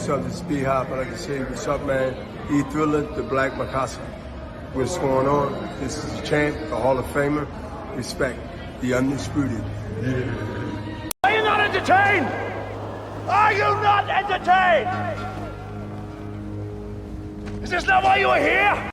What's up? This is B-Hop. I'd like to say what's up, man. E-Thriller, the Black Picasso. What's going on? This is the champ, the Hall of Famer. Respect, the undisputed. Yeah. Are you not entertained? Are you not entertained? Is this not why you are here?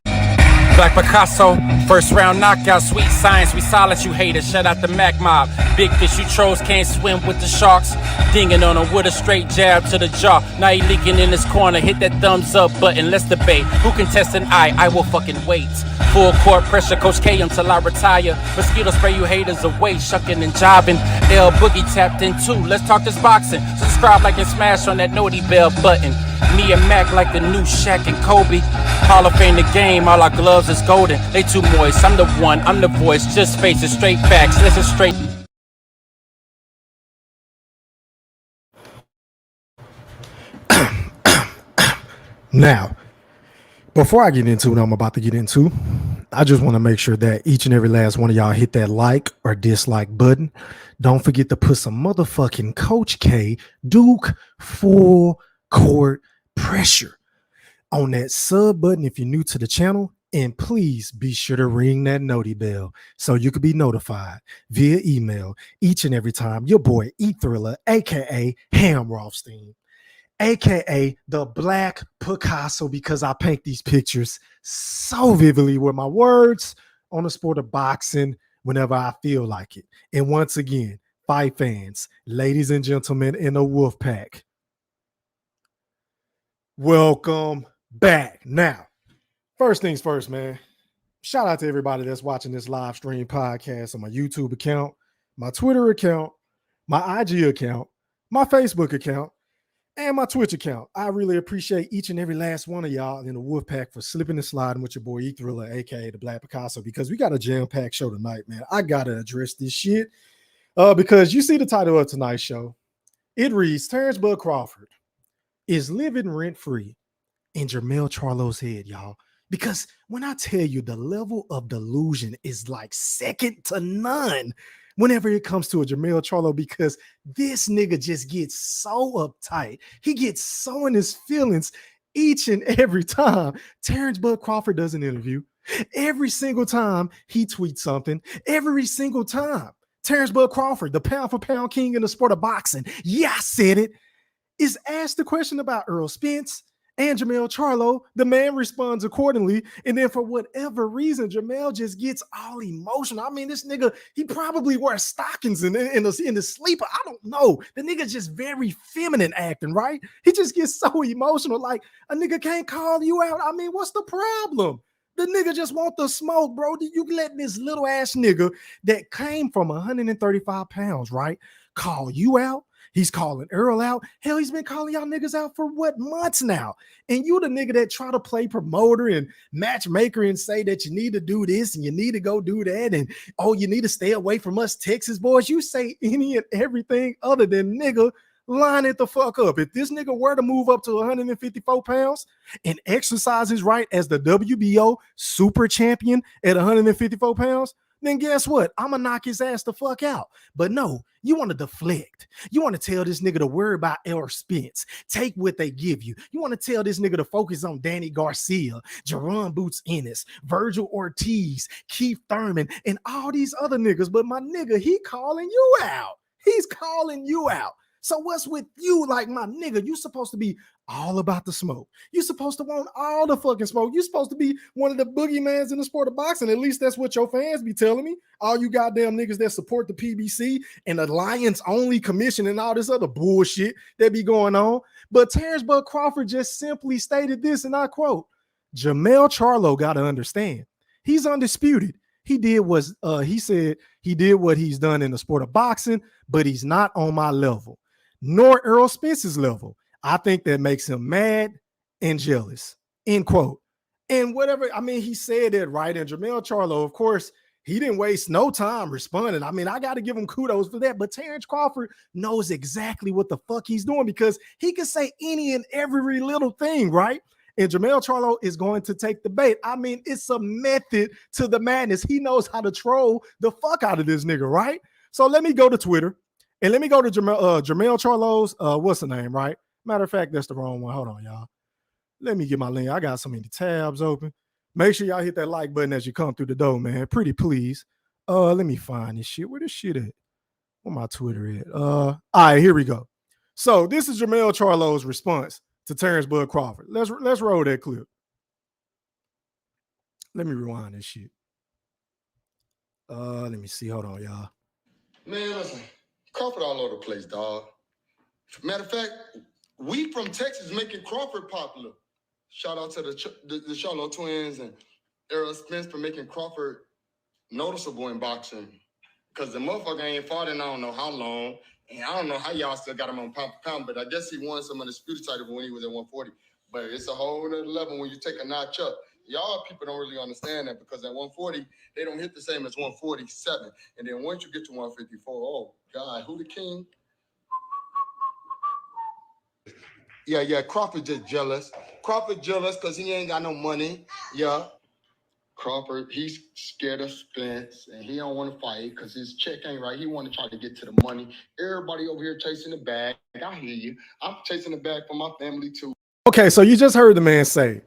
Black Picasso, first round knockout, sweet science, we silence you haters, shout out the Mac Mob. Big fish, you trolls can't swim with the sharks. Dinging on him with a straight jab to the jaw. Now he leaking in his corner, hit that thumbs up button, let's debate. Who can test an eye? I will fucking wait. Full court pressure, Coach K until I retire. Mosquito spray you haters away, shucking and jobbing. L Boogie tapped in too, let's talk this boxing. Subscribe, like, and smash on that naughty bell button. Me and Mac like the new Shaq and Kobe. Hall of Fame the game, all our gloves is golden. They too moist, I'm the one, I'm the voice. Just face it, straight facts, listen straight. Now, before I get into what I'm about to get into, I just want to make sure that each and every last one of y'all hit that like or dislike button. Don't forget to put some motherfucking Coach K Duke full court pressure on that sub button if you're new to the channel, and please be sure to ring that noti bell so you can be notified via email each and every time your boy E-Thriller, aka Hamrothstein, aka the Black Picasso, because I paint these pictures so vividly with my words on the sport of boxing whenever I feel like it. And once again, fight fans, ladies and gentlemen in the wolf pack, welcome back. Now, first things first, man. Shout out to everybody that's watching this live stream podcast on my YouTube account, my Twitter account, my IG account, my Facebook account, and my Twitch account. I really appreciate each and every last one of y'all in the wolf pack for slipping and sliding with your boy E-Thriller, aka the Black Picasso, because we got a jam-packed show tonight, man. I gotta address this shit because you see the title of tonight's show. It reads, Terence Crawford is living rent-free in Jermell Charlo's head, y'all. Because when I tell you the level of delusion is like second to none whenever it comes to a Jermell Charlo, because this nigga just gets so uptight. He gets so in his feelings each and every time Terence Crawford does an interview. Every single time he tweets something, every single time Terence Crawford, the pound for pound king in the sport of boxing, yeah, I said it, is asked the question about Errol Spence and Jermell Charlo, the man responds accordingly. And then for whatever reason, Jermell just gets all emotional. I mean, this nigga, he probably wears stockings in the sleeper. I don't know. The nigga just very feminine acting, right? He just gets so emotional. Like, a nigga can't call you out. I mean, what's the problem? The nigga just want the smoke, bro. You letting this little ass nigga that came from 135 pounds, right, call you out? He's calling Errol out. Hell, he's been calling y'all niggas out for what, months now? And you the nigga that try to play promoter and matchmaker and say that you need to do this and you need to go do that. And, oh, you need to stay away from us Texas boys. You say any and everything other than nigga, line it the fuck up. If this nigga were to move up to 154 pounds and exercise his right as the WBO super champion at 154 pounds, then guess what? I'm gonna knock his ass the fuck out. But no, you want to deflect. You want to tell this nigga to worry about Errol Spence. Take what they give you. You want to tell this nigga to focus on Danny Garcia, Jerron Boots Ennis, Virgil Ortiz, Keith Thurman, and all these other niggas. But my nigga, he calling you out. He's calling you out. So what's with you? Like, my nigga, you supposed to be all about the smoke. You supposed to want all the fucking smoke. You supposed to be one of the boogeymans in the sport of boxing. At least that's what your fans be telling me. All you goddamn niggas that support the PBC and the Lions only commission and all this other bullshit that be going on. But Terence Crawford just simply stated this, and I quote, Jermell Charlo got to understand, he's undisputed. He did what he said he did what he's done in the sport of boxing, but he's not on my level, nor Errol Spence's level. I think that makes him mad and jealous, end quote. And whatever, I mean, he said that, right? And Jermell Charlo, of course, he didn't waste no time responding. I mean, I got to give him kudos for that. But Terence Crawford knows exactly what the fuck he's doing, because he can say any and every little thing, right? And Jermell Charlo is going to take the bait. I mean, it's a method to the madness. He knows how to troll the fuck out of this nigga, right? So let me go to Twitter and let me go to Jermell Charlo's, what's the name, right? Matter of fact, that's the wrong one. Hold on, y'all. Let me get my link. I got so many tabs open. Make sure y'all hit that like button as you come through the door, man. Pretty please. Let me find this shit. Where this shit at? Where my Twitter at? All right, here we go. So this is Jermell Charlo's response to Terence Bud Crawford. Let's roll that clip. Let me rewind this shit. Let me see. Hold on, y'all. Man, listen, Crawford all over the place, dog. Matter of fact, we from Texas making Crawford popular. Shout out to the Charlo twins and Errol Spence for making Crawford noticeable in boxing. Because the motherfucker ain't fought in I don't know how long. And I don't know how y'all still got him on pound for pound, but I guess he won some of the disputed title when he was at 140. But it's a whole other level when you take a notch up. Y'all people don't really understand that because at 140, they don't hit the same as 147. And then once you get to 154, oh, God, who the king? Yeah, Crawford just jealous. Crawford jealous because he ain't got no money. Yeah. Crawford, he's scared of Spence, and he don't want to fight because his check ain't right. He want to try to get to the money. Everybody over here chasing the bag. I hear you. I'm chasing the bag for my family, too. Okay, so you just heard the man say,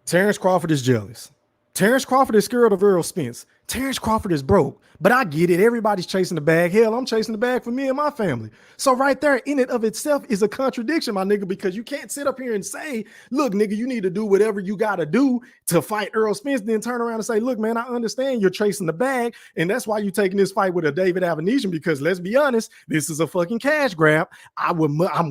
Terence Crawford is jealous. Terence Crawford is scared of Errol Spence. Terence Crawford is broke. But I get it. Everybody's chasing the bag. Hell, I'm chasing the bag for me and my family. So right there in it of itself is a contradiction, my nigga, because you can't sit up here and say, look, nigga, you need to do whatever you got to do to fight Errol Spence, then turn around and say, look, man, I understand you're chasing the bag, and that's why you're taking this fight with a David Avenesian, because let's be honest, this is a fucking cash grab. I'm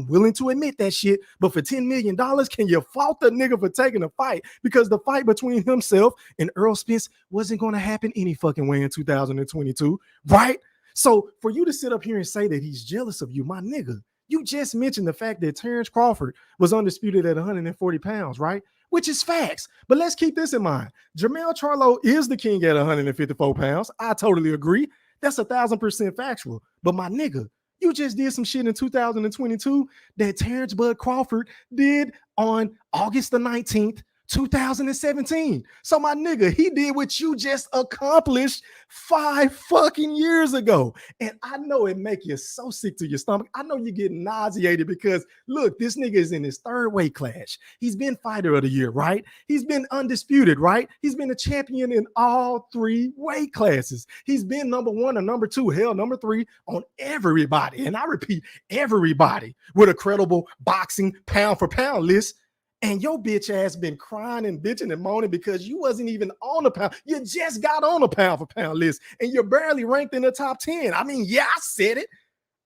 willing to admit that shit, but for $10 million, can you fault the nigga for taking the fight? Because the fight between himself and Errol Spence wasn't going to happen any fucking way in 2022, right? So for you to sit up here and say that he's jealous of you, my nigga, you just mentioned the fact that Terence Crawford was undisputed at 140 pounds, right? Which is facts. But let's keep this in mind. Jermell Charlo is the king at 154 pounds. I totally agree. That's 1,000% factual. But my nigga, you just did some shit in 2022 that Terence Bud Crawford did on August the 19th, 2017. So my nigga, he did what you just accomplished 5 fucking years ago. And I know it make you so sick to your stomach. I know you're getting nauseated because look, this nigga is in his 3rd weight class. He's been fighter of the year, right? He's been undisputed, right? He's been a champion in all 3 weight classes. He's been number 1 or number 2, hell, number 3 on everybody. And I repeat, everybody with a credible boxing pound for pound list. And your bitch ass been crying and bitching and moaning because you wasn't even on the pound. You just got on a pound for pound list and you're barely ranked in the top 10. I mean, yeah, I said it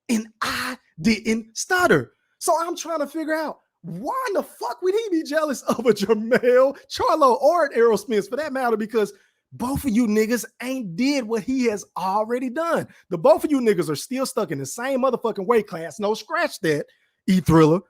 and I didn't stutter. So I'm trying to figure out why in the fuck would he be jealous of a Jermell Charlo or an Errol Spence for that matter, because both of you niggas ain't did what he has already done. The both of you niggas are still stuck in the same motherfucking weight class. No, scratch that, E-Thriller.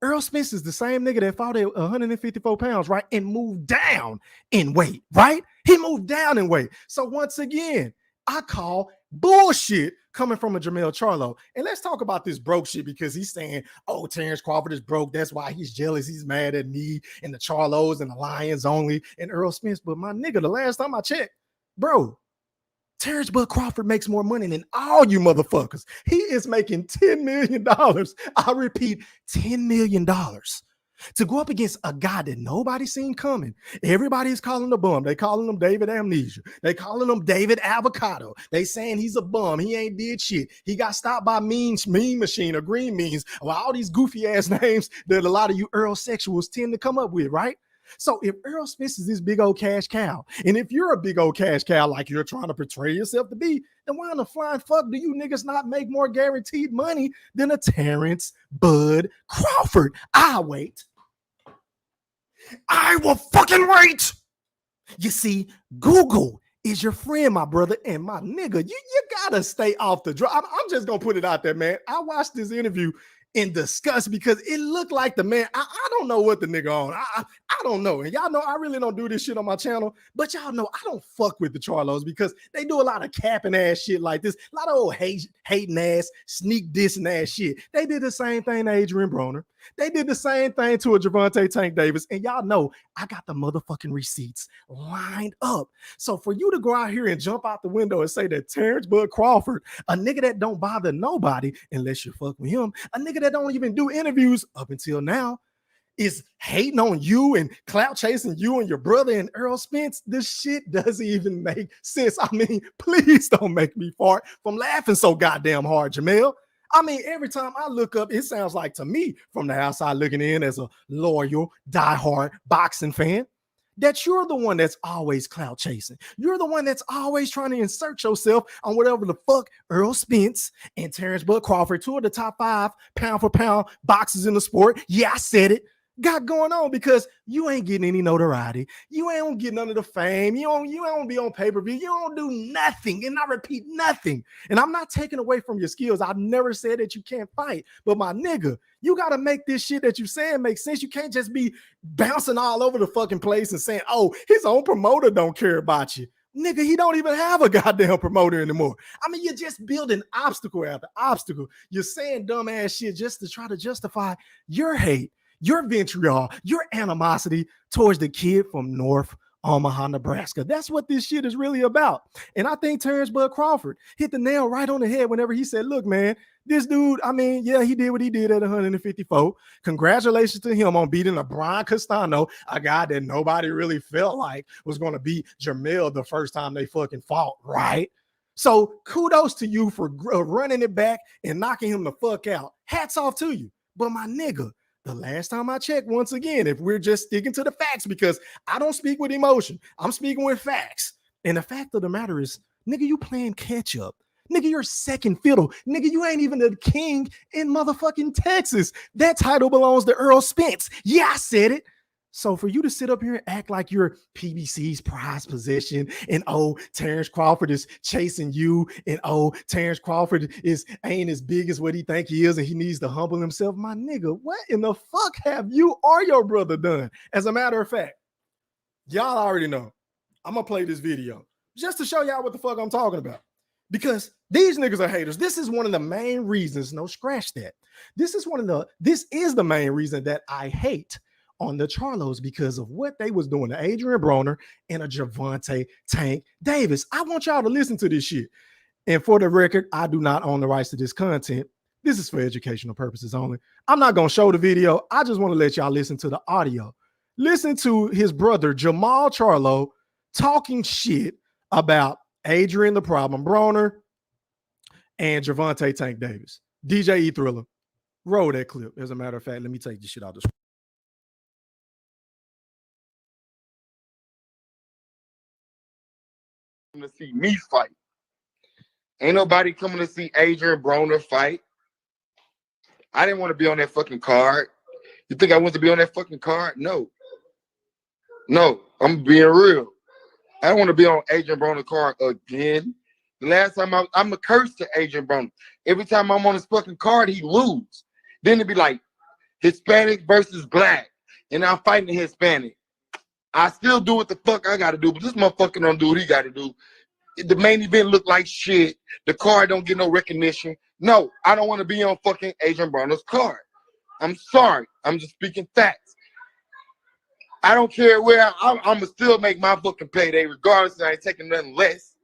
Errol Spence is the same nigga that fought at 154 pounds, right? And moved down in weight, right? He moved down in weight. So once again, I call bullshit coming from a Jermell Charlo. And let's talk about this broke shit because he's saying, oh, Terence Crawford is broke. That's why he's jealous. He's mad at me and the Charlos and the Lions only and Errol Spence. But my nigga, the last time I checked, bro, Terence Bud Crawford makes more money than all you motherfuckers. He is making $10 million. I repeat, $10 million to go up against a guy that nobody seen coming. Everybody is calling him a bum. They calling him David Amnesia. They calling him David Avocado. They saying he's a bum. He ain't did shit. He got stopped by Mean Machine or Green Means. Well, all these goofy ass names that a lot of you Earl sexuals tend to come up with, right? So if Errol Spence is this big old cash cow, and if you're a big old cash cow like you're trying to portray yourself to be, then why in the flying fuck do you niggas not make more guaranteed money than a Terence Bud Crawford? I wait. I will fucking wait. You see, Google is your friend, my brother, and my nigga. You gotta stay off the drop. I'm just gonna put it out there, man. I watched this interview in disgust because it looked like the man, I don't know what the nigga on. I don't know. And y'all know I really don't do this shit on my channel, but y'all know I don't fuck with the Charlos because they do a lot of capping ass shit like this, a lot of old hating ass, sneak dissing ass shit. They did the same thing to Adrian Broner. They did the same thing to a Gervonta Tank Davis. And y'all know I got the motherfucking receipts lined up. So for you to go out here and jump out the window and say that Terence Crawford, a nigga that don't bother nobody unless you fuck with him, a nigga that don't even do interviews up until now, is hating on you and clout chasing you and your brother and Errol Spence, this shit doesn't even make sense. I mean, please don't make me fart from laughing so goddamn hard, Jermell. I mean, every time I look up, it sounds like to me from the outside looking in as a loyal, diehard boxing fan, that you're the one that's always clout chasing. You're the one that's always trying to insert yourself on whatever the fuck Errol Spence and Terence Crawford, two of the top 5 pound for pound boxers in the sport. Yeah, I said it. Got going on, because you ain't getting any notoriety. You ain't getting none of the fame. You don't be on pay-per-view. You don't do nothing. And I repeat, nothing. And I'm not taking away from your skills. I've never said that you can't fight. But my nigga, you got to make this shit that you saying make sense. You can't just be bouncing all over the fucking place and saying, oh, his own promoter don't care about you. Nigga, he don't even have a goddamn promoter anymore. I mean, you're just building obstacle after obstacle. You're saying dumbass shit just to try to justify your hate, your vitriol, your animosity towards the kid from North Omaha, Nebraska. That's what this shit is really about. And I think Terence Crawford hit the nail right on the head whenever he said, look, man, this dude, I mean, yeah, he did what he did at 154. Congratulations to him on beating a Brian Castano, a guy that nobody really felt like was going to beat Jermell the first time they fucking fought, right? So kudos to you for running it back and knocking him the fuck out. Hats off to you. But my nigga, the last time I checked, once again, if we're just sticking to the facts, because I don't speak with emotion, I'm speaking with facts. And the fact of the matter is, nigga, you playing catch up. Nigga, you're second fiddle. Nigga, you ain't even the king in motherfucking Texas. That title belongs to Errol Spence. Yeah, I said it. So for you to sit up here and act like you're PBC's prized possession, and oh, Terence Crawford is chasing you, and oh, Terence Crawford ain't as big as what he think he is, and he needs to humble himself. My nigga, what in the fuck have you or your brother done? As a matter of fact, y'all already know. I'm gonna play this video just to show y'all what the fuck I'm talking about. Because these niggas are haters. This is one of the main reasons. No, scratch that. This is the main reason that I hate on the Charlos, because of what they was doing to Adrian Broner and a Gervonta Tank Davis. I want y'all to listen to this shit. And for the record, I do not own the rights to this content. This is for educational purposes only. I'm not going to show the video. I just want to let y'all listen to the audio. Listen to his brother, Jermell Charlo, talking shit about Adrian the Problem Broner and Gervonta Tank Davis. DJ E Thriller. Roll that clip. As a matter of fact, let me take this shit out of the screen. To see me fight. Ain't nobody coming to see Adrian Broner fight. I didn't want to be on that fucking card. You think I want to be on that fucking card? No. No, I'm being real. I don't want to be on Adrian Broner card again. The last time I'm a curse to Adrian Broner. Every time I'm on his fucking card, he lose. Then it'd be like Hispanic versus black, and I'm fighting the Hispanic. I still do what the fuck I gotta do, but this motherfucker don't do what he gotta do. The main event look like shit. The card don't get no recognition. No, I don't want to be on fucking Adrian Broner's card. I'm sorry. I'm just speaking facts. I don't care where I'm gonna still make my fucking payday, regardless. I ain't taking nothing less.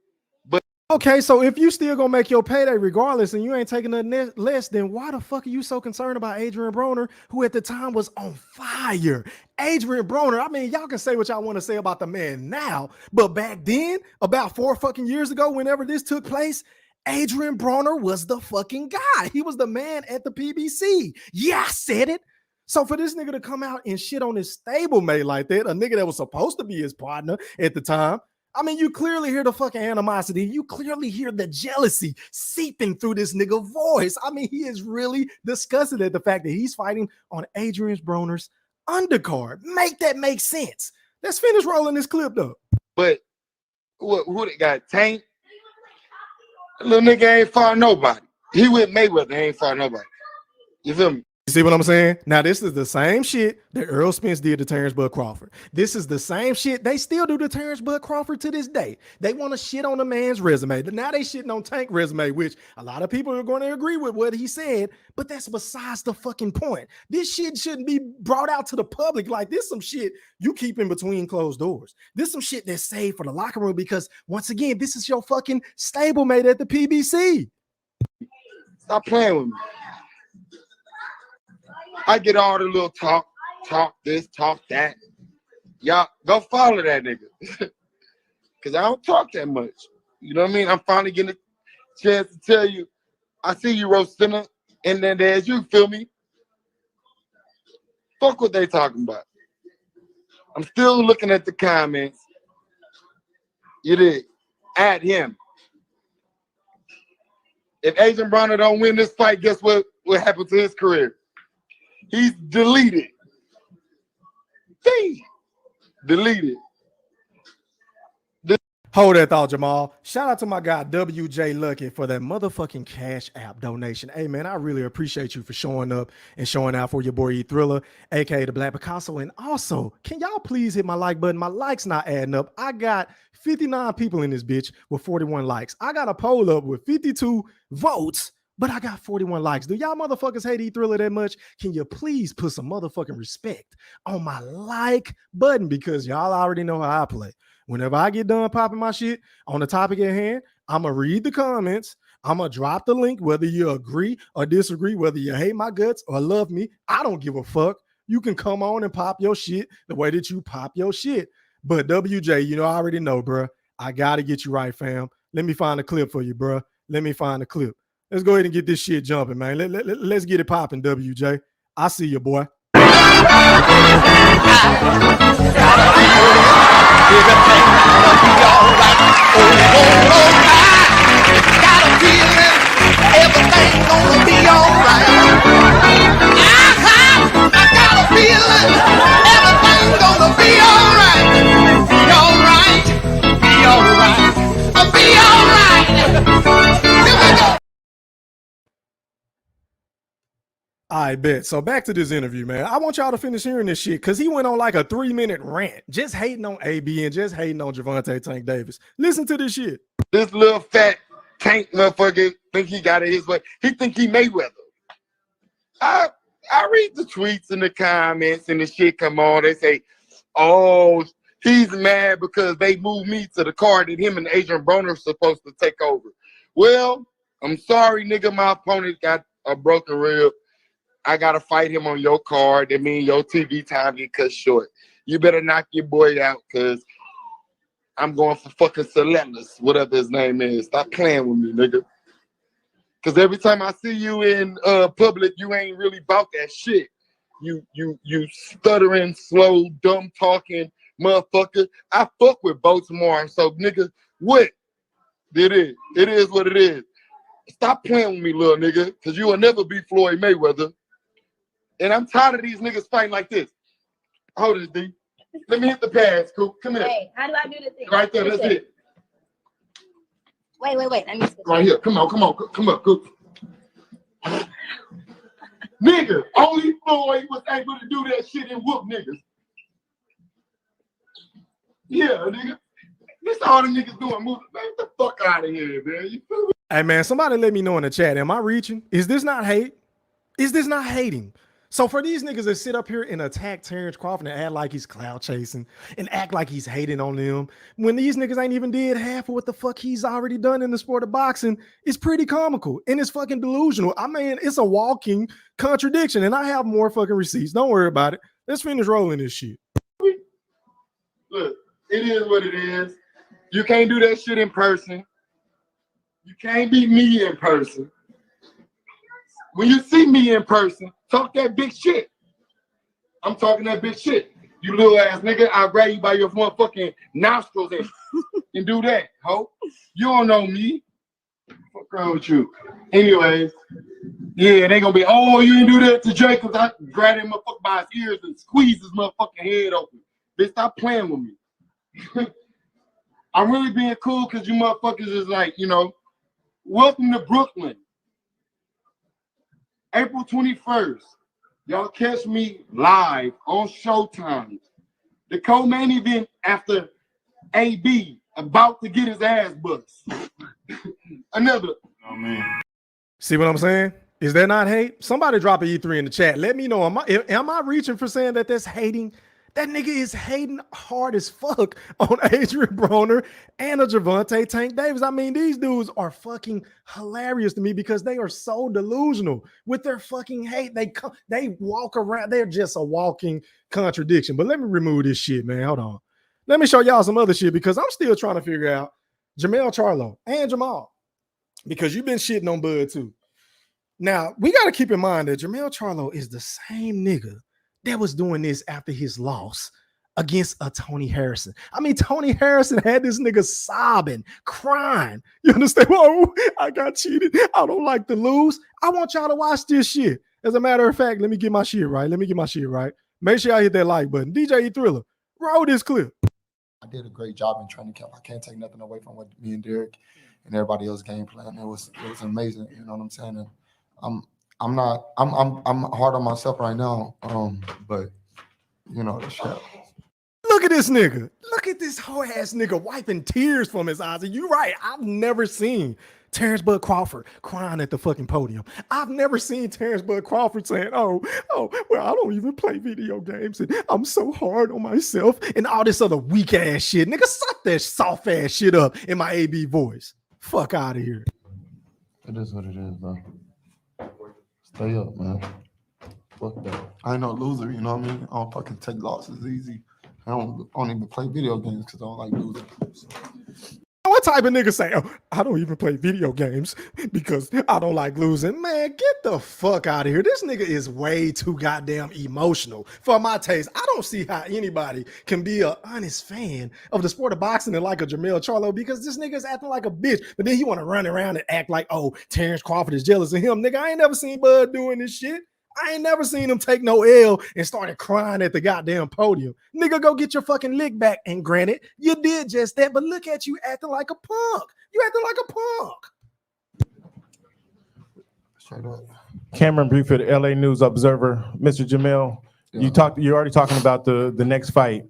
But okay, so if you still gonna make your payday regardless, and you ain't taking nothing less, then why the fuck are you so concerned about Adrian Broner, who at the time was on fire? Adrian Broner, I mean, y'all can say what y'all want to say about the man now, but back then, about 4 fucking years ago, whenever this took place, Adrian Broner was the fucking guy. He was the man at the PBC. Yeah, I said it. So for this nigga to come out and shit on his stablemate like that, a nigga that was supposed to be his partner at the time, I mean, you clearly hear the fucking animosity. You clearly hear the jealousy seeping through this nigga voice. I mean, he is really disgusted at the fact that he's fighting on Adrian Broner's undercard. Make that make sense. Let's finish rolling this clip though. But who they got? Tank? Little nigga ain't fought nobody. He with Mayweather, ain't fought nobody. You feel me? You see what I'm saying? Now, this is the same shit that Errol Spence did to Terence Bud Crawford. This is the same shit they still do to Terence Bud Crawford to this day. They want to shit on a man's resume. Now they shitting on Tank resume, which a lot of people are going to agree with what he said, but that's besides the fucking point. This shit shouldn't be brought out to the public. Like, this some shit you keep in between closed doors. This some shit that's saved for the locker room because, once again, this is your fucking stablemate at the PBC. Stop playing with me. I get all the little talk this, talk that. Y'all go follow that nigga. Cause I don't talk that much. You know what I mean? I'm finally getting a chance to tell you, I see you, Rosario, and then there's you, feel me? Fuck what they talking about. I'm still looking at the comments. You did. At him. If Agent Bronner don't win this fight, guess what happened to his career? He's deleted. Deleted. Hold that thought, Jermall. Shout out to my guy WJ Lucky for that motherfucking Cash App donation. Hey, man, I really appreciate you for showing up and showing out for your boy E Thriller, aka the Black Picasso. And also, can y'all please hit my like button? My likes not adding up. I got 59 people in this bitch with 41 likes. I got a poll up with 52 votes, but I got 41 likes. Do y'all motherfuckers hate E Thriller that much? Can you please put some motherfucking respect on my like button? Because y'all already know how I play. Whenever I get done popping my shit on the topic at hand, I'm going to read the comments. I'm going to drop the link, whether you agree or disagree, whether you hate my guts or love me. I don't give a fuck. You can come on and pop your shit the way that you pop your shit. But WJ, you know, I already know, bro. I got to get you right, fam. Let me find a clip for you, bro. Let me find a clip. Let's go ahead and get this shit jumping, man. Let's get it popping, WJ. I see you, boy. I bet. So back to this interview, man. I want y'all to finish hearing this shit because he went on like a 3-minute rant, just hating on AB and just hating on Gervonta Tank Davis. Listen to this shit. This little fat Tank motherfucker think he got it his way. He think he Mayweather. I read the tweets and the comments and the shit come on. They say, oh, he's mad because they moved me to the card that him and Adrian Broner are supposed to take over. Well, I'm sorry, nigga. My opponent got a broken rib. I got to fight him on your card. That means your TV time get cut short. You better knock your boy out because I'm going for fucking Celenus, whatever his name is. Stop playing with me, nigga. Because every time I see you in public, you ain't really about that shit. You stuttering, slow, dumb talking motherfucker. I fuck with Baltimore, so nigga, what? It is what it is. Stop playing with me, little nigga, because you will never be Floyd Mayweather. And I'm tired of these niggas fighting like this. Hold it, D. Let me hit the pads, Coop. Come here. Hey, how do I do the thing? Right there, that's it. Wait. Let me switch. Right here. Come on, Coop. Nigga, only Floyd was able to do that shit and whoop niggas. Yeah, nigga. This all the niggas doing. Move the fuck out of here, man. You feel me? Hey, man, somebody let me know in the chat. Am I reaching? Is this not hate? Is this not hating? So for these niggas that sit up here and attack Terence Crawford and act like he's cloud chasing and act like he's hating on them, when these niggas ain't even did half of what the fuck he's already done in the sport of boxing, it's pretty comical and it's fucking delusional. I mean, it's a walking contradiction, and I have more fucking receipts. Don't worry about it. Let's finish rolling this shit. Look, it is what it is. You can't do that shit in person. You can't beat me in person. When you see me in person, talk that big shit. I'm talking that big shit. You little ass nigga, I'll grab you by your motherfucking nostrils and do that, ho. You don't know me. What's wrong with you? Anyways, yeah, they gonna be, oh, you didn't do that to Jay because I grabbed him motherfucker by his ears and squeezed his motherfucking head open. Bitch, stop playing with me. I'm really being cool because you motherfuckers is like, you know, welcome to Brooklyn. April 21st. Y'all catch me live on Showtime. The co-main event after AB about to get his ass bust. Another. Oh, man. See what I'm saying? Is that not hate? Somebody drop an E3 in the chat. Let me know. Am I reaching for saying that that's hating? That nigga is hating hard as fuck on Adrian Broner and a Gervonta Tank Davis. I mean, these dudes are fucking hilarious to me because they are so delusional with their fucking hate. They walk around. They're just a walking contradiction. But let me remove this shit, man. Hold on. Let me show y'all some other shit because I'm still trying to figure out Jermell Charlo and Jermall because you've been shitting on Bud too. Now, we got to keep in mind that Jermell Charlo is the same nigga that was doing this after his loss against a Tony Harrison. I mean, Tony Harrison had this nigga sobbing, crying. You understand? Whoa, I got cheated. I don't like to lose. I want y'all to watch this shit. As a matter of fact, let me get my shit right. Make sure y'all hit that like button. DJ E Thriller, roll this clip. I did a great job in training camp. I can't take nothing away from what me and Derek and everybody else game plan. It was amazing. You know what I'm saying? And I'm hard on myself right now. But you know the shit. Look at this nigga. Look at this whole ass nigga wiping tears from his eyes. And you're right. I've never seen Terence Bud Crawford crying at the fucking podium. I've never seen Terence Bud Crawford saying, well, I don't even play video games and I'm so hard on myself and all this other weak ass shit. Nigga, suck that soft ass shit up in my AB voice. Fuck out of here. It is what it is, bro. Stay up, man. Fuck that. I ain't no loser, you know what I mean? I don't fucking take losses easy. I don't even play video games because I don't like losing. So. What type of nigga say, I don't even play video games because I don't like losing? Man, get the fuck out of here. This nigga is way too goddamn emotional for my taste. I don't see how anybody can be an honest fan of the sport of boxing and like a Jermell Charlo because this nigga is acting like a bitch. But then he want to run around and act like, Terence Crawford is jealous of him. Nigga, I ain't never seen Bud doing this shit. I ain't never seen him take no L and started crying at the goddamn podium. Nigga, go get your fucking lick back. And granted, you did just that, but look at you acting like a punk. You acting like a punk. Straight up. Cameron Buford, LA News Observer. Mr. Jermell, yeah. You're already talking about the next fight.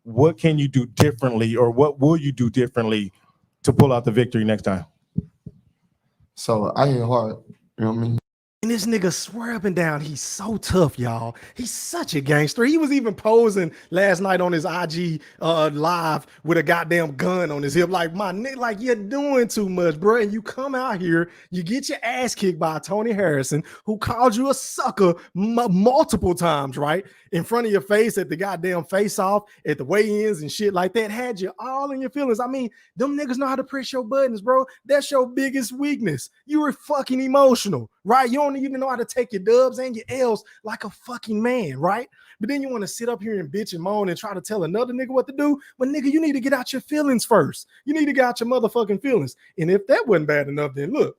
What can you do differently or what will you do differently to pull out the victory next time? So I hit hard, you know what I mean? And this nigga swear up and down, he's so tough, y'all. He's such a gangster. He was even posing last night on his IG live with a goddamn gun on his hip. Like, my nigga, like, you're doing too much, bro. And you come out here, you get your ass kicked by Tony Harrison, who called you a sucker multiple times, right? In front of your face at the goddamn face-off, at the weigh-ins and shit like that. Had you all in your feelings. I mean, them niggas know how to press your buttons, bro. That's your biggest weakness. You were fucking emotional, right? You don't even know how to take your dubs and your L's like a fucking man, right? But then you want to sit up here and bitch and moan and try to tell another nigga what to do. But nigga, you need to get out your feelings first. You need to get out your motherfucking feelings. And if that wasn't bad enough, then look,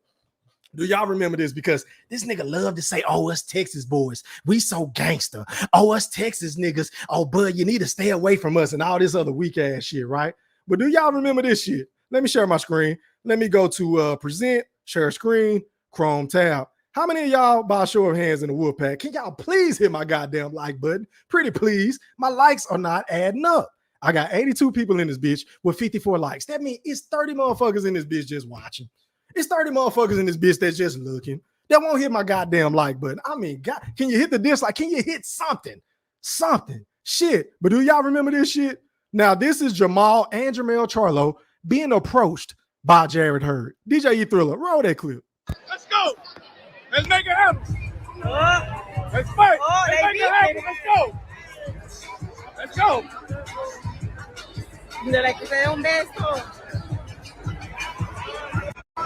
do y'all remember this? Because this nigga love to say, us Texas boys, we so gangster. Us Texas niggas, bud, you need to stay away from us and all this other weak ass shit, right? But do y'all remember this shit? Let me share my screen. Let me go to present, share screen, Chrome tab. How many of y'all, by a show of hands in the Wolfpack, can y'all please hit my goddamn like button? Pretty please. My likes are not adding up. I got 82 people in this bitch with 54 likes. That means it's 30 motherfuckers in this bitch just watching. It's 30 motherfuckers in this bitch that's just looking. That won't hit my goddamn like button. I mean, God, can you hit the dislike? Can you hit something? Something. Shit. But do y'all remember this shit? Now, this is Jermall and Jermell Charlo being approached by Jared Hurd. DJ E Thriller, roll that clip. Let's go. Let's make it happen. Let's fight. Let's make it happen. Let's go. No le quité un beso. I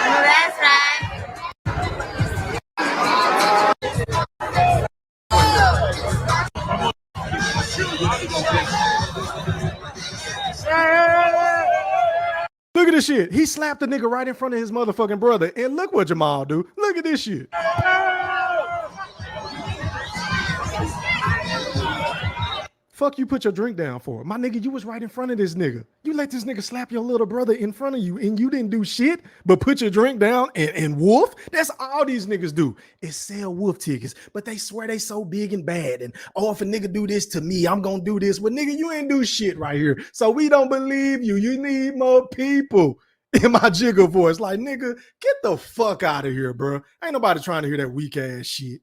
know that's right. Look at this shit. He slapped the nigga right in front of his motherfucking brother. And look what Jermall do. Look at this shit. Fuck you put your drink down for? My nigga, you was right in front of this nigga. You let this nigga slap your little brother in front of you and you didn't do shit but put your drink down and wolf? That's all these niggas do is sell wolf tickets. But they swear they so big and bad. And oh, if a nigga do this to me, I'm gonna do this. But nigga, you ain't do shit right here. So we don't believe you. You need more people. In my jigger voice, like, nigga, get the fuck out of here, bro. Ain't nobody trying to hear that weak ass shit.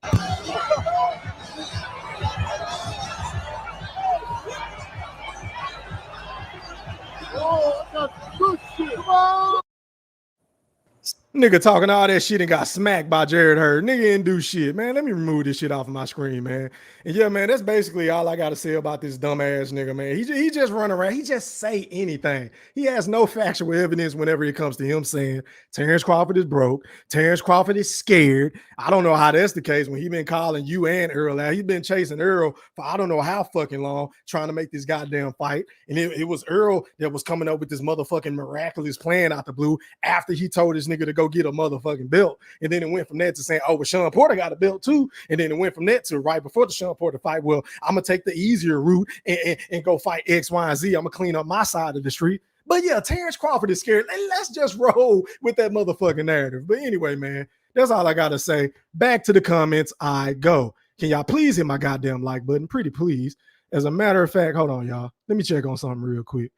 Nigga talking all that shit and got smacked by Jared Hurd. Nigga didn't do shit, man. Let me remove this shit off of my screen, man. And yeah, man, that's basically all I got to say about this dumbass nigga, man. He just run around. He just say anything. He has no factual evidence whenever it comes to him saying Terence Crawford is broke. Terence Crawford is scared. I don't know how that's the case when he been calling you and Errol out. He been chasing Errol for I don't know how fucking long trying to make this goddamn fight. And it was Errol that was coming up with this motherfucking miraculous plan out the blue after he told this nigga to go get a motherfucking belt. And then it went from that to saying, oh, well, Sean Porter got a belt too. And then it went from that to right before the Sean Porter fight, well, I'm going to take the easier route and go fight X, Y, and Z. I'm going to clean up my side of the street. But yeah, Terence Crawford is scared. And let's just roll with that motherfucking narrative. But anyway, man, that's all I got to say. Back to the comments I go. Can y'all please hit my goddamn like button? Pretty please. As a matter of fact, hold on, y'all. Let me check on something real quick.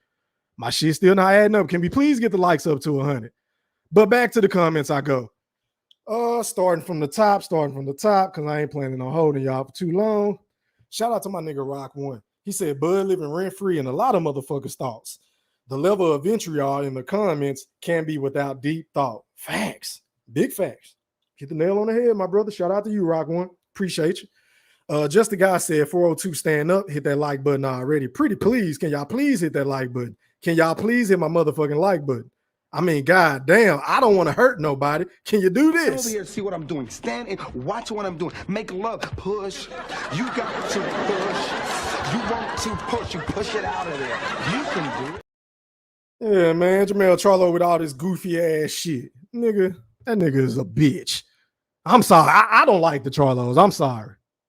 My shit's still not adding up. Can we please get the likes up to 100? But back to the comments I go. Starting from the top, because I ain't planning on holding y'all for too long. Shout out to my nigga Rock One. He said, Bud living rent-free and a lot of motherfuckers' thoughts. The level of vitriol in the comments can be without deep thought. Facts. Big facts. Hit the nail on the head, my brother. Shout out to you, Rock One. Appreciate you. Just the guy said 402 stand up. Hit that like button already. Pretty please. Can y'all please hit that like button? Can y'all please hit my motherfucking like button? I mean, god damn, I don't want to hurt nobody. Can you do this? Over here, see what I'm doing. Stand and watch what I'm doing. Make love. Push. You got to push. You want to push. You push it out of there. You can do it. Yeah, man. Jermell Charlo with all this goofy ass shit. Nigga, that nigga is a bitch. I'm sorry. I don't like the Charlos.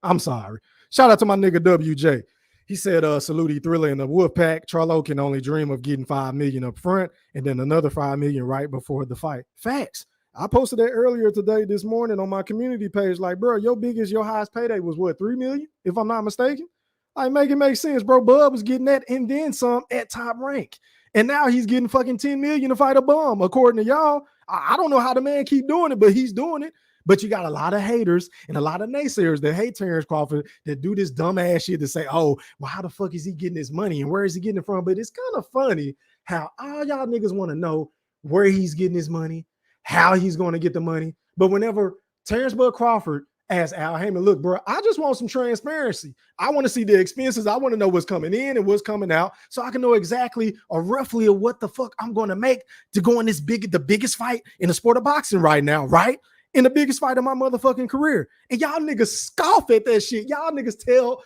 I'm sorry. Shout out to my nigga WJ. He said, salute Thriller in the Wolfpack. Charlo can only dream of getting $5 million up front and then another $5 million right before the fight. Facts. I posted that earlier today, this morning on my community page. Like, bro, your highest payday was what, $3 million, if I'm not mistaken? I make it make sense, bro. Bub was getting that and then some at Top Rank. And now he's getting fucking $10 million to fight a bum. According to y'all, I don't know how the man keep doing it, but he's doing it. But you got a lot of haters and a lot of naysayers that hate Terence Crawford that do this dumb ass shit to say, oh, well, how the fuck is he getting his money and where is he getting it from? But it's kind of funny how all y'all niggas want to know where he's getting his money, how he's going to get the money. But whenever Terence Bud Crawford asks Al Heyman, look, bro, I just want some transparency. I want to see the expenses. I want to know what's coming in and what's coming out so I can know exactly or roughly of what the fuck I'm going to make to go in the biggest fight in the sport of boxing right now, right? In the biggest fight of my motherfucking career. And y'all niggas scoff at that shit. Y'all niggas tell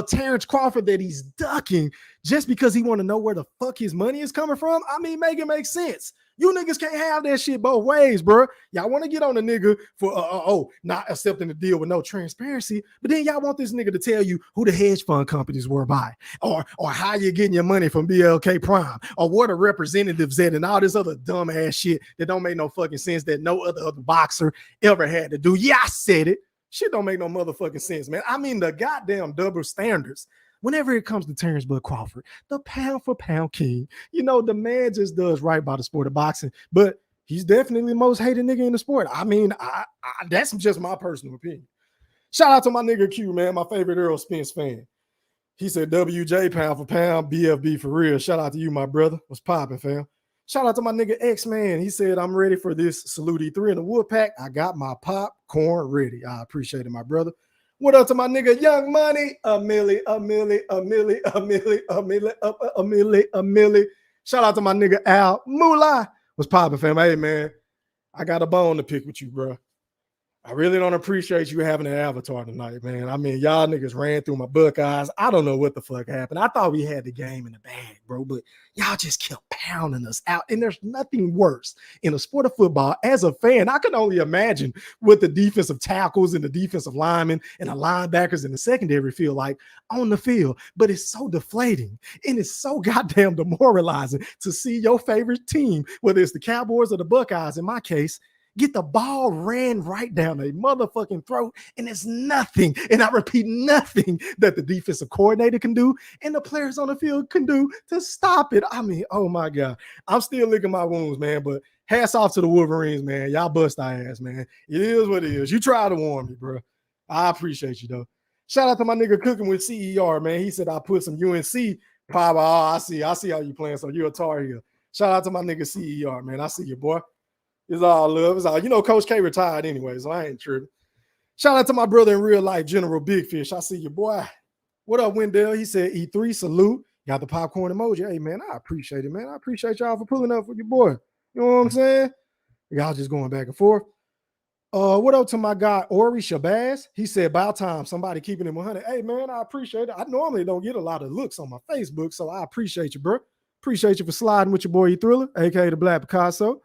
Terence Crawford that he's ducking just because he want to know where the fuck his money is coming from. I mean, make it make sense. You niggas can't have that shit both ways, bro. Y'all want to get on the nigga for not accepting the deal with no transparency, but then y'all want this nigga to tell you who the hedge fund companies were by, or how you're getting your money from BLK Prime, or what the representatives at, and all this other dumb ass shit that don't make no fucking sense that no other boxer ever had to do. Yeah, I said it. Shit don't make no motherfucking sense, man. I mean, the goddamn double standards. Whenever it comes to Terence Bud Crawford, the pound for pound king, you know, the man just does right by the sport of boxing, but he's definitely the most hated nigga in the sport. I mean, that's just my personal opinion. Shout out to my nigga Q, man, my favorite Errol Spence fan. He said, WJ, pound for pound, BFB for real. Shout out to you, my brother. What's popping, fam? Shout out to my nigga X-Man. He said, I'm ready for this Salute E3 in the Woodpack. I got my popcorn ready. I appreciate it, my brother. What up to my nigga Young Money? A milli. Shout out to my nigga Al Moolah. What's popping, fam? Hey, man, I got a bone to pick with you, bro. I really don't appreciate you having an avatar tonight, man. I mean, y'all niggas ran through my Buckeyes. I don't know what the fuck happened. I thought we had the game in the bag, bro, but y'all just kept pounding us out. And there's nothing worse in a sport of football. As a fan, I can only imagine what the defensive tackles and the defensive linemen and the linebackers in the secondary feel like on the field. But it's so deflating and it's so goddamn demoralizing to see your favorite team, whether it's the Cowboys or the Buckeyes, in my case, get the ball ran right down their motherfucking throat, and it's nothing, and I repeat, nothing that the defensive coordinator can do and the players on the field can do to stop it. I mean, oh my God. I'm still licking my wounds, man, but hats off to the Wolverines, man. Y'all bust our ass, man. It is what it is. You try to warn me, bro. I appreciate you, though. Shout out to my nigga Cooking with CER, man. He said I put some UNC power. Oh, I see how you playing, so you're a Tar Heel. Shout out to my nigga CER, man. I see you, boy. It's all love. It's all, Coach K retired anyway, so I ain't tripping. Shout out to my brother in real life, General Big Fish. I see you, boy. What up, Wendell? He said E3, salute. Got the popcorn emoji. Hey, man, I appreciate it, man. I appreciate y'all for pulling up for your boy. You know what I'm saying? Y'all just going back and forth. What up to my guy, Ori Shabazz? He said, about time, somebody keeping him 100. Hey, man, I appreciate it. I normally don't get a lot of looks on my Facebook, so I appreciate you, bro. Appreciate you for sliding with your boy E-Thriller, a.k.a. the Black Picasso.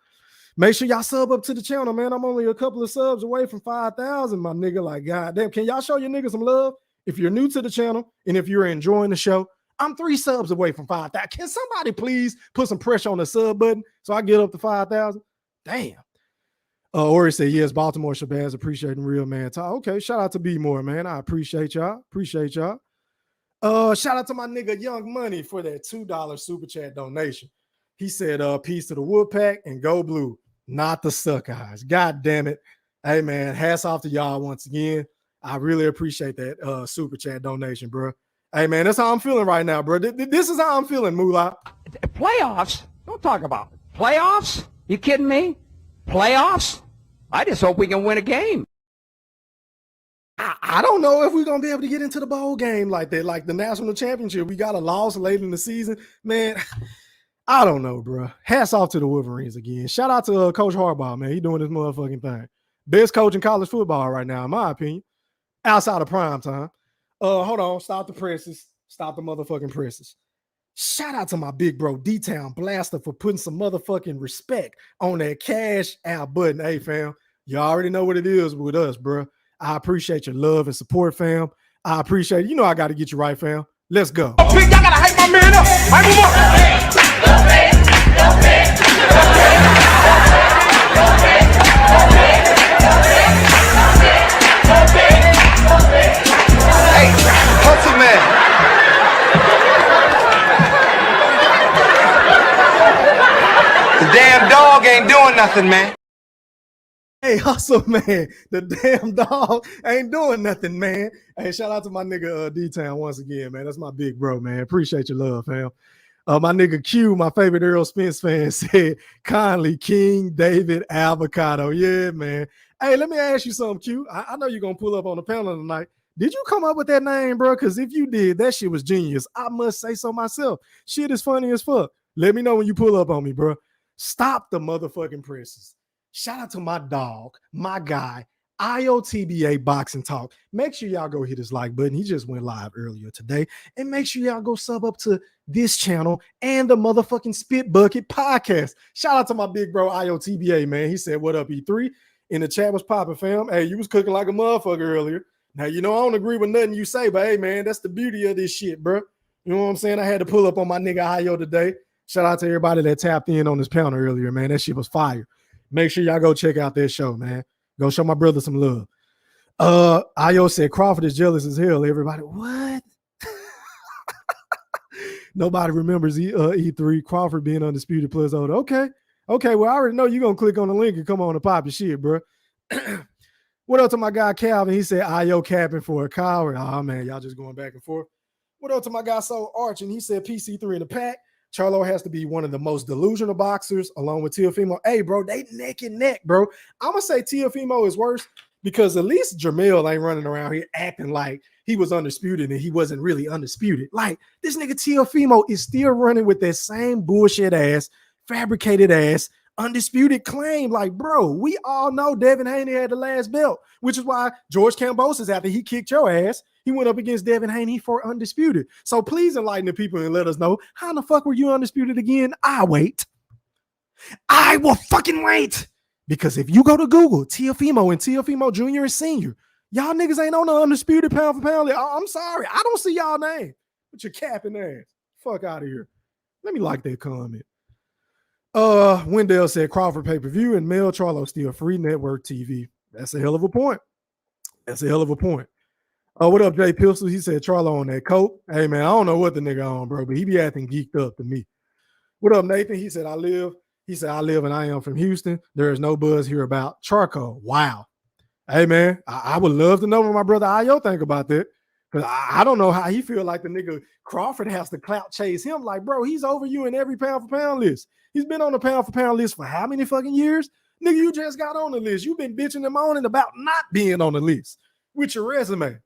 Make sure y'all sub up to the channel, man. I'm only a couple of subs away from 5,000, my nigga. Like, goddamn, can y'all show your niggas some love? If you're new to the channel and if you're enjoying the show, I'm 3 subs away from 5,000. Can somebody please put some pressure on the sub button so I get up to 5,000? Damn. Ori said, yes, Baltimore Shabazz, appreciating real man talk. Okay, shout out to B More, man. I appreciate y'all. Appreciate y'all. Shout out to my nigga Young Money for that $2 super chat donation. He said, peace to the Woodpack and go blue. Not the suck eyes. God damn it. Hey, man, hats off to y'all once again. I really appreciate that super chat donation, bro. Hey, man, that's how I'm feeling right now, bro. This is how I'm feeling, Moolah. Playoffs? Don't talk about it. Playoffs? You kidding me? Playoffs? I just hope we can win a game. I don't know if we're going to be able to get into the bowl game like that, like the national championship. We got a loss late in the season. Man, I don't know, bro. Hats off to the Wolverines again. Shout out to Coach Harbaugh, man. He doing this motherfucking thing. Best coach in college football right now, in my opinion. Outside of prime time. Hold on. Stop the presses. Stop the motherfucking presses. Shout out to my big bro, D-Town Blaster, for putting some motherfucking respect on that cash out button. Hey, fam, you already know what it is with us, bro. I appreciate your love and support, fam. I appreciate it. You know I got to get you right, fam. Let's go. Y'all gotta hype my man up. Hype him up. Hey, hustle man. The damn dog ain't doing nothing, man. Hey, hustle, man. The damn dog ain't doing nothing, man. Hey, shout out to my nigga D-Town once again, man. That's my big bro, man. Appreciate your love, fam. My nigga Q, my favorite Errol Spence fan, said, kindly, King David Avocado. Yeah, man. Hey, let me ask you something, Q. I know you're going to pull up on the panel tonight. Did you come up with that name, bro? Because if you did, that shit was genius. I must say so myself. Shit is funny as fuck. Let me know when you pull up on me, bro. Stop the motherfucking presses. Shout out to my dog, my guy, IOTBA Boxing Talk. Make sure y'all go hit his like button. He just went live earlier today. And make sure y'all go sub up to this channel and the motherfucking Spit Bucket podcast. Shout out to my big bro, IOTBA, man. He said, what up, E3? In the chat was popping, fam. Hey, you was cooking like a motherfucker earlier. Now, I don't agree with nothing you say, but hey, man, that's the beauty of this shit, bro. You know what I'm saying? I had to pull up on my nigga IO today. Shout out to everybody that tapped in on this panel earlier, man. That shit was fire. Make sure y'all go check out that show, man. Go show my brother some love. Io said Crawford is jealous as hell. Everybody, what? Nobody remembers E3 Crawford being undisputed plus older. Okay. Well, I already know you're going to click on the link and come on and pop your shit, bro. What up to my guy Calvin? He said Io capping for a coward. Oh, man, y'all just going back and forth. What up to my guy Soul Arch? And he said PC3 in the pack. Charlo has to be one of the most delusional boxers along with Teofimo. Hey, bro, they neck and neck, bro. I'm going to say Teofimo is worse because at least Jermell ain't running around here acting like he was undisputed and he wasn't really undisputed. Like, this nigga Teofimo is still running with that same bullshit ass, fabricated ass, undisputed claim. Like, bro, we all know Devin Haney had the last belt, which is why George Kambosos, after he kicked your ass, he went up against Devin Haney for undisputed. So please enlighten the people and let us know, how in the fuck were you undisputed again? I wait. I will fucking wait. Because if you go to Google, Teofimo and Teofimo Jr. and Sr., y'all niggas ain't on the undisputed pound for pound. I'm sorry. I don't see y'all name. But you're capping ass. Fuck out of here. Let me like that comment. Wendell said Crawford pay-per-view and Mel Charlo still free network TV. That's a hell of a point. That's a hell of a point. What up, Jay Pistol? He said Charlo on that coat. Hey, man, I don't know what the nigga on, bro, but he be acting geeked up to me. What up, Nathan? He said, I live and I am from Houston. There is no buzz here about charcoal. Wow. Hey, man, I would love to know what my brother Ayo think about that. Because I don't know how he feel like the nigga Crawford has to clout chase him. Like, bro, he's over you in every pound for pound list. He's been on the pound for pound list for how many fucking years? Nigga, you just got on the list. You've been bitching and moaning about not being on the list with your resume. Nigga,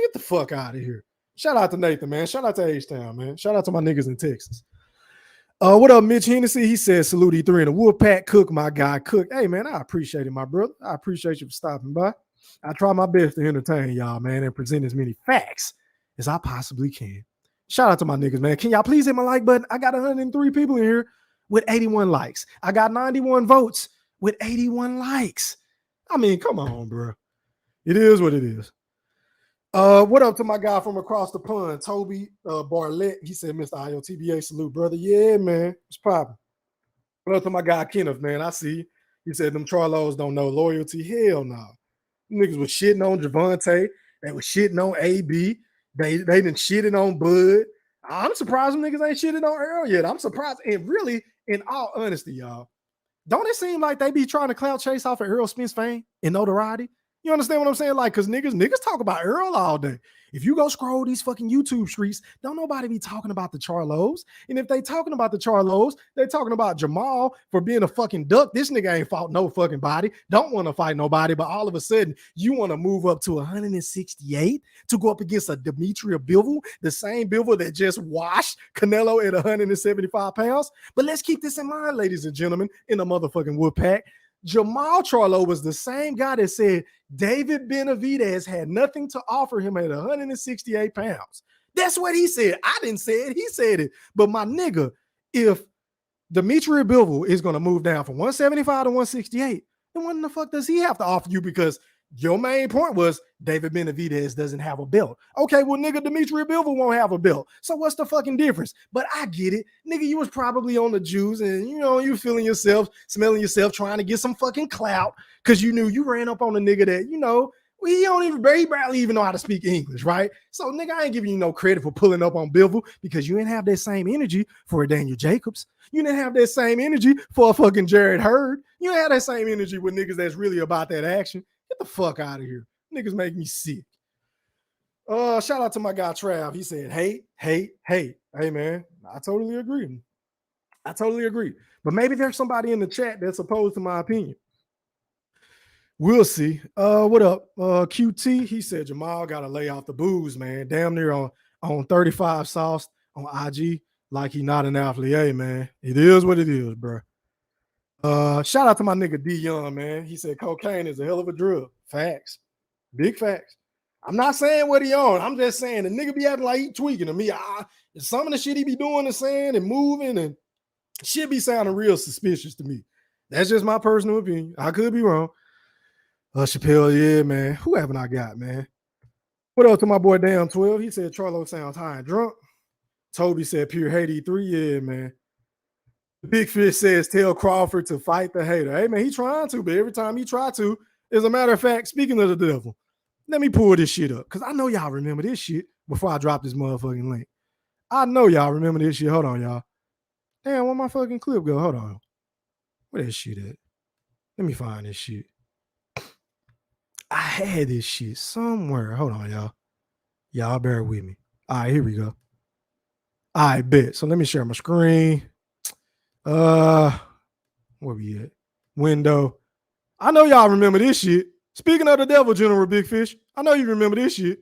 get the fuck out of here. Shout out to Nathan, man. Shout out to H-Town, man. Shout out to my niggas in Texas. What up, Mitch Hennessy? He said, salute E3 and the Wolfpack. Cook, my guy, Cook. Hey, man, I appreciate it, my brother. I appreciate you for stopping by. I try my best to entertain y'all, man, and present as many facts as I possibly can. Shout out to my niggas, man. Can y'all please hit my like button? I got 103 people in here with 81 likes. I got 91 votes with 81 likes. I mean, come on, bro. It is what it is. What up to my guy from across the pond, Toby Barlett? He said, Mr. IOTBA, salute, brother. Yeah, man. It's popping. What up to my guy, Kenneth, man? I see. He said, them Charlos don't know loyalty. Hell no. Niggas was shitting on Javante. They was shitting on AB. They done shitted on Bud. I'm surprised them niggas ain't shitting on Earl yet. I'm surprised. And really, in all honesty, y'all, don't it seem like they be trying to clout chase off of Errol Spence fame and notoriety? You understand what I'm saying? Like, because niggas talk about Earl all day. If you go scroll these fucking YouTube streets, don't nobody be talking about the Charlos. And if they talking about the Charlos, they talking about Jermall for being a fucking duck. This nigga ain't fought no fucking body. Don't want to fight nobody. But all of a sudden, you want to move up to 168 to go up against a Demetria Bivol, the same Bivol that just washed Canelo at 175 pounds. But let's keep this in mind, ladies and gentlemen, in the motherfucking Wolfpack. Jermell Charlo was the same guy that said David Benavidez had nothing to offer him at 168 pounds. That's what he said. I didn't say it. He said it. But my nigga, if Demetria Bivol is going to move down from 175 to 168, then what in the fuck does he have to offer you? Because your main point was David Benavidez doesn't have a belt. Okay, well, nigga, Demetria Bivol won't have a belt. So what's the fucking difference? But I get it. Nigga, you was probably on the juice and, you know, you feeling yourself, smelling yourself, trying to get some fucking clout because you knew you ran up on a nigga that, you know, he barely even know how to speak English, right? So, nigga, I ain't giving you no credit for pulling up on Bivol because you didn't have that same energy for a Daniel Jacobs. You didn't have that same energy for a fucking Jared Hurd. You didn't have that same energy with niggas that's really about that action. Get the fuck out of here. Niggas make me sick. Shout out to my guy Trav. He said, hate. Hey, man, I totally agree. But maybe there's somebody in the chat that's opposed to my opinion. We'll see. What up? QT, he said Jermall got to lay off the booze, man. Damn near on 35 sauce on IG like he not an athlete. Hey, man, it is what it is, bro. Shout out to my nigga D Young, man. He said cocaine is a hell of a drug. Facts. Big facts. I'm not saying what he on. I'm just saying the nigga be acting like he tweaking to me. Some of the shit he be doing and saying and moving and shit be sounding real suspicious to me. That's just my personal opinion. I could be wrong. Chappelle, yeah, man. Who haven't I got, man? What else to my boy Damn 12? He said Charlo sounds high and drunk. Toby said pure hate E3. Yeah, man. Big Fish says, tell Crawford to fight the hater. Hey, man, he trying to, but every time he try to, as a matter of fact, speaking of the devil, let me pull this shit up because I know y'all remember this shit before I drop this motherfucking link. I know y'all remember this shit. Hold on, y'all. Damn, where my fucking clip go? Hold on. Where that shit at? Let me find this shit. I had this shit somewhere. Hold on, y'all. Y'all bear with me. All right, here we go. All right, bet. So let me share my screen. Where we at? Window. I know y'all remember this shit. Speaking of the devil, General Big Fish, I know you remember this shit.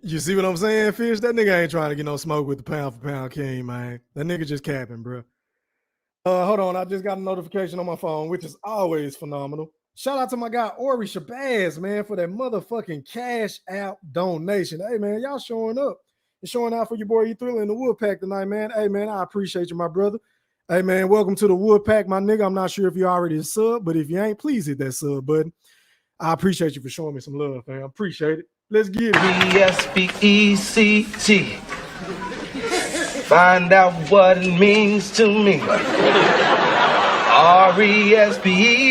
You see what I'm saying, Fish? That nigga ain't trying to get no smoke with the pound for pound king, man. That nigga just capping, bro. Hold on, I just got a notification on my phone, which is always phenomenal. Shout out to my guy Ori Shabazz, man, for that motherfucking cash out donation. Hey, man, y'all showing up and showing out for your boy E-Thriller in the Woodpack tonight, man. Hey, man, I appreciate you, my brother. Hey, man, welcome to the Woodpack, my nigga. I'm not sure if you already a sub, but if you ain't, please hit that sub button. I appreciate you for showing me some love, fam. Appreciate it. Let's get it. E-S-P-E-C-T. Find out what it means to me. R-E-S-P-E-C-T.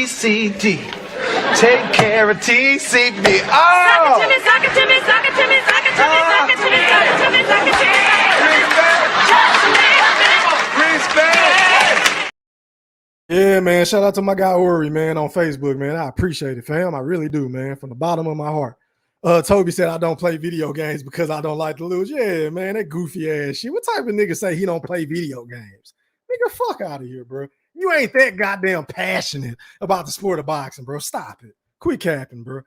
Take care of T-C-B. Oh! Suck it to me, suck it to me, suck it to me, suck it to me, suck it to me, suck it to me, suck it to me. Respect! Yeah, man. Shout out to my guy Ori, man, on Facebook, man. I appreciate it, fam. I really do, man, from the bottom of my heart. Toby said I don't play video games because I don't like to lose. Yeah, man, that goofy ass shit. What type of nigga say he don't play video games? Nigga, fuck out of here, bro. You ain't that goddamn passionate about the sport of boxing, bro. Stop it. Quit capping, bro.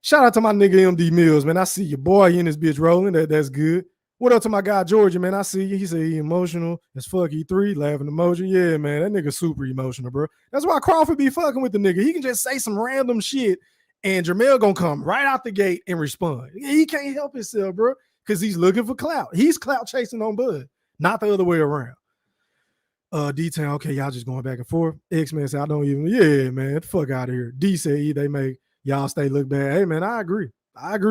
Shout out to my nigga MD Mills, man. I see your boy in this bitch rolling. That's good. What up to my guy Georgia, man? I see you. He said he emotional as fuck. E3 laughing emoji. Yeah, man, that nigga super emotional, bro. That's why Crawford be fucking with the nigga. He can just say some random shit and Jermell gonna come right out the gate and respond. He can't help himself, bro, because he's looking for clout. He's clout chasing on Bud, not the other way around. D-Town, okay, y'all just going back and forth. X-Man said, I don't even, yeah, man, the fuck out of here. D said, they make y'all stay look bad. Hey, man, I agree.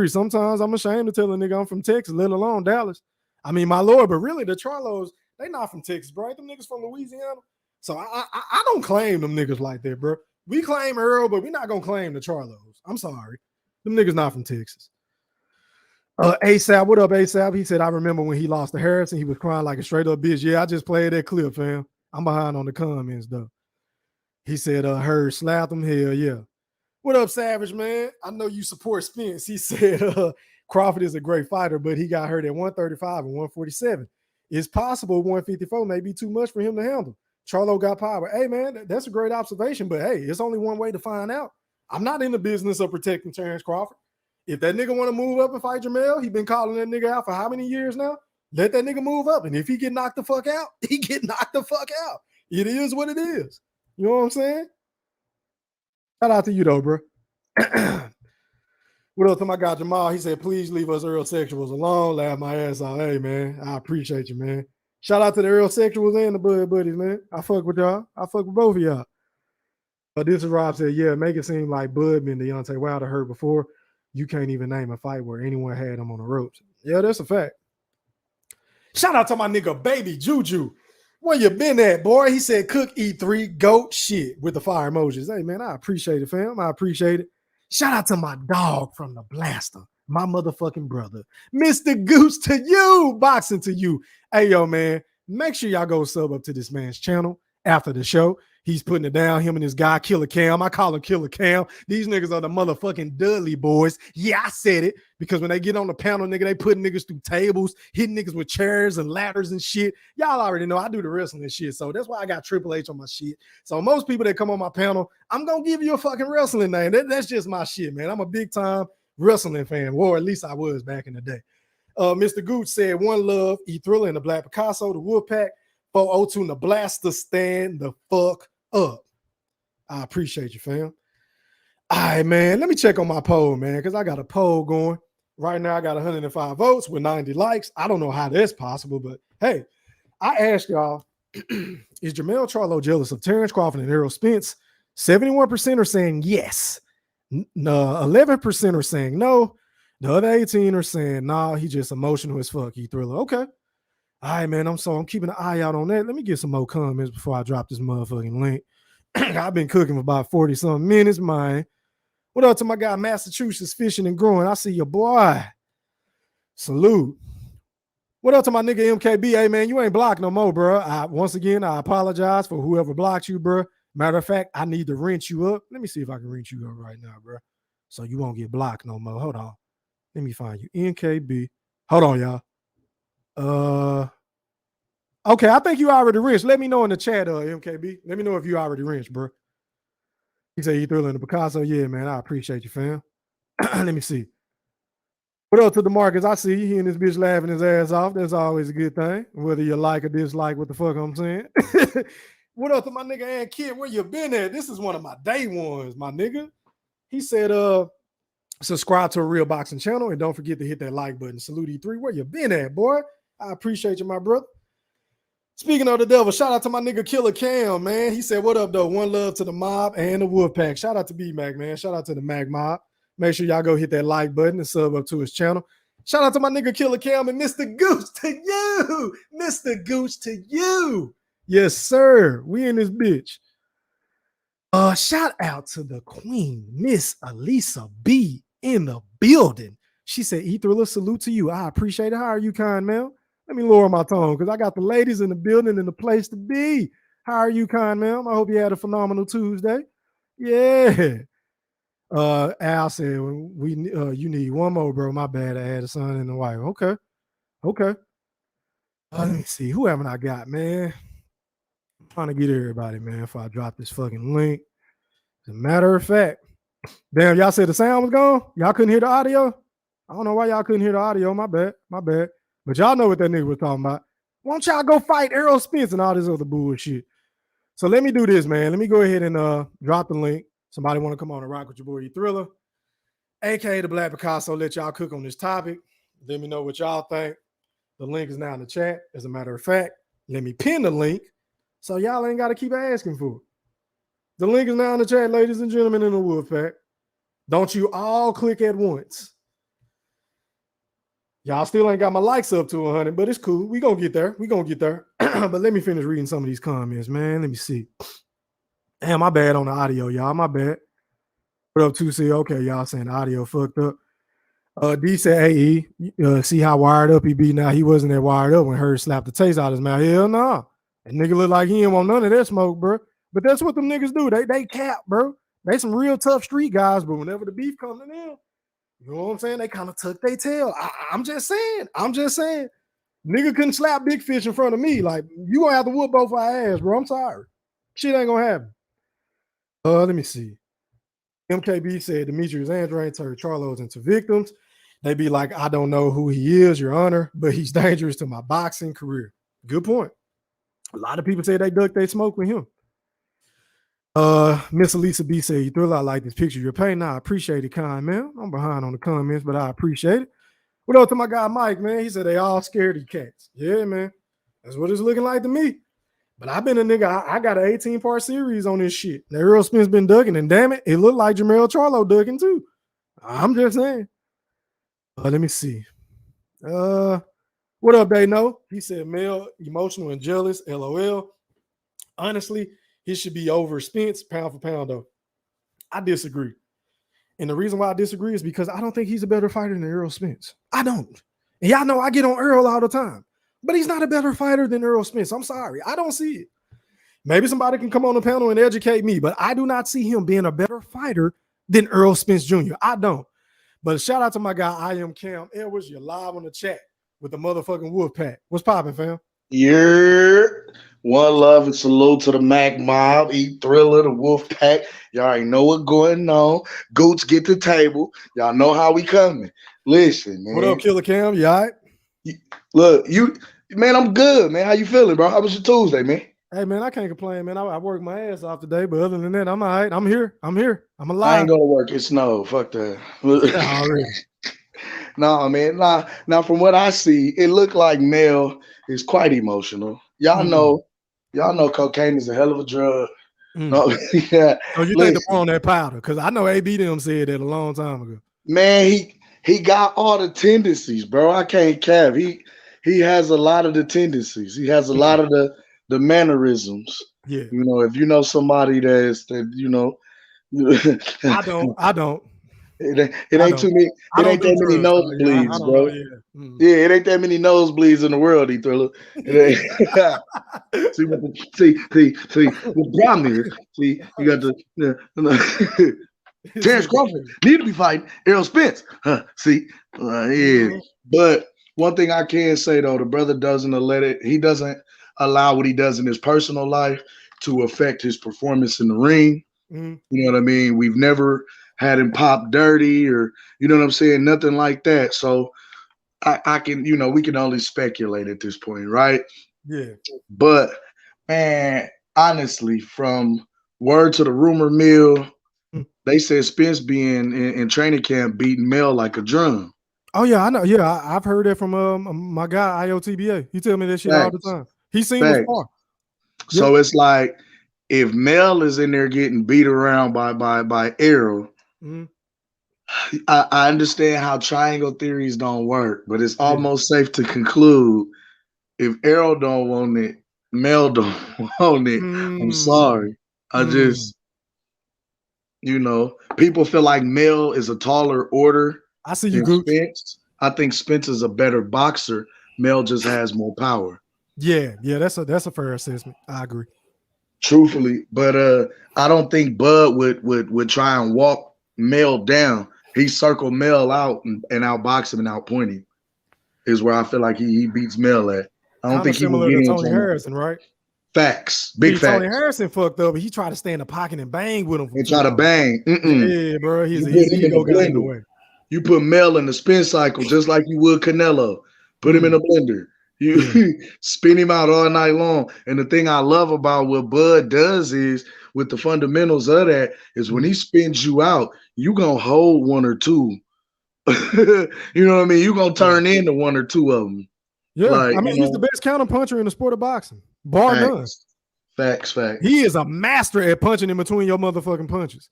Sometimes I'm ashamed to tell a nigga I'm from Texas, let alone Dallas. I mean, my lord, but really, the Charlos, they not from Texas, bro. Them niggas from Louisiana. So I don't claim them niggas like that, bro. We claim Earl, but we're not going to claim the Charlos. I'm sorry. Them niggas not from Texas. ASAP, what up, ASAP? He said, I remember when he lost to Harrison, he was crying like a straight up bitch. Yeah, I just played that clip, fam. I'm behind on the comments, though. He said, Hurd slapped him. Hell yeah. What up, Savage, man? I know you support Spence. He said, Crawford is a great fighter, but he got hurt at 135 and 147. It's possible 154 may be too much for him to handle. Charlo got power. Hey, man, that's a great observation, but hey, it's only one way to find out. I'm not in the business of protecting Terence Crawford. If that nigga want to move up and fight Jermell, he been calling that nigga out for how many years now? Let that nigga move up. And if he get knocked the fuck out, he get knocked the fuck out. It is what it is. You know what I'm saying? Shout out to you, though, bro. What up to my guy Jamal? He said, please leave us Earl Sexuals alone. Laugh my ass off. Hey, man, I appreciate you, man. Shout out to the Earl Sexuals and the Bud Buddies, man. I fuck with y'all. I fuck with both of y'all. But this is Rob said, yeah, make it seem like Bud been Deontay Wilder hurt before. You can't even name a fight where anyone had him on the ropes. Yeah, that's a fact. Shout out to my nigga Baby Juju. Where you been at, boy? He said, cook, E3, goat shit with the fire emojis. Hey, man, I appreciate it, fam. I appreciate it. Shout out to my dog from the blaster, my motherfucking brother. Mr. Goose to you, boxing to you. Hey, yo, man, make sure y'all go sub up to this man's channel after the show. He's putting it down, him and his guy, Killer Cam. I call him Killer Cam. These niggas are the motherfucking Dudley boys. Yeah, I said it, because when they get on the panel, nigga, they putting niggas through tables, hitting niggas with chairs and ladders and shit. Y'all already know I do the wrestling and shit, so that's why I got Triple H on my shit. So most people that come on my panel, I'm going to give you a fucking wrestling name. That's just my shit, man. I'm a big-time wrestling fan, or at least I was back in the day. Mr. Gooch said, one love, E-Thriller and the Black Picasso, the Wolfpack, 402 and the Blaster, stand the fuck up. I appreciate you, fam. All right, man. Let me check on my poll, man, because I got a poll going. Right now, I got 105 votes with 90 likes. I don't know how that's possible, but hey, I asked y'all, is Jermell Charlo jealous of Terence Crawford and Errol Spence? 71% are saying yes. 11% are saying no. The other 18 are saying, nah, he just emotional as fuck. E-Thriller. Okay. All right, man. I'm keeping an eye out on that. Let me get some more comments before I drop this motherfucking link. I've been cooking for about 40-something minutes, man. What up to my guy, Massachusetts Fishing and Growing? I see your boy. Salute. What up to my nigga MKB? Hey, man, you ain't blocked no more, bro. Once again, I apologize for whoever blocked you, bro. Matter of fact, I need to wrench you up. Let me see if I can wrench you up right now, bro, so you won't get blocked no more. Hold on. Let me find you. NKB. Hold on, y'all. Okay, I think you already wrenched. Let me know in the chat, MKB. Let me know if you already wrenched, bro. He said he thrilling the Picasso. Yeah, man, I appreciate you, fam. Let me see. What up to the Marcus? I see he and this bitch laughing his ass off. That's always a good thing, whether you like or dislike what the fuck I'm saying. What up to my nigga and Kid? Where you been at? This is one of my day ones, my nigga. He said, subscribe to a Real Boxing channel and don't forget to hit that like button. Salute E3. Where you been at, boy? I appreciate you, my brother. Speaking of the devil, shout out to my nigga Killer Cam, man. He said, what up, though? One love to the mob and the Wolfpack. Shout out to B-Mac, man. Shout out to the Mac mob. Make sure y'all go hit that like button and sub up to his channel. Shout out to my nigga Killer Cam and Mr. Gooch to you. Mr. Gooch to you. Yes, sir. We in this bitch. Shout out to the queen, Miss Elisa B in the building. She said, E-Thriller, salute to you. I appreciate it. How are you, kind man? Let me lower my tone because I got the ladies in the building and the place to be. How are you, kind ma'am? I hope you had a phenomenal Tuesday. Yeah. Al said, you need one more, bro. My bad. I had a son and a wife. Okay. Let me see. Who haven't I got, man? I'm trying to get everybody, man, if I drop this fucking link. As a matter of fact, damn, y'all said the sound was gone? Y'all couldn't hear the audio? I don't know why y'all couldn't hear the audio. My bad. But y'all know what that nigga was talking about. Why don't y'all go fight Errol Spence and all this other bullshit? So let me do this, man. Let me go ahead and drop the link. Somebody want to come on and rock with your boy E-Thriller, aka the Black Picasso. Let y'all cook on this topic. Let me know what y'all think. The link is now in the chat. As a matter of fact, let me pin the link so y'all ain't got to keep asking for it. The link is now in the chat, ladies and gentlemen in the Wolfpack. Don't you all click at once. Y'all still ain't got my likes up to 100, but it's cool. We gonna get there. But let me finish reading some of these comments, man. Let me see. Damn, my bad on the audio, y'all. My bad. What up, 2C? Okay, y'all saying the audio fucked up. D said, AE, see how wired up he be now. He wasn't that wired up when Hurd slapped the taste out of his mouth. Hell no. Nah. That nigga look like he ain't want none of that smoke, bro. But that's what them niggas do. They cap, bro. They some real tough street guys, but whenever the beef comes to them, you know what I'm saying? They kind of tuck their tail. I'm just saying. Nigga couldn't slap Big Fish in front of me. Like, you gonna have to whoop both our ass, bro. I'm sorry. Shit ain't gonna happen. Let me see. MKB said Demetrius Andre turned Charlos into victims. They be like, I don't know who he is, Your Honor, but he's dangerous to my boxing career. Good point. A lot of people say they duck they smoke with him. Miss Elisa B said, E-Thriller, I like this picture you're painting. I appreciate it, kind man. I'm behind on the comments, but I appreciate it. What up to my guy Mike, man? He said they all scared of cats. Yeah, man. That's what it's looking like to me. But I've been a nigga. I got an 18-part series on this shit. Now, Errol Spence been ducking, and damn it looked like Jermell Charlo ducking too. I'm just saying. Let me see. What up, they know? He said, male, emotional and jealous, LOL. Honestly, he should be over Spence, pound for pound, though. I disagree. And the reason why I disagree is because I don't think he's a better fighter than Errol Spence. I don't. And y'all know I get on Errol all the time. But he's not a better fighter than Errol Spence. I'm sorry. I don't see it. Maybe somebody can come on the panel and educate me, but I do not see him being a better fighter than Errol Spence Jr. I don't. But shout out to my guy, I am Cam Edwards. You're live on the chat with the motherfucking Wolfpack. What's popping, fam? Yeah. One love and salute to the Mac Mob, E-Thriller, the Wolfpack. Y'all already know what's going on. Gooch, get the table. Y'all know how we coming. Listen, man. What up, Killer Cam? You all right? Look, man, I'm good, man. How you feeling, bro? How was your Tuesday, man? Hey, man, I can't complain, man. I worked my ass off today, but other than that, I'm all right. I'm here. I'm alive. I ain't going to work. It snowed. Fuck that. No, man. Now, from what I see, it looked like Mel is quite emotional. Y'all know cocaine is a hell of a drug. No, yeah. So you think they're on that powder? Because I know AB them said that a long time ago. Man, he got all the tendencies, bro. I can't cap. He has a lot of the tendencies. He has a lot of the mannerisms. Yeah. You know, if you know somebody I don't. It ain't too many. It ain't that many nosebleeds, bro. Yeah, it ain't that many nosebleeds in the world, E-Thriller. See what problem is. See, you got the Terence Crawford need to be fighting Errol Spence. See, yeah. But one thing I can say though, the brother doesn't allow what he does in his personal life to affect his performance in the ring. You know what I mean? We've never had him pop dirty or, you know what I'm saying? Nothing like that. So I can, you know, we can only speculate at this point, right? Yeah. But man, honestly, from word to the rumor mill, they said Spence being in training camp beating Mel like a drum. Oh yeah, I know. Yeah, I've heard that from my guy IOTBA. He tell me that shit all the time. He seen us far. So it's like if Mel is in there getting beat around by Errol, I understand how triangle theories don't work, but it's almost safe to conclude if Errol don't want it, Mel don't want it. I'm sorry. I just, you know, people feel like Mel is a taller order. I see you, Gooch. Spence. I think Spence is a better boxer. Mel just has more power. Yeah, that's a fair assessment. I agree. Truthfully, but I don't think Bud would try and walk Mel down. He circled Mel out and outbox him and outpoint him. Is where I feel like he beats Mel at. I don't think he will get to into Tony Harrison, right? Facts, big facts. Tony Harrison fucked up. He tried to stay in the pocket and bang with him. And try to bang. Yeah, bro. He's ego guy in the way. You put Mel in the spin cycle just like you would Canelo. Put him in a blender. You spin him out all night long. And the thing I love about what Bud does is with the fundamentals of that is when he spins you out, you gonna hold one or two. You know what I mean? You gonna turn into one or two of them. Yeah, like, I mean, he's the best counter puncher in the sport of boxing, bar none. Facts. He is a master at punching in between your motherfucking punches.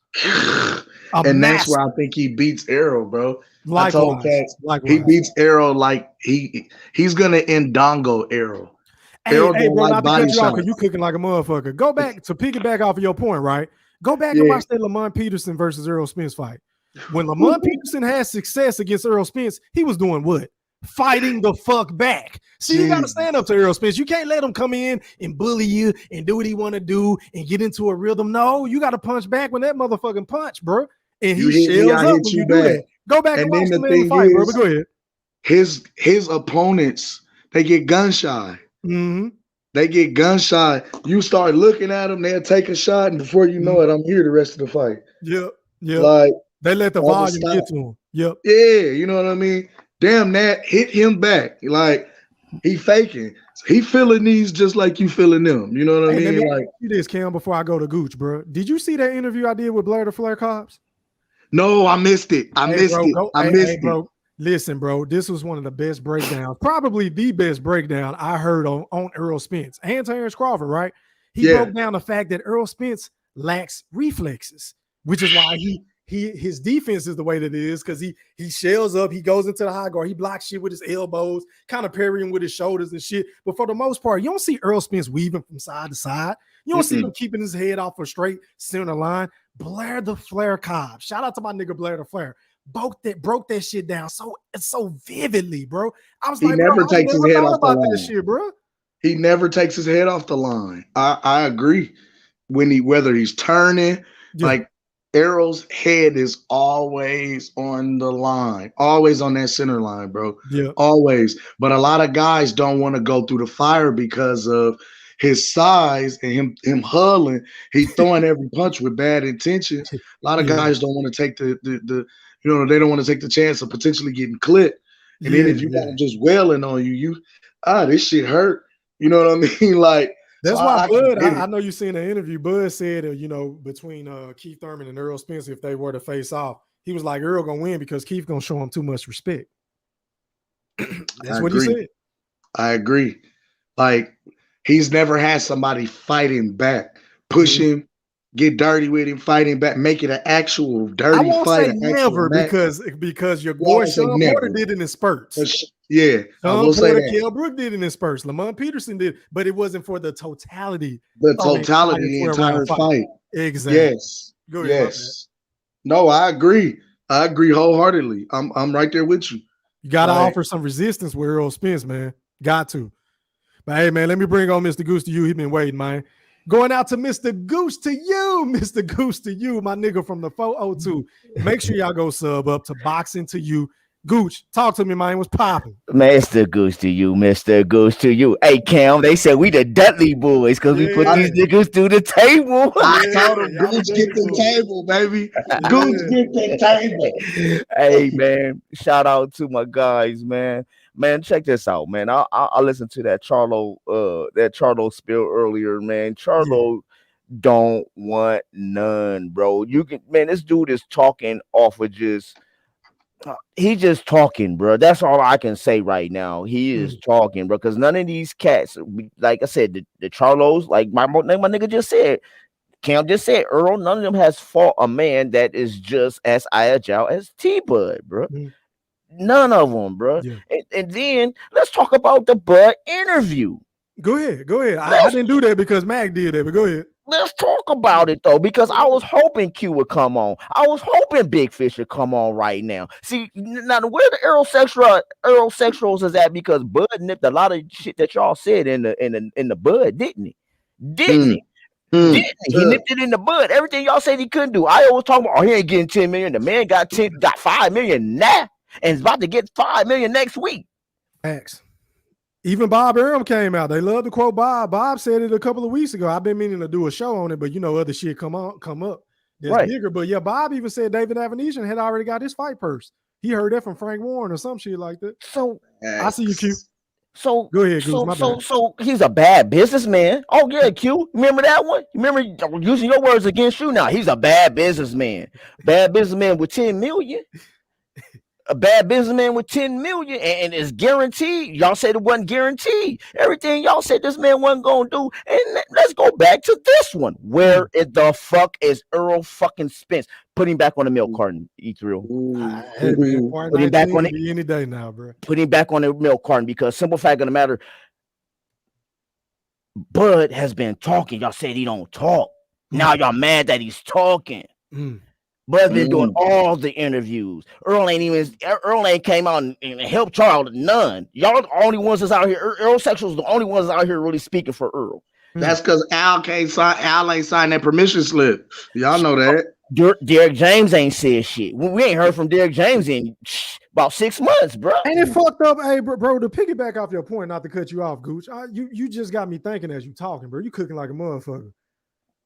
That's where I think he beats Errol, bro. Likewise. He beats Errol like he's gonna Ndongo Errol. Hey, bro, not to cut you off because you cooking like a motherfucker. Go back to piggyback off of your point, right? Go back and watch that Lamont Peterson versus Errol Spence fight. When Lamont Peterson had success against Errol Spence, he was doing what? Fighting the fuck back. See, you got to stand up to Errol Spence. You can't let him come in and bully you and do what he want to do and get into a rhythm. No, you got to punch back when that motherfucking punch, bro. And he shells up when you do that. Go back and watch the man fight, bro. But go ahead. His opponents, they get gun shy. They get gun shy. You start looking at them, they'll take a shot, and before you know it, I'm here the rest of the fight. Yep. Like they let the volume get to him. Yep. Yeah, you know what I mean? Damn, that hit him back. Like he faking. He feeling these just like you feeling them. You know what I mean? Let me like ask you this, Cam, before I go to Gooch, bro. Did you see that interview I did with Blair the Flair Cobbs? No, I missed it. I missed it. Bro. Listen, bro, this was one of the best breakdowns, probably the best breakdown I heard on Errol Spence and Terence Crawford, right? He broke down the fact that Errol Spence lacks reflexes, which is why his defense is the way that it is, because he shells up, he goes into the high guard, he blocks shit with his elbows, kind of parrying with his shoulders and shit. But for the most part, you don't see Errol Spence weaving from side to side. You don't see him keeping his head off a straight center line. Blair the Flair Cobb, shout out to my nigga Blair the Flair, broke that shit down so vividly, bro. I was he like, never takes his head off the line. This shit, bro. He never takes his head off the line. I agree. Whether he's turning, like Errol's head is always on the line, always on that center line, bro. Yeah, always. But a lot of guys don't want to go through the fire because of his size and him huddling. He's throwing every punch with bad intentions. A lot of guys don't want to take the they don't want to take the chance of potentially getting clipped. And then if you got him just wailing on you, this shit hurt. You know what I mean? Like that's why Bud. I know you seen the interview. Bud said, between Keith Thurman and Errol Spence, if they were to face off, he was like, Errol gonna win because Keith gonna show him too much respect. That's what he said. I agree. Like he's never had somebody fighting back, push him, get dirty with him, fighting back, make it an actual dirty fight. I won't say never because your boy Sean Porter did it in spurts. Sean Porter, Kell Brook did it in spurts. Lamont Peterson did, but it wasn't for the totality. The entire fight. Exactly. Yes. No, I agree. I agree wholeheartedly. I'm right there with you. You got to offer some resistance with Errol Spence, man. Got to. But hey, man, let me bring on Mr. Goose to you. He's been waiting, man. Going out to Mr. Goose to you, my nigga from the 402. Make sure y'all go sub up to Boxing to You. Gooch, talk to me, man. What's popping? Mr. Goose to you, Mr. Goose to you. Hey, Cam, they said we the Dudley boys because we put these niggas through the table. I told him, Gooch get the table, baby. Gooch get the table. Hey, man, shout out to my guys, man. Man, check this out, man. I listened to that Charlo spill earlier, man. Charlo don't want none, bro. You can, man, this dude is talking off of just he just talking, bro. That's all I can say right now. He is talking, bro, because none of these cats, like I said, the Charlos, like my nigga just said, Cam just said, Earl, none of them has fought a man that is just as agile as T-Bud, bro. None of them, bro. And then let's talk about the Bud interview. Go ahead. I didn't do that because Mac did that, but go ahead. Let's talk about it though, because I was hoping Q would come on. I was hoping Big Fish would come on right now. See, now where the Errol Sexuals is at, because Bud nipped a lot of shit that y'all said in the Bud, didn't he? Didn't he? He nipped it in the bud. Everything y'all said he couldn't do. I always talk about, oh, he ain't getting 10 million. The man got 5 million now and is about to get 5 million next week. Thanks. Even Bob Arum came out. They love to quote Bob. Bob said it a couple of weeks ago. I've been meaning to do a show on it, but other shit come up that's bigger. But yeah, Bob even said David Avenesian had already got his fight purse. He heard that from Frank Warren or some shit like that. So I see you, Q. So go ahead, Goose. So he's a bad businessman. Oh yeah, Q. Remember that one? Remember using your words against you now. He's a bad businessman. Bad businessman with 10 million. A bad businessman with 10 million and it's guaranteed. Y'all said it wasn't guaranteed. Everything y'all said this man wasn't gonna do. And let's go back to this one. Where the fuck is Errol fucking Spence? Put him back on the milk carton, E3. Put him back on it any day now, bro. Put him back on the milk carton, because simple fact of the matter, Bud has been talking. Y'all said he don't talk. Now y'all mad that he's talking. Bud's been doing all the interviews. Earl ain't came out and helped Charles none. Y'all the only ones that's out here. Earl Sexual's the only ones out here really speaking for Earl. That's because Al ain't signed that permission slip. Y'all know that. Derek James ain't said shit. We ain't heard from Derek James in about 6 months, bro. Ain't it fucked up? Hey, bro, to piggyback off your point, not to cut you off, Gooch. You just got me thinking as you talking, bro. You cooking like a motherfucker.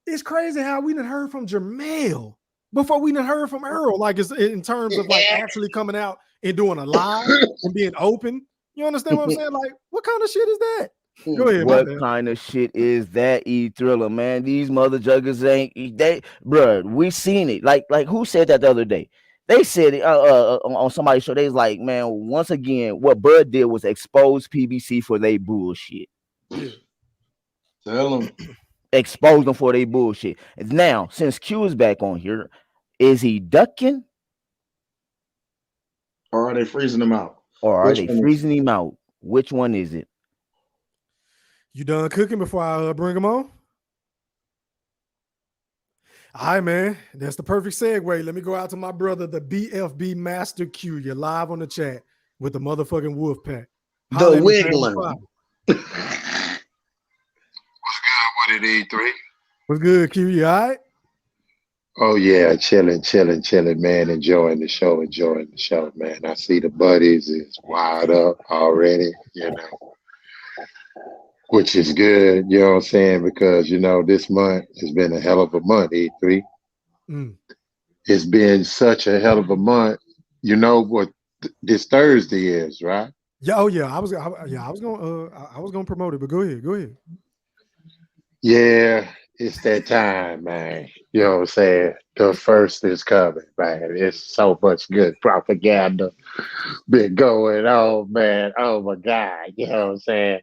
It's crazy how we done heard from Jermell before we done heard from Errol, like it's in terms of like actually coming out and doing a live and being open. You understand what I'm saying? Like, what kind of shit is that? Go ahead. What kind of shit is that, E-Thriller, man? These mother juggers bro, we seen it. Like who said that the other day? They said it on somebody's show. They was like, man, once again, what Bud did was expose PBC for their bullshit. Tell them. Expose them for their bullshit. Now, since Q is back on here, is he ducking? Or are they freezing him out? Freezing him out? Which one is it? You done cooking before I bring him on? All right, man. That's the perfect segue. Let me go out to my brother, the BFB Master Q. You're live on the chat with the motherfucking wolf pack. The Wiggler. What's good with it, E3? What's good, Q? You all right? Oh, yeah. Chilling, man. Enjoying the show, man. I see the buddies is wired up already, which is good, you know what I'm saying? Because, this month has been a hell of a month, E3. It's been such a hell of a month. You know what this Thursday is, right? Yeah, oh yeah. I was gonna promote it, but go ahead. Yeah, it's that time, man. You know what I'm saying? The first is coming, man. It's so much good propaganda been going on, man. Oh my God, you know what I'm saying?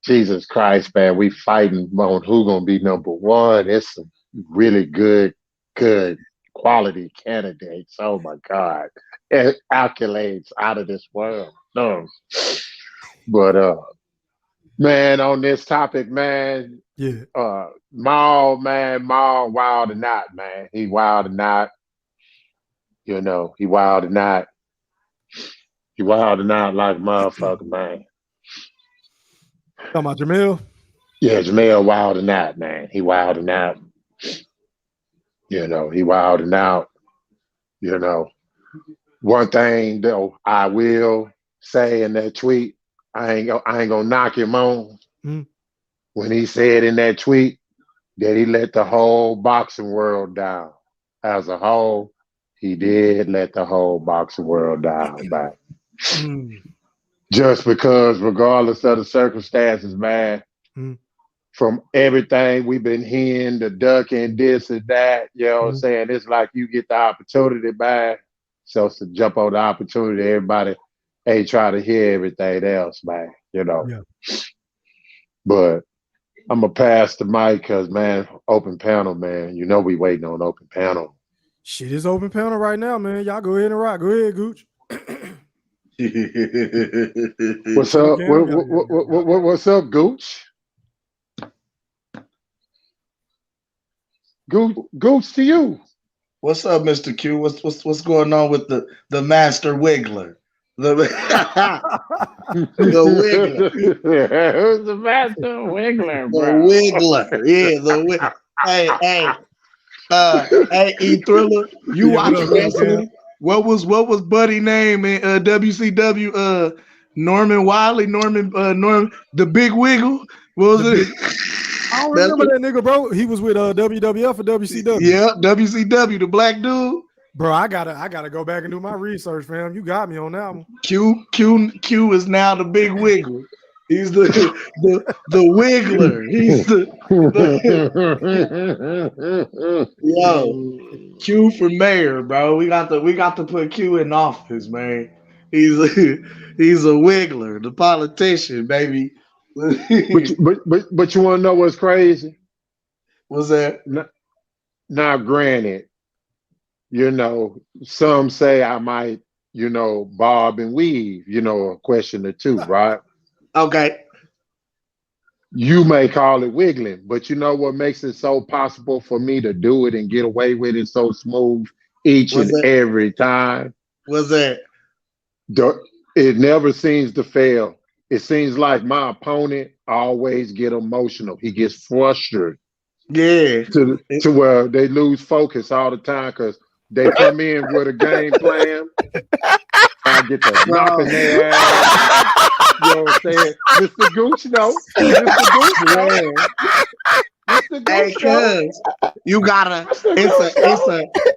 Jesus Christ, man, we fighting on who gonna be number one. It's some really good quality candidates. Oh my God, it accolades out of this world. No, but man, on this topic, man, Maul wild or not, man, he wild or not. He wild or not. He wild or not like a motherfucker, man. Talking about Jermell? Yeah, Jermell wild or not, man. He wild or not. He wild or not. One thing though, I will say in that tweet, I ain't gonna knock him on when he said in that tweet that he let the whole boxing world down. As a whole, he did let the whole boxing world down, man. Just because, regardless of the circumstances, man, from everything we've been hearing, the duck and this and that, you know what I'm saying? It's like you get the opportunity, man. So to jump on the opportunity, everybody ain't trying to hear everything else, man, you know. Yeah. But I'm going to pass the mic because, man, open panel, man. You know we waiting on open panel. Shit is open panel right now, man. Y'all go ahead and rock. Go ahead, Gooch. What's up? What's up, Gooch? Gooch to you. What's up, Mr. Q? What's going on with the master wiggler? The wiggler. Who's the master wiggler, bro? The wiggler. Yeah, the wiggler. Hey, E Thriller, you watching wrestling? What was Buddy name in WCW? Norman Wiley, Norman, the Big Wiggle. What was it? I don't remember that nigga, bro. He was with WWF or WCW. Yeah, WCW, the black dude. Bro, I gotta go back and do my research, fam. You got me on that one. Q is now the Big Wiggle. He's the wiggler. He's the yo Q for mayor, bro. We got to put Q in office, man. He's a wiggler, the politician, baby. but you want to know what's crazy? What's that? Now, granted, you know, some say I might, you know, bob and weave, you know, a question or two, right? Okay. You may call it wiggling, but you know what makes it so possible for me to do it and get away with it so smooth each and every time? What's that? It never seems to fail. It seems like my opponent always get emotional. He gets frustrated. Yeah. To where they lose focus all the time because they come in with a game plan. I get to knocking their ass. You know what I'm saying? Mr. Gooch, no. Mr. Gooch, man. Mr. Gooch, cuz you gotta.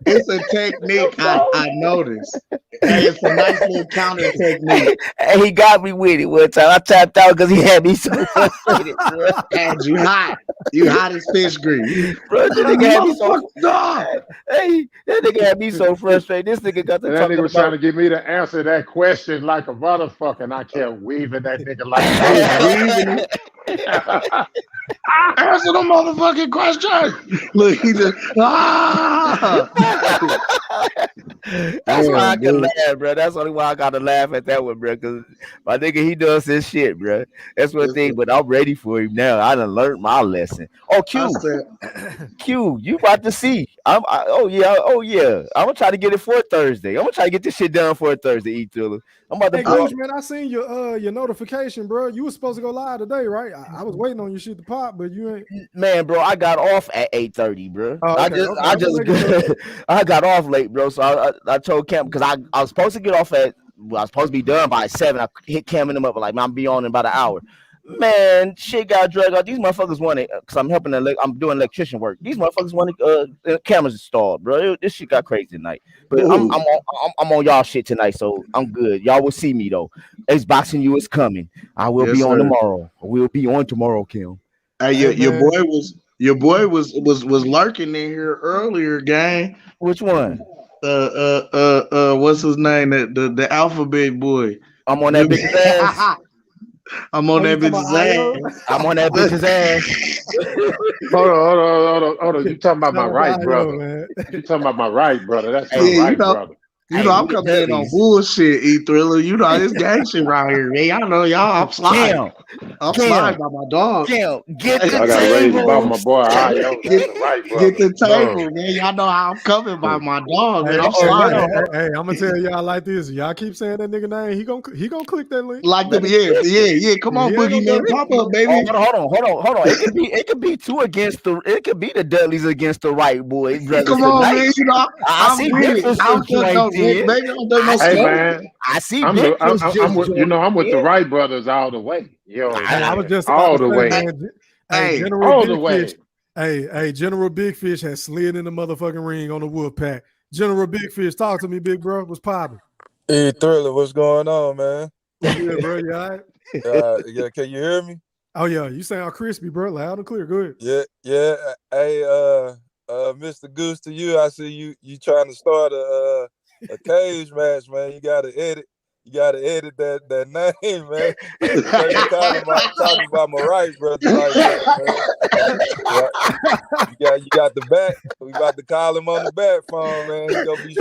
It's a technique I noticed. And it's a nice little counter technique. And he got me with it one time. I tapped out because he had me so frustrated, bro. And you hot. You hot as fish grease. Bro, this nigga had me so Hey, that nigga had me so frustrated. This nigga got to that nigga was trying to get me to answer that question like a motherfucker, and I kept weaving that nigga like that. Answer the motherfucking question. Look, he just That's why I can laugh, bro. That's the only why I gotta laugh at that one, bro. Cause my nigga, he does his shit, bro. That's one thing. But I'm ready for him now. I done learned my lesson. Oh, Q, you about to see? Oh yeah. I'm gonna try to get it for Thursday. I'm gonna try to get this shit done for Thursday. E Thriller. I'm about to Coach, man, I seen your notification, bro. You were supposed to go live today, right? I was waiting on your shit to pop, but you ain't. Man, bro, I got off at 8:30, bro. Oh, okay. I got off late, bro. So I told Cam because I was supposed to get off I was supposed to be done by 7. I hit Cam and them up like, man, I'm be on in about an hour. Man, shit got dragged out. These motherfuckers wanted because I'm I'm doing electrician work. These motherfuckers wanted cameras installed, bro. This shit got crazy tonight. But I'm on y'all shit tonight, so I'm good. Y'all will see me though. Xboxing you is coming. I will be on tomorrow. We'll be on tomorrow, Kim. Hey, your boy was lurking in here earlier, gang. Which one? What's his name? The alphabet boy. I'm on that bitch's ass. I'm on that bitch's ass. I'm on that bitch's ass. Hold on. You talking about my right brother? You talking about my right brother? That's my right brother. You know, I'm coming in on bullshit, E Thriller. You know, this gang shit around here, man. Y'all know y'all. I'm sliding. I'm sliding by my dog. Get the I got raised by my boy. Get the table, man. Y'all know how I'm coming by my dog, man. I'm sliding. Hey, I'm gonna tell y'all like this. Y'all keep saying that nigga name. He gonna click that link. Like the yeah. Come on, Boogie man, pop up, baby. Hold on. It could be two against the. It could be the Dudleys against the right boys. Come on, man. You know, I see different situations. did. Baby, I don't do no I Hey see. man, I see. I'm Big the, Fish I'm just with you know joined I'm with the in. Wright brothers all the way. You know what I'm Hey, I was saying? just about All to the say, way, man. Hey, Hey, General all the Big Fish. way. Hey, General Big Fish has slid in the motherfucking ring on the Wolfpack. General Big Fish, talk to me, big bro. What's poppin'? Hey, Thriller, what's going on, man? You good, bro? You all right? Yeah, can you hear me? Oh yeah, you sound crispy, bro. Loud and clear. Go ahead. Yeah. Hey, Mr. Goose, to you, I see you trying to start a cage match, man. You gotta edit that name, man. You can't be talking about my right brother like that, man. You got the back. We about to call him on the back phone, man. He gonna be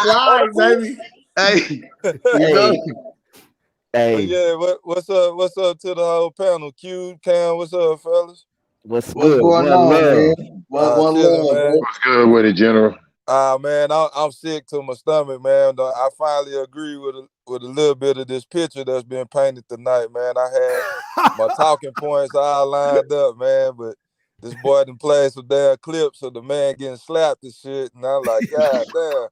slide, baby. Hey, you know. But yeah, what's up to the whole panel? Q, Cam, what's up, fellas? What's What's going on, man? One Chilling, love, man. bro. What's good with it, General? Man, I'm sick to my stomach, man. I finally agree with a little bit of this picture that's been painted tonight, man. I had my talking points all lined up, man, but this boy done played some damn clips of the man getting slapped and shit, and I'm like, God damn,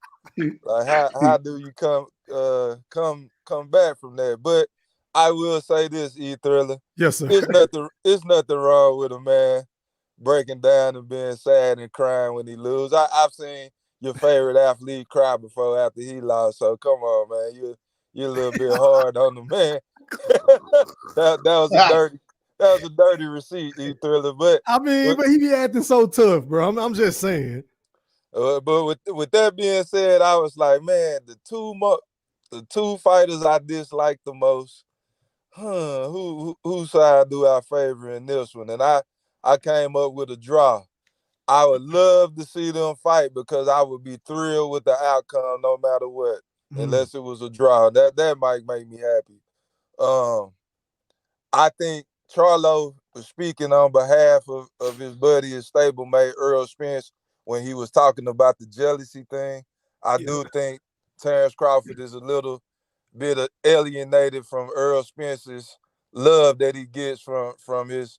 like how do you come back from that? But I will say this, E Thriller. Yes, sir. It's nothing wrong with a man breaking down and being sad and crying when he lose. I've seen your favorite athlete cry before after he lost. So come on, man. You're a little bit hard on the man. that was a dirty receipt, E Thriller. But I mean, but he be acting so tough, bro. I'm just saying. But with that being said, I was like, man, the two fighters I dislike the most, whose side do I favor in this one? And I came up with a draw. I would love to see them fight because I would be thrilled with the outcome no matter what, unless it was a draw. That might make me happy. I think Charlo was speaking on behalf of his buddy, his stablemate, Errol Spence, when he was talking about the jealousy thing. I do think Terence Crawford is a little bit alienated from Errol Spence's love that he gets from his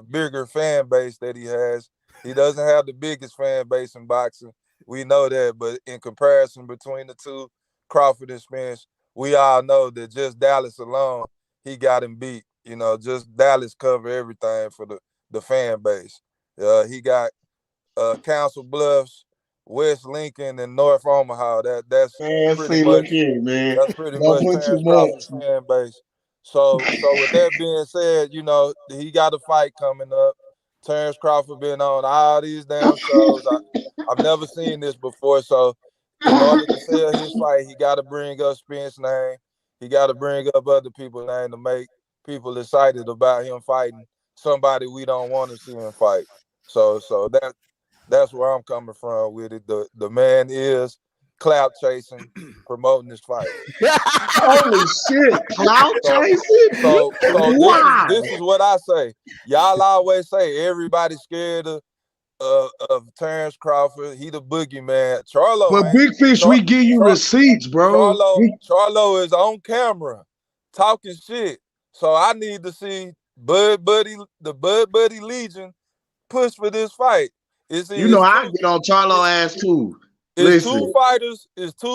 bigger fan base that he has. He doesn't have the biggest fan base in boxing. We know that, but in comparison between the two, Crawford and Spence, we all know that just Dallas alone, he got him beat. You know, just Dallas cover everything for the fan base. He got Council Bluffs, West Lincoln, and North Omaha. That's pretty much man. that's pretty Don't much put too Terence much. Crawford's fan base. So with that being said, you know, he got a fight coming up. Terence Crawford been on all these damn shows. I've never seen this before. So in order to sell his fight, he got to bring up Spence's name. He got to bring up other people's name to make people excited about him fighting somebody we don't want to see him fight. So that's where I'm coming from with it. The man is clout chasing, promoting this fight. Holy shit, clout chasing? So Why? this is what I say. Y'all always say everybody's scared of Terence Crawford. He the boogeyman. Charlo, But man. Big Fish, we give you receipts, bro. Charlo is on camera talking shit. So I need to see the Bud Buddy Legion push for this fight. You know I get on Charlo ass too. It's two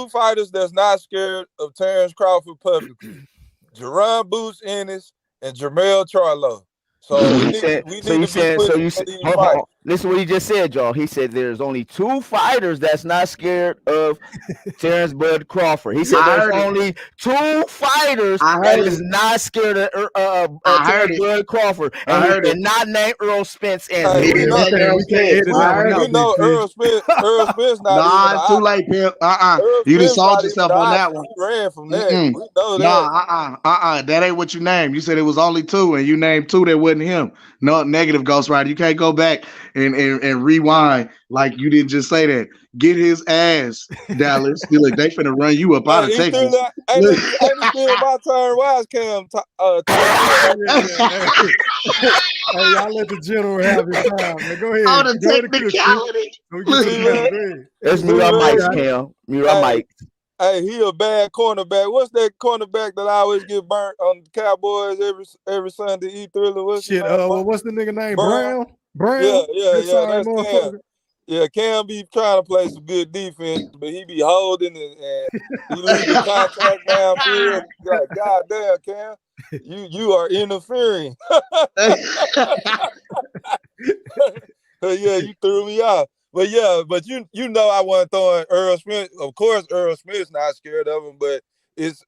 fighters that's not scared of Terence Crawford publicly. Jerron Boots Ennis and Jermell Charlo. So we need to be pushing for these fights. Listen what he just said, y'all. He said there's only two fighters that's not scared of Terence Bud Crawford. He said there's only two fighters that is not scared of Terence Bud Crawford. And he did not name Errol Spence in Hey, we know Errol Spence not nah, even it's too late, pimp. You done sold yourself on that one. He ran from that. We know that. That ain't what you named. You said it was only two, and you named two that wasn't him. No, negative, Ghost Rider. You can't go back and rewind like you didn't just say that. Get his ass, Dallas. Look, they finna run you up out of Texas. Ain't it been my turn? Wise Cam. Hey, y'all let the general have his time, man. Go ahead. On the technicality. Let's mute our mics, Cam. Mute our mics. Hey, he a bad cornerback. What's that cornerback that I always get burnt on the Cowboys every Sunday? E Thriller. What's shit? What's the nigga name? Brown. Yeah, that's Cam. Yeah, Cam be trying to play some good defense, but he be holding and he losing contact downfield. Like, God damn, Cam, you are interfering. Yeah, you threw me off. But yeah, but you know I wasn't throwing Errol Spence. Of course, Errol Spence not scared of him, but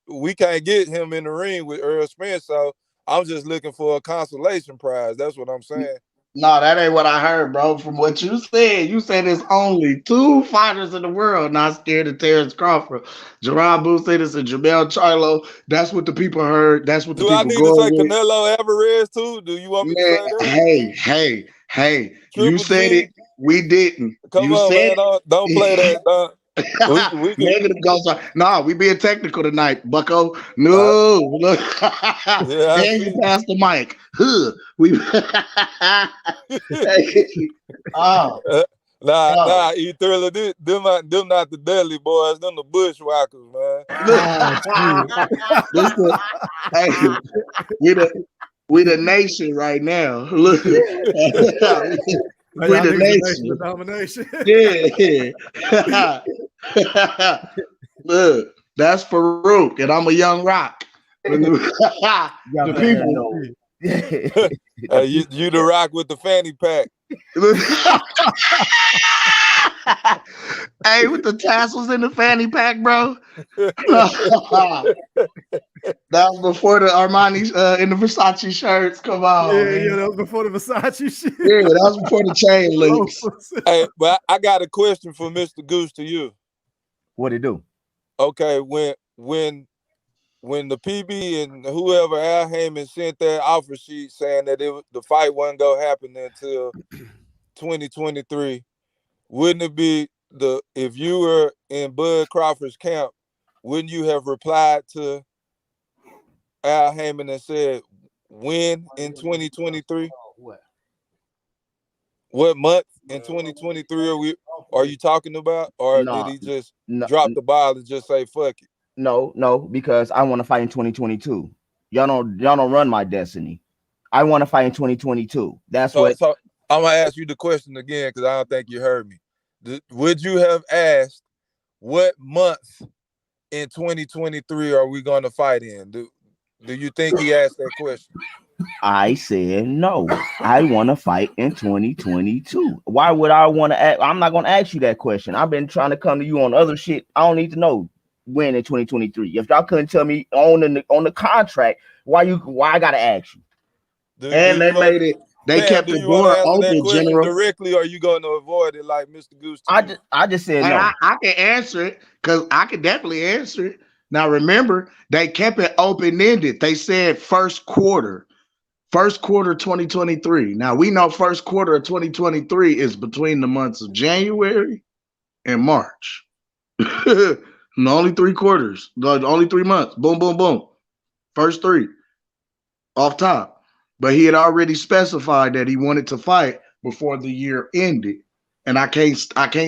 we can't get him in the ring with Errol Spence, so I'm just looking for a consolation prize. That's what I'm saying. No, that ain't what I heard, bro. From what you said there's only 2 fighters in the world not scared of Terence Crawford. Jerron Booth said this and Jermell Charlo. That's what the people heard. That's what the people Do I need to say going with. Canelo Alvarez too? Do you want me to say that? Hey. Triple You said G? it. We didn't. Come you on, said man. Don't play that. We can, Negative goes on. No, we being technical tonight, Bucko. No, look. Yeah, and you passed the mic. We Nah, E Thriller, them not the deadly boys, them the bushwhackers, man. We the nation right now. Look. We the nation. Domination. Yeah. Look, that's Farouk, and I'm a young rock. The people. You the rock with the fanny pack. Hey, with the tassels in the fanny pack, bro. That was before the Armani in the Versace shirts. Come on. Yeah, that was before the Versace shit. Yeah, that was before the chain links. Hey, but I got a question for Mr. Goose to you. What it do? Okay, when the PB and whoever Al Heyman sent that offer sheet saying that the fight wasn't gonna happen until 2023, wouldn't it be if you were in Bud Crawford's camp, wouldn't you have replied to Al Heyman and said, when in 2023? What month in 2023 are you talking about? Or did he just drop the ball and just say fuck it? No, because I want to fight in 2022. Y'all don't run my destiny. I want to fight in 2022. So I'm gonna ask you the question again because I don't think you heard me. Would you have asked what month in 2023 are we gonna fight in? Do you think he asked that question? I said no. I want to fight in 2022. Why would I want to ask? I'm not gonna ask you that question. I've been trying to come to you on other shit. I don't need to know when in 2023. If y'all couldn't tell me on the contract, why I gotta ask you? They made it. They kept the door open, General. Directly, or are you going to avoid it like Mr. Goose? I just said no. I can answer it because I can definitely answer it. Now remember, they kept it open-ended. They said first quarter 2023. Now we know first quarter of 2023 is between the months of January and March. The only 3 quarters, the only 3 months. Boom, boom, boom. First 3 off top. But he had already specified that he wanted to fight before the year ended. And I can't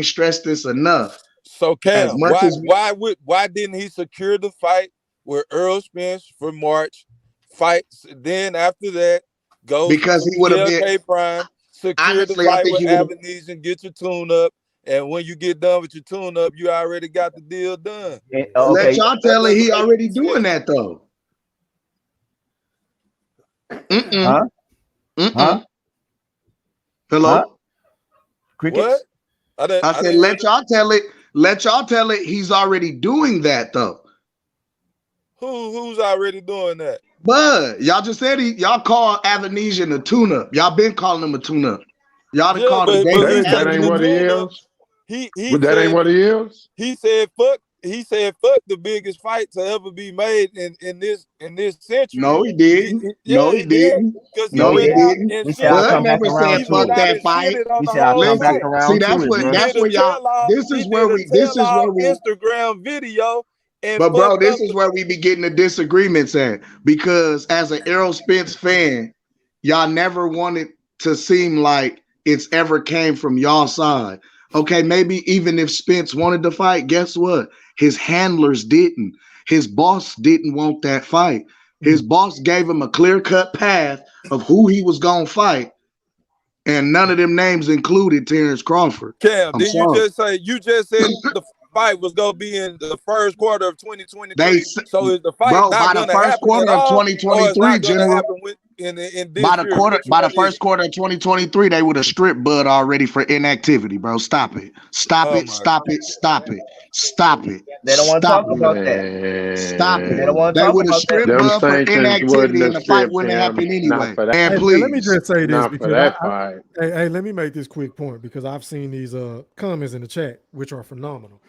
stress this enough. So Cam, why didn't he secure the fight with Errol Spence for March? Fights then after that, go because he would have been Prime, secure the fight with Avenese and get your tune up. And when you get done with your tune up, you already got the deal done. Okay. Let y'all tell it he already doing that though. Huh? Hello? Huh? Crickets? What? I said let y'all tell it. Let y'all tell it he's already doing that though. Who's already doing that? Bud, y'all just said y'all call Avenesian a tune-up. Y'all been calling him a tune-up. Y'all done called him that ain't what he is. That ain't what he is. He said fuck the biggest fight to ever be made in this century. No, he didn't. No, he didn't. No, he didn't. He said I'll come back around to fuck that fight. He said I'll come back around. See, that's where y'all. This is where we Instagram video. But bro, this is where we be getting the disagreements at, because as an Errol Spence fan, y'all never wanted to seem like it's ever came from y'all side. Okay, maybe even if Spence wanted to fight, guess what? His handlers didn't. His boss didn't want that fight. His boss gave him a clear-cut path of who he was gonna fight. and none of them names included Terence Crawford. Cam, I'm did sorry. you just said the fight was gonna be in the first quarter of 2023? So is the fight Bro, not by the gonna first happen quarter at of all, or it's 2023, not gonna General, happen in this by the year? quarter, Which by the one is first it? quarter of 2023, they would have stripped Bud already for inactivity, bro. Stop it. Stop Oh it. my Stop it. Stop it. Stop it. They don't want to Stop talk it. about that. Stop They it. don't want to They talk would have about that. stripped Them Bud for sanctions inactivity wouldn't and have the fight stripped wouldn't have him. happened Not anyway. for that. And Hey, let me please. just say this Not for because that fight. hey, let me make this quick point because I've seen these comments in the chat, which are phenomenal.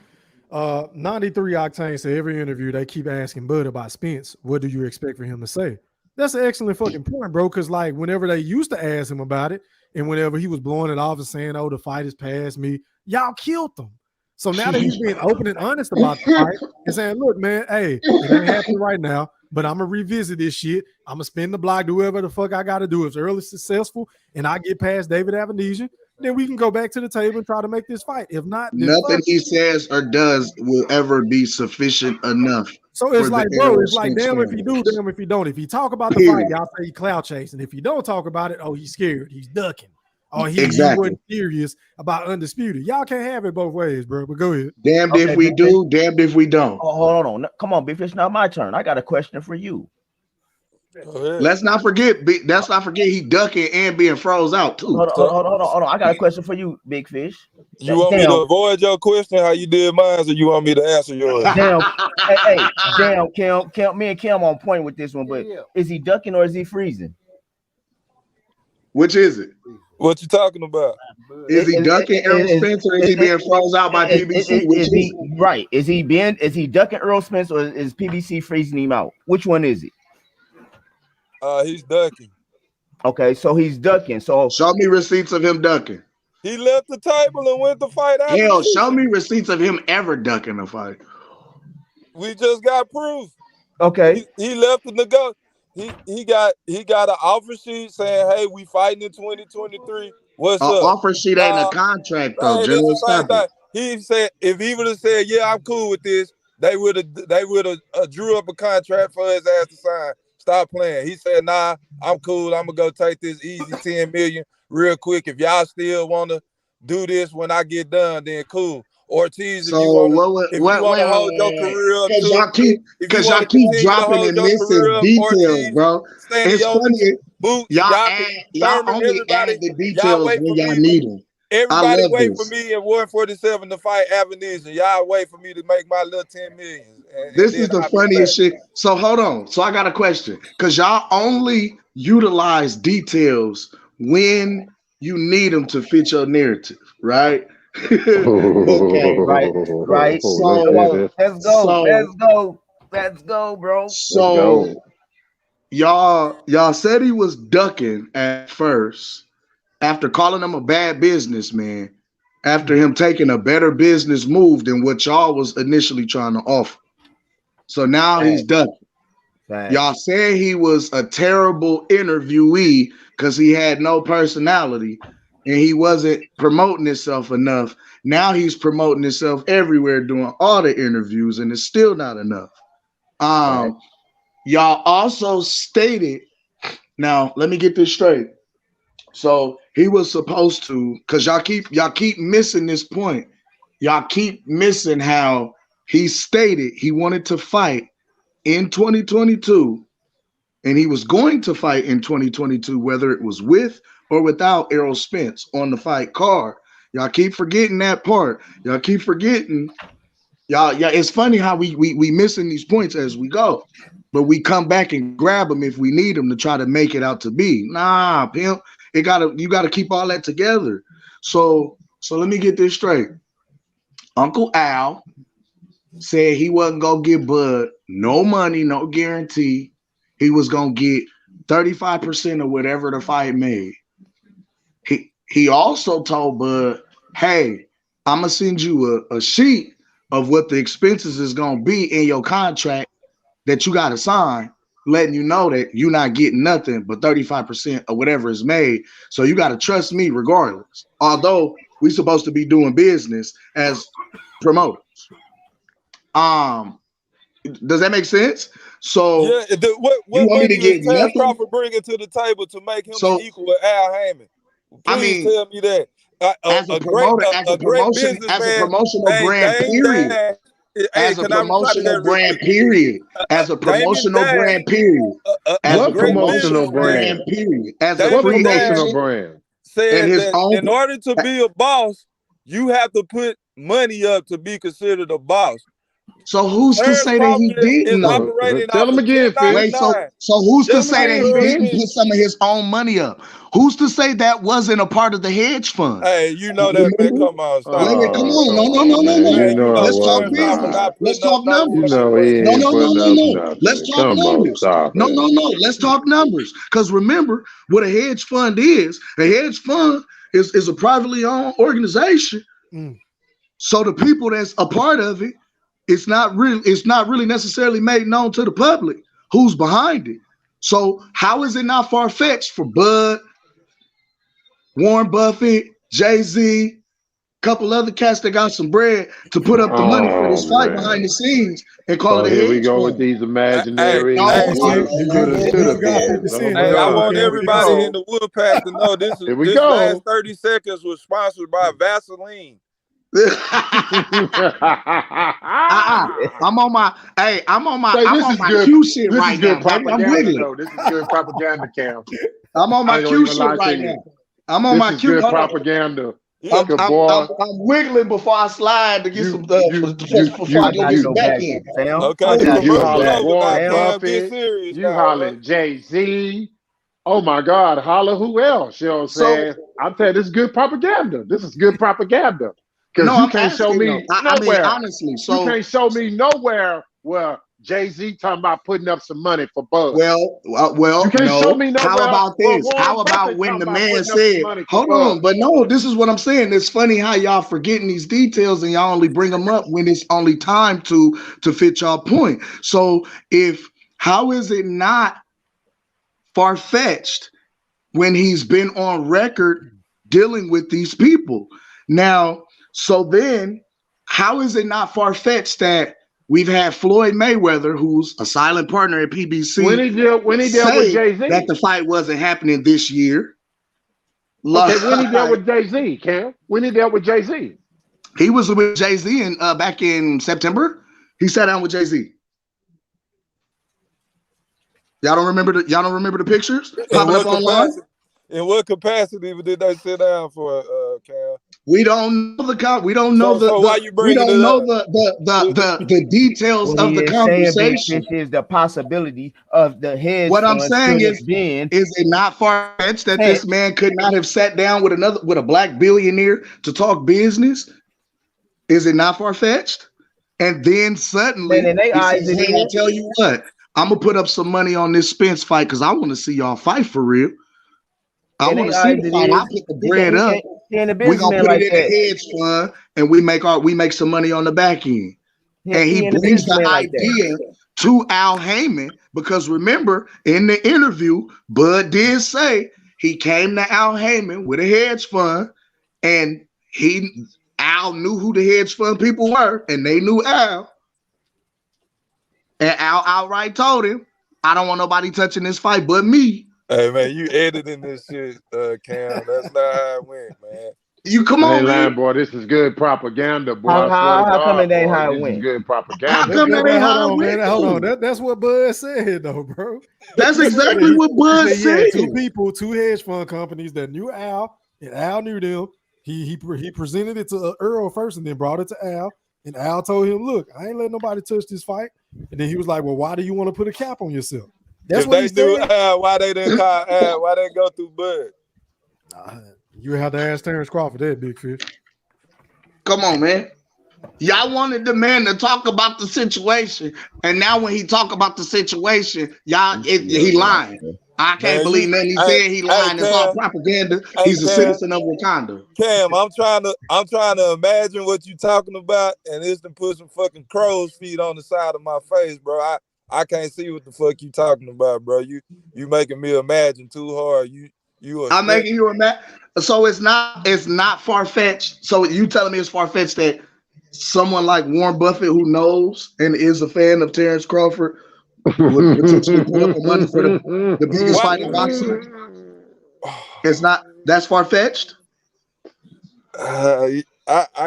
93 Octane said every interview they keep asking Bud about Spence. What do you expect for him to say? That's an excellent fucking point, bro. Because like whenever they used to ask him about it, and whenever he was blowing it off and saying, "Oh, the fight is past me," y'all killed him. So now that he's being open and honest about the fight and saying, "Look, man, hey, it ain't happening right now, but I'm gonna revisit this shit. I'm gonna spin the block, do whatever the fuck I gotta do. If it's early successful and I get past David Avenesian, then we can go back to the table and try to make this fight. If not, then Nothing fuck." he says or does will ever be sufficient enough. So it's for like, the bro, Errol it's like, Spence damn if he do, family. damn if he don't. If he talk about the Period. fight, y'all say he cloud chasing. If he don't talk about it, oh, he's scared, he's ducking. Oh, he Exactly. wasn't serious about Undisputed. Y'all can't have it both ways, bro. But go ahead. Damned Okay, if we Big do, damned if we don't. Oh, hold on. Come on, Big Fish. Now my turn. I got a question for you. Let's not forget. Let's not forget he ducking and being froze out too. Hold on. I got a question for you, Big Fish. You want me to avoid your question how you did mine, or you want me to answer yours? Damn, hey, damn, Kim, me and Kim on point with this one, but is he ducking or is he freezing? Which is it? What you talking about? Is he ducking Errol Spence or is he being froze out by PBC? Which is he right? Is he ducking Errol Spence or is PBC freezing him out? Which one is it? He's ducking. Okay, so he's ducking. So show me receipts of him ducking. He left the table and went to fight out. Hell, show me receipts of him ever ducking a fight. We just got proof. Okay. He left the go. He got an offer sheet saying, "Hey, we fighting in 2023. What's up?" Offer sheet ain't a contract though. Hey, General, that's the same stop it. thing. He said if he would have said, "Yeah, I'm cool with this," they would have drew up a contract for his ass to sign. Stop playing. He said, "Nah, I'm cool. I'm gonna go take this easy 10 million real quick. If y'all still want to do this when I get done, then cool." Ortiz, So if you want to hold your career up, because y'all keep dropping and missing details, bro. It's funny. Boots, y'all only add the details when y'all need them. Everybody wait for me in 147 to fight Avenesian. Y'all wait for me to make my little 10 million. This is the funniest shit. So hold on. So I got a question. Because y'all only utilize details when you need them to fit your narrative, right? Okay, right. So let's go, bro. So y'all said he was ducking at first after calling him a bad businessman, after him taking a better business move than what y'all was initially trying to offer. So now he's ducking. Y'all said he was a terrible interviewee because he had no personality and he wasn't promoting himself enough. Now he's promoting himself everywhere, doing all the interviews, and it's still not enough. Y'all also stated, now let me get this straight. So he was supposed to, because y'all keep missing this point. Y'all keep missing how he stated he wanted to fight in 2022, and he was going to fight in 2022, whether it was with or without Errol Spence on the fight card. Y'all keep forgetting that part. Y'all keep forgetting. It's funny how we missing these points as we go, but we come back and grab them if we need them to try to make it out to be. Nah, pimp, you gotta keep all that together. So let me get this straight. Uncle Al said he wasn't gonna give Bud no money, no guarantee. He was gonna get 35% of whatever the fight made. He also told Bud, "Hey, I'm gonna send you a sheet of what the expenses is gonna be in your contract that you gotta sign, letting you know that you're not getting nothing but 35% of whatever is made. So you gotta trust me regardless. Although we supposed to be doing business as promoters." Does that make sense? So what you want me to get Terence nothing? Crawford bringing to the table to make him an equal with Al Heyman? Please tell me that. As a promoter, as a promotional brand, period. As a promotional brand, period. As a promotional brand, period. As a promotional brand, period. As a free agent brand. Said that in order to be a boss, you have to put money up to be considered a boss. So who's to say that he didn't? Tell him again, Phil. Wait, so who's to say that he didn't put some of his own money up? Who's to say that wasn't a part of the hedge fund? Hey, you know that, man. Come on, stop. Come on, no. Let's talk business. Let's talk numbers. No. Let's talk numbers. No. Let's talk numbers. Because remember, what a hedge fund is a privately owned organization. So the people that's a part of it, it's not really necessarily made known to the public who's behind it. So how is it not far-fetched for Bud, Warren Buffett, Jay-Z, a couple other cats that got some bread to put up the money for this fight behind the scenes and call it a hedge fund? Here we go with these imaginary. I want everybody in the Woodpack to know this last 30 seconds was sponsored by Vaseline. I'm on my Q shit right now. I'm wiggling. This is good propaganda, Cam. I'm on my Q shit right now. I'm on my Q. Good propaganda. I'm wiggling before I slide to get some before I get some back in. Okay, you holler Buffett, you holler Jay-Z. Oh my God, holler who else? You know what I'm saying? I'm telling you, this is good propaganda. This is good propaganda. Because you can't show me nowhere. Honestly, you can't show me nowhere where Jay-Z talking about putting up some money for Bud. Well, you can't show me nowhere. How about this? How about when the man said, hold on, but no, this is what I'm saying. It's funny how y'all forgetting these details and y'all only bring them up when it's only time to fit y'all point. So how is it not far-fetched when he's been on record dealing with these people? Now, so then, how is it not far-fetched that we've had Floyd Mayweather, who's a silent partner at PBC, when he dealt with Jay-Z, that the fight wasn't happening this year? Okay, when he dealt with Jay-Z, Cam? When he dealt with Jay-Z? He was with Jay-Z back in September. He sat down with Jay-Z. Y'all don't remember the pictures popping up online? In what capacity did they sit down for, Cam? We don't know the details of the conversation. Is the possibility of the hedge. What I'm saying is it not far-fetched that this man could not have sat down with a black billionaire to talk business? Is it not far-fetched? And then suddenly, I tell you what, I'm gonna put up some money on this Spence fight because I want to see y'all fight for real. I want to see the fight. I put the bread up. We're gonna put it in a hedge fund and we make some money on the back end. And he brings the idea to Al Heyman because remember in the interview, Bud did say he came to Al Heyman with a hedge fund and Al knew who the hedge fund people were and they knew Al. And Al outright told him, I don't want nobody touching this fight but me. Hey man, you editing this shit, Cam. That's not how it went, man. You come on, man, boy. This is good propaganda, boy. How come it ain't how it went? Good propaganda. How come it ain't how it went? Hold on, that's what Bud said, though, bro. That's exactly what Bud said. Two hedge fund companies that knew Al, and Al knew them. He presented it to Errol first, and then brought it to Al. And Al told him, "Look, I ain't letting nobody touch this fight." And then he was like, "Well, why do you want to put a cap on yourself?" That's if what they knew Al, why they didn't call Al? Why they go through Bud? You have to ask Terence Crawford that, big fish. Come on, man. Y'all wanted the man to talk about the situation, and now when he talk about the situation, he lying. I can't believe nothing he said. He lying. It's all propaganda. He's a citizen of Wakanda. Cam, I'm trying to imagine what you talking about, and it's to put some fucking crow's feet on the side of my face, bro. I can't see what the fuck you talking about, bro. You making me imagine too hard. I'm making you imagine. So it's not far-fetched. So you telling me it's far-fetched that someone like Warren Buffett, who knows and is a fan of Terence Crawford, would potentially put up money for the biggest fight in boxing? It's not. That's far-fetched? I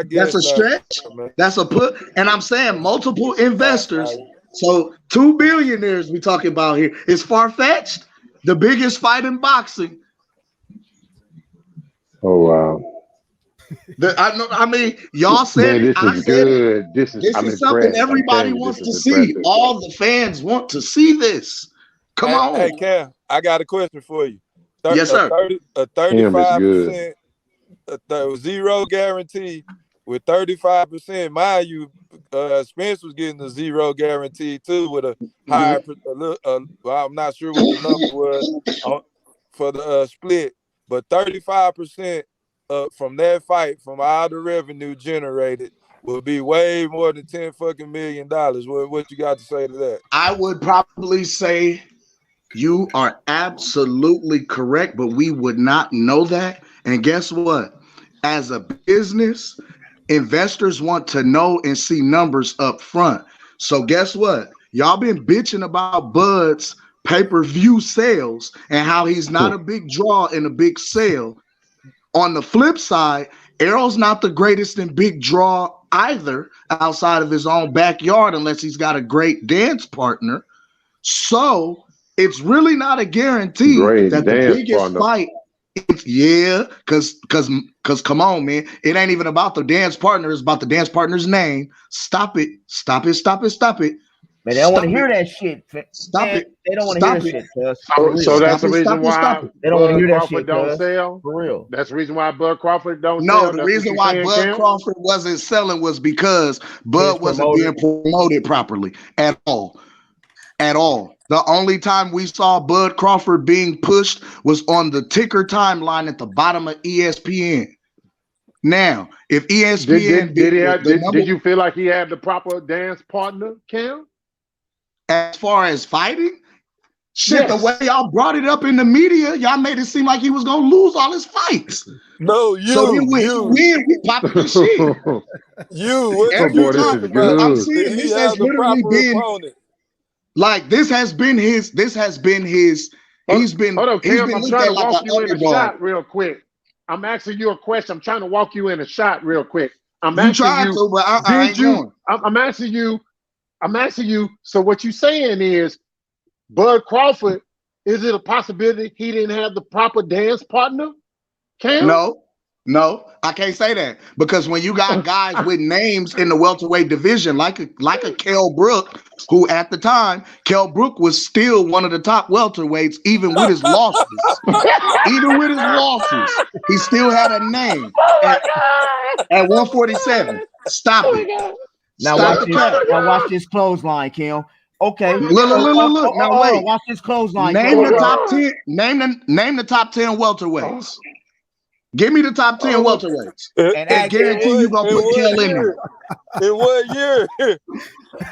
guess That's a stretch. That's a put. And I'm saying multiple investors. So 2 billionaires we talking about here. Is far-fetched the biggest fight in boxing? Oh wow. I mean, y'all said Man, this is good. This is something everybody wants to see. All the fans want to see this. Come on. Hey, Cam, I got a question for you. Yes, sir. A 35%, zero guarantee with 35%. Mind you, Spence was getting a zero guarantee too with a higher. Well, I'm not sure what the number was for the split, but 35%. From that fight, from all the revenue generated, will be way more than $10 million. What you got to say to that? I would probably say you are absolutely correct, but we would not know that. And guess what? As a business, investors want to know and see numbers up front. So guess what? Y'all been bitching about Bud's pay-per-view sales and how he's not a big draw and a big sale. On the flip side, Errol's not the greatest in big draw either outside of his own backyard unless he's got a great dance partner. So it's really not a guarantee that the biggest fight is, because come on, man. It ain't even about the dance partner. It's about the dance partner's name. Stop it. Stop it. Stop it. Stop it. Man, they don't want to hear that shit. Stop it. They don't want to hear that shit, cuz. So that's the reason why they don't want to hear that Crawford shit, don't cuz. sell? For real. That's the reason why Bud Crawford don't No, sell? the reason why Bud Crawford wasn't selling was because Bud wasn't being promoted properly at all. At all. The only time we saw Bud Crawford being pushed was on the ticker timeline at the bottom of ESPN. Now, if ESPN did you feel like he had the proper dance partner, Cam? As far as fighting, shit, the way y'all brought it up in the media, y'all made it seem like he was gonna lose all his fights. No, so then we popped the shit. Every time, I'm seeing this has literally been opponent. Like this has been his. He's been. Hold on, Cam. I'm trying to walk you in a underdog. shot real quick. I'm asking you a question. I'm trying to walk you in a shot real quick. I'm asking you. So what you saying is, Bud Crawford, is it a possibility he didn't have the proper dance partner? Cam? No, I can't say that because when you got guys with names in the welterweight division, like a Kell Brook, who at the time Kell Brook was still one of the top welterweights, even with his losses. He still had a name at 147. Stop it. Now watch this clothesline, Kim. Okay. Look. Now wait. Watch this clothesline. Name the top 10. Name the top 10 welterweights. Give me the top 10 welterweights. And I guarantee you gonna put Kell in there. In 1 year.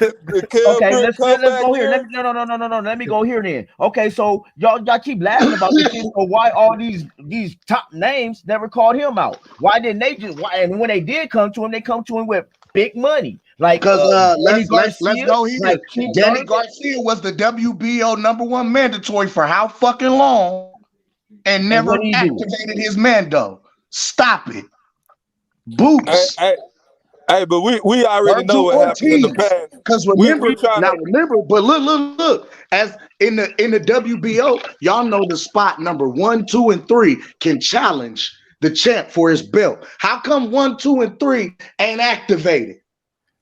Okay, let's go here. No. Let me go here then. Okay, so y'all keep laughing about this shit. So why all these top names never called him out? Why didn't they just? And when they did come to him, they come to him with big money. Like because let's go here. Like Danny Garcia was the WBO #1 mandatory for how fucking long, and never activated his mando. Stop it, Boots. Hey, but we already know what happened in the past. Because remember, but look. As in the WBO, y'all know the spot number 1, 2, and 3 can challenge the champ for his belt. How come 1, 2, and 3 ain't activated?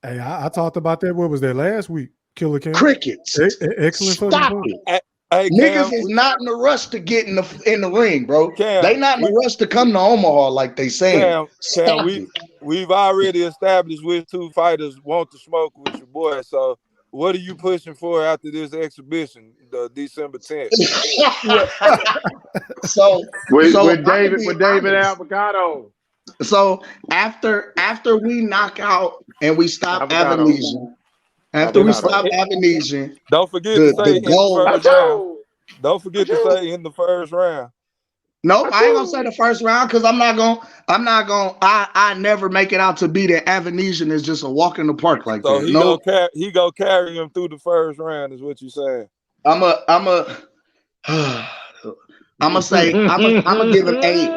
Hey, I talked about that. What was that last week? Killer Cam? Crickets. Excellent. Stop it. Hey, Niggas is not in a rush to get in the ring, bro. They not in a rush to come to Omaha like they saying. Cam, we've already established which two fighters want to smoke with your boy. So what are you pushing for after this exhibition, the December 10th? with David Avocado. So after we knock out and we stop Avonesian. After we stop Avonesian, don't forget to say in the first round. Don't forget to say in the first round. Nope, I ain't gonna say the first round because I never make it out to be that Avonesian is just a walk in the park like so that. He gonna carry him through the first round, is what you saying. I'm gonna give him 8.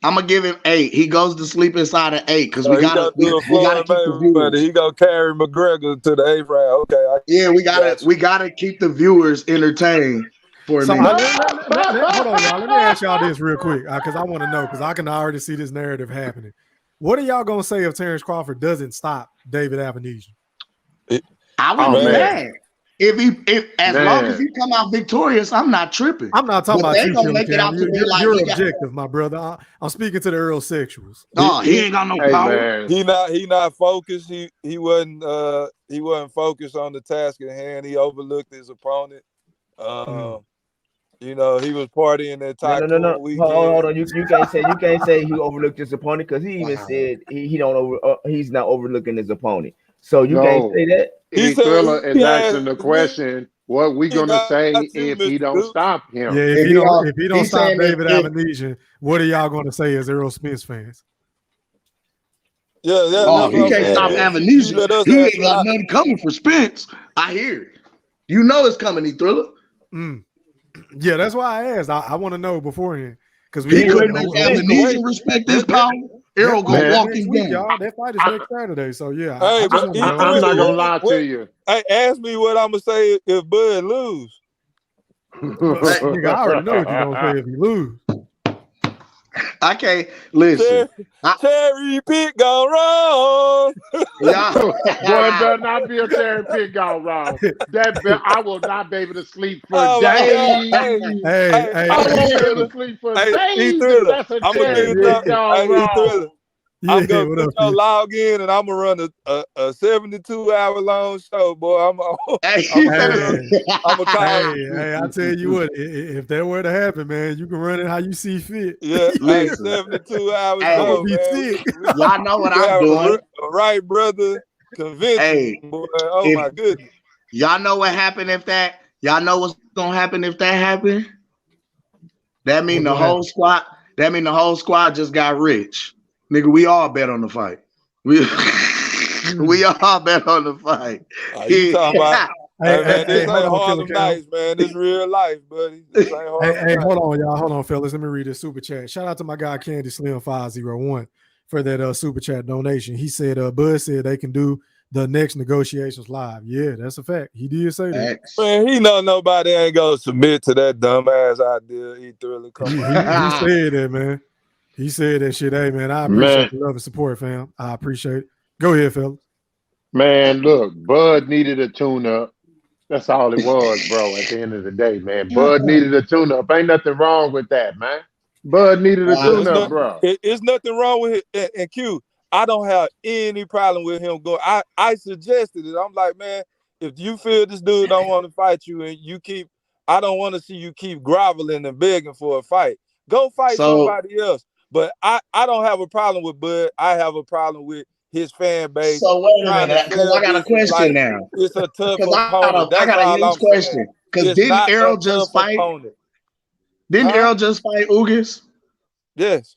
I'm gonna give him 8. He goes to sleep inside of 8 because we he gotta do a we gotta Floyd keep the Mayweather, but viewers. he gonna carry McGregor to the 8th round. Okay, we gotta keep the viewers entertained for a So minute. hold on, y'all. Let me ask y'all this real quick because I want to know because I can already see this narrative happening. What are y'all gonna say if Terence Crawford doesn't stop David Avenesian? I wouldn't be mad. As long as he come out victorious, I'm not tripping. I'm not talking But about they you, gonna Killer make it out Cam. to me like You're he got- objective, my brother. I'm speaking to the Earl sexuals. No, he ain't got no power. He not focused. He wasn't focused on the task at hand. He overlooked his opponent. You know, he was partying that tycoon No. weekend. Hold on. You can't say he overlooked his opponent because he even said he's not overlooking his opponent. So you can't say that. He Thriller is asking the question, what we gonna say if he don't stop him? Yeah, if he don't stop David Avenesian, what are y'all gonna say as Errol Spence fans? Yeah. Oh, he can't stop Avenesian. He ain't got nothing coming for Spence. I hear it. You know it's coming, he Thriller. Yeah, that's why I asked. I want to know beforehand because he couldn't make Avenesian respect his power. Errol gonna walk him down. Y'all. That fight is next Saturday, so yeah. Hey, I'm not gonna lie to you. Hey, ask me what I'm gonna say if Bud lose. Nigga, I already know what you're gonna say if you lose. I can't listen. Cherry pick gone wrong. Boy, better not be a cherry pick gone wrong. I will not be able to sleep for days. I won't be able to sleep for days. That's a cherry pick gone wrong. I'm gonna put your log in and I'm gonna run a 72-hour long show, boy. I'm gonna call. Hey, I tell you what, if that were to happen, man, you can run it how you see fit. Yeah, hey, 72 hours. I'm gonna be sick. Y'all know what I'm doing. Right, brother. Convention, boy. Oh my goodness. Y'all know what happened if that. Y'all know what's gonna happen if that happened. That mean the whole squad. That mean the whole squad just got rich. Nigga, we all bet on the fight. We all bet on the fight. You talking about? Hey, man, this ain't Harlem Nights, man. This real life, buddy. This ain't Harlem Nights. Hold on, y'all. Hold on, fellas. Let me read this super chat. Shout out to my guy Candy Slim 501 for that super chat donation. He said, Bud said they can do the next negotiations live. Yeah, that's a fact. He did say that. Man, he know nobody ain't gonna submit to that dumbass idea. He Thriller. He said that, man. He said that shit. Hey, man, I appreciate the love and support, fam. I appreciate it. Go ahead, fella. Man, look, Bud needed a tune-up. That's all it was, bro, at the end of the day, man. Bud needed a tune-up. Ain't nothing wrong with that, man. Bud needed a tune-up, bro. It's nothing wrong with it. And Q, I don't have any problem with him going. I suggested it. I'm like, man, if you feel this dude don't want to fight you and I don't want to see you keep groveling and begging for a fight. Go fight somebody else. But I don't have a problem with Bud. I have a problem with his fan base. So wait a minute, because I got a question now. It's a tough opponent. I got a huge question. Because didn't Errol just fight? Didn't Errol just fight Ugas? Yes.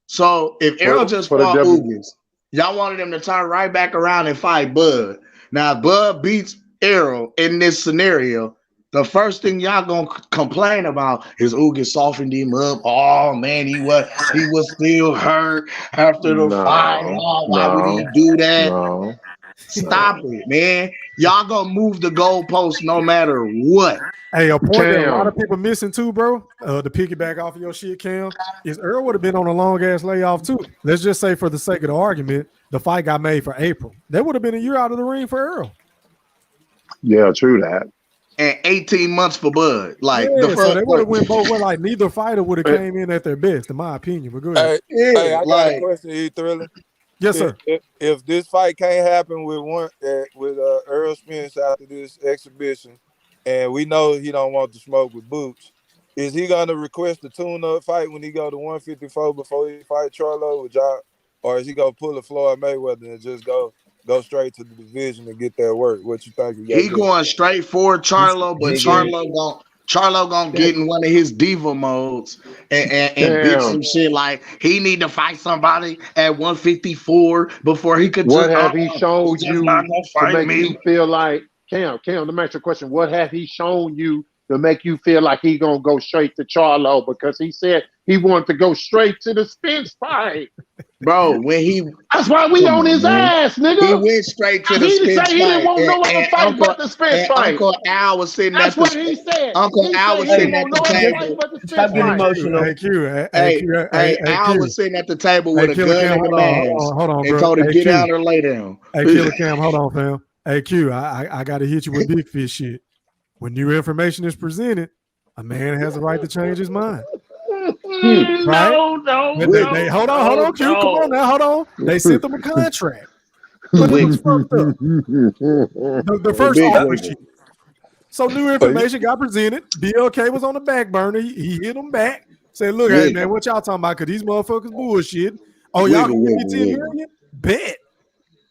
So if Errol just fought Ugas, y'all wanted him to turn right back around and fight Bud. Now, if Bud beats Errol in this scenario, the first thing y'all gonna complain about is Ugas softened him up. Oh man, he was still hurt after the fight. Oh, why would he do that? Stop it, man. Y'all gonna move the goalpost no matter what. Hey, a point that a lot of people missing too, bro. To piggyback off of your shit, Cam, is Earl would have been on a long ass layoff too. Let's just say, for the sake of the argument, the fight got made for April. That would have been a year out of the ring for Earl. Yeah, true that. And 18 months for Bud. Like so they would have went both ways. Like neither fighter would have came in at their best, in my opinion. But go ahead. Hey, I got a question, E Thriller. Yes, sir. If this fight can't happen with Errol Spence after this exhibition, and we know he don't want to smoke with Boots, is he gonna request a tune-up fight when he go to 154 before he fight Charlo with y'all, or is he gonna pull a Floyd Mayweather and just go straight to the division and get that work? What you think? He going straight for Charlo, but Charlo gonna get in one of his diva modes and bitch some shit like he need to fight somebody at 154 before he could. What have he shown you to make you feel like Cam? Let me ask you a question. What have he shown you to make you feel like he gonna go straight to Charlo because he said he wanted to go straight to the Spence fight. Bro, that's why we on his ass, nigga. He went straight to the Spence fight. He didn't want no other fight but the Spence fight. Uncle Al was sitting at the That's what he said. Uncle Al was sitting at the table. Stop getting emotional. Hey, Q. Hey, Al was sitting at the table with a gun in his hands. Hold on, and bro. told him get down or lay down. Hey, Killer Cam, hold on, fam. Hey, Q, I got to hit you with big fish shit. When new information is presented, a man has the right to change his mind. Right? No. Hold on, Q. Come on now, hold on. They sent them a contract. But it was fucked up. The first offer sheet. So new information got presented. BLK was on the back burner. He hit him back. Said, look, hey, man, what y'all talking about? Because these motherfuckers bullshit. Oh, y'all can give me 10 million? Bet.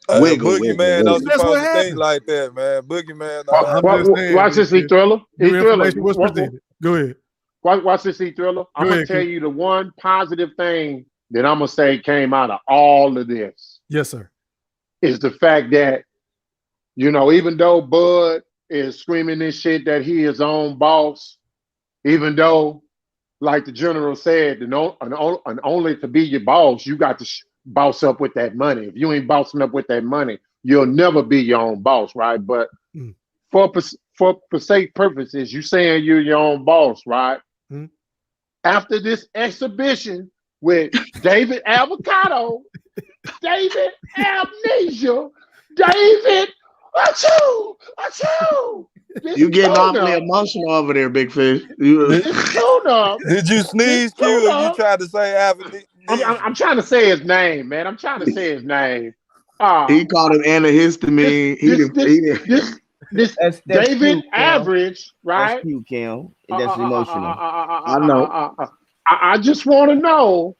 Boogeyman don't supposed to think like that, man. Boogeyman. Watch this, E-Thriller. Was presented. Go ahead. Watch this, E-Thriller. I'm going to tell you the one positive thing that I'm going to say came out of all of this. Yes, sir. Is the fact that, you know, even though Bud is screaming this shit that he is own boss, even though, like the general said, and only to be your boss, you got to boss up with that money. If you ain't bossing up with that money, you'll never be your own boss, right? But for sake purposes, you saying you're your own boss, right? After this exhibition with David Avocado, David Amnesia, David Achoo! You getting awfully emotional over there, Big Fish. Did you sneeze, Q, or you tried to say amnesia? I'm trying to say his name, man. I'm trying to say his name. He called him antihistamine. This David cute, Average, right? That's cute, Cam. That's emotional. I know. I just want to know,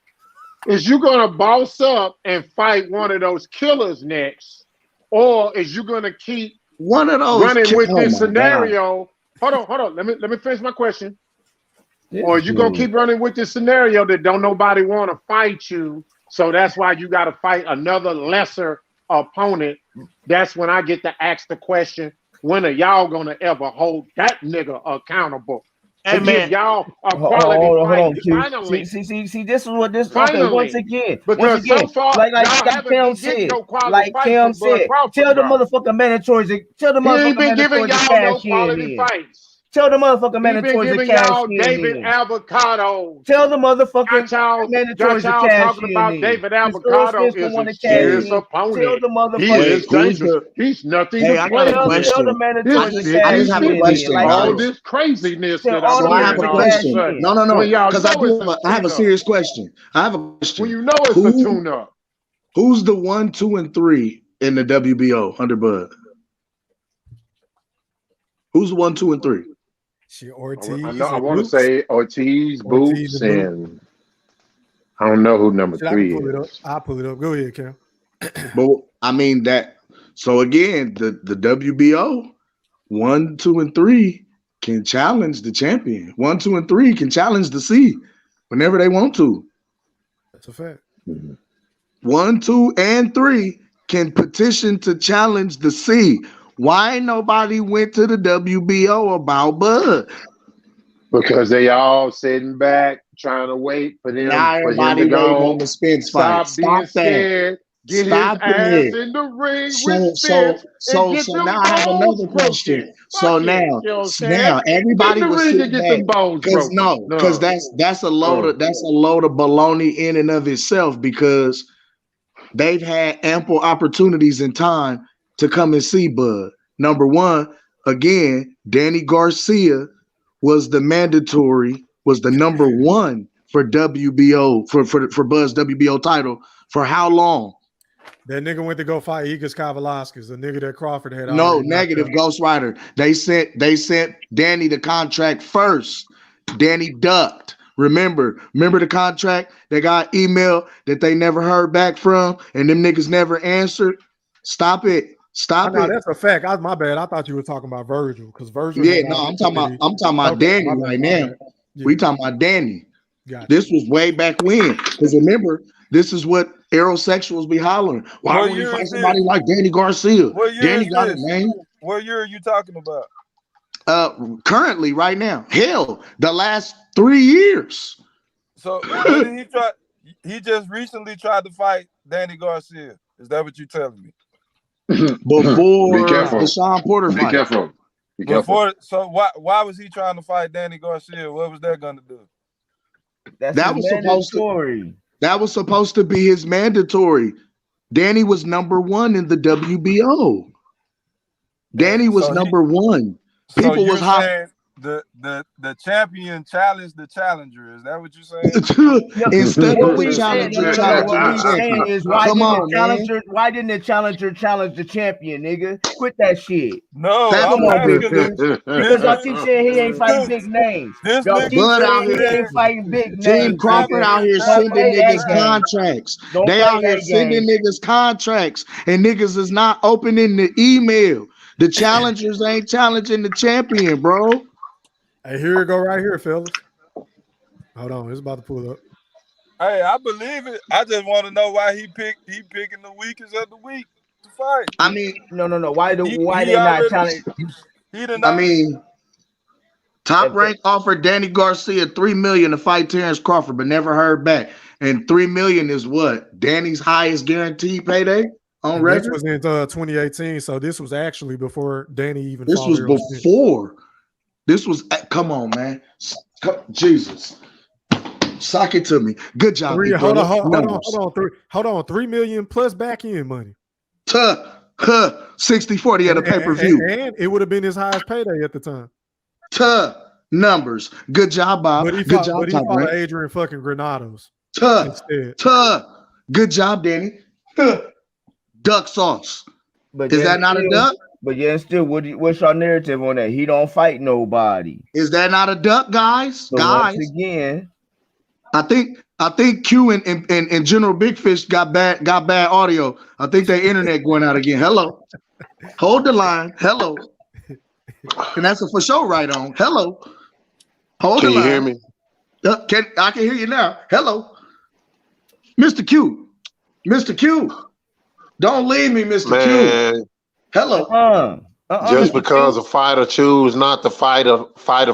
is you going to boss up and fight one of those killers next? Or is you going to keep one of those running with this scenario? Hold on. Let me finish my question. Or you going to keep running with this scenario that don't nobody want to fight you, so that's why you got to fight another lesser opponent? That's when I get to ask the question, when are y'all going to ever hold that nigga accountable? Hey, man, y'all a quality fight. Finally. See, this is what this. Finally. Okay, once again, so far, like Cam said, tell the motherfucker mandatories. Tell the motherfucker mandatories to cash in. Tell the motherfucker mandatories to cash in. David Avocado. Tell the motherfucker mandatories to cash in. About David Avocado is a serious opponent. Tell the motherfucker he is dangerous. He's nothing to play with. Tell the mandatories to cash in. I just have a question. All this craziness that I have a question. No. Because I have a serious question. When you know it's a tune-up. Who's the 1, 2, and 3 in the WBO under Bud? Who's 1, 2, and 3? Ortiz. I want to say Ortiz, Boots, and I don't know who number 3 is. I'll pull it up. Go ahead, Cam. But I mean that. So again, the WBO 1, 2, and 3 can challenge the champion. 1, 2, and 3 can challenge the C whenever they want to. That's a fact. 1, 2, and 3 can petition to challenge the C. Why nobody went to the WBO about Bud? Because they all sitting back trying to wait for them. Now everybody go on the Spence fight. Stop that. Get his ass in the ring with Spence. So now I have another question. So now everybody was sitting back. Because that's a load of baloney in and of itself, because they've had ample opportunities and time to come and see Bud. Number one, again, Danny Garcia was the number one for WBO, for Bud's WBO title for how long? That nigga went to go fight Igor Kavalauskas, the nigga that Crawford had. No, negative, Ghost Rider. They sent Danny the contract first. Danny ducked. Remember the contract? They got email that they never heard back from, and them niggas never answered. Stop it. That's a fact. My bad. I thought you were talking about Virgil, because Virgil. Yeah, no, I'm talking about Danny right now. Yeah. We talking about Danny. Gotcha. This was way back when. Because remember, this is what aerosexuals be hollering. Why would you fight somebody like Danny Garcia? Danny got it, man. What year are you talking about? Currently, right now. Hell, the last 3 years. So who did he try? He just recently tried to fight Danny Garcia. Is that what you're telling me? Before Be careful. the Sean Porter Be fight. careful. Be careful. So why was he trying to fight Danny Garcia? What was that gonna do? That was supposed to be his mandatory. Danny was number 1 in the WBO. Danny was number 1. People was hot. The champion challenged the challenger. Is that what you're saying? Instead What of we the saying, challenger, what we saying is why didn't the challenger challenge the champion, nigga? Quit that shit. No, come on, because y'all keep saying he ain't fighting big names. Y'all keep saying he ain't fighting big names. Team Crawford out here sending niggas contracts. They out here sending niggas contracts, and niggas is not opening the email. The challengers ain't challenging the champion, bro. Hey, here we go right here, fellas. Hold on, it's about to pull up. Hey, I believe it. I just want to know why he picking the weakest of the weak to fight. I mean, no. Why they not challenging? I mean, Top Rank offered Danny Garcia $3 million to fight Terence Crawford, but never heard back. And $3 million is what? Danny's highest guaranteed payday on record. This was in 2018, so this was actually before Danny even. This was before. This was, come on, man. Jesus. Sock it to me. Good job. Hold on. 3 million plus back end money. 60-40 at a pay-per-view. And it would have been his highest payday at the time. Numbers. Good job, Bob. But he Good fought, job, but he Adrian fucking Granados. Good job, Danny. Duck sauce. But is that not a duck? But yeah, still, what's your narrative on that? He don't fight nobody. Is that not a duck, guys? So guys, once again, I think Q and General Big Fish got bad audio. I think their internet going out again. Hello, hold the line. Hello, and that's a for sure right on. Hello, hold the line. Can you hear me? I can hear you now. Hello, Mr. Q. Mr. Q, don't leave me, Mr. Q. Hello. Just because a fighter choose not to fight a fighter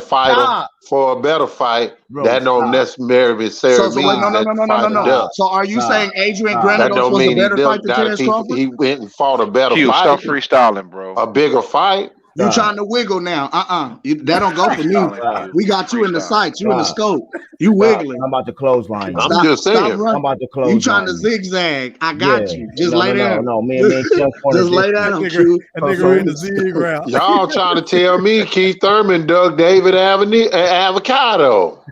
for a better fight, that don't necessarily mean no. So are you saying Adrian Granados was a better fight than Terence Crawford? He went and fought a better fight. Stop freestyling, bro. A bigger fight. You trying to wiggle now? That don't go for me. We got you in the sights. You in the scope. You wiggling. I'm about to clothesline. I'm just saying. I'm about to close. You trying to zigzag? I got you. Just lay down. No, man. Just lay down. Nigga in the zig route. Y'all trying to tell me Keith Thurman dug David Avocado?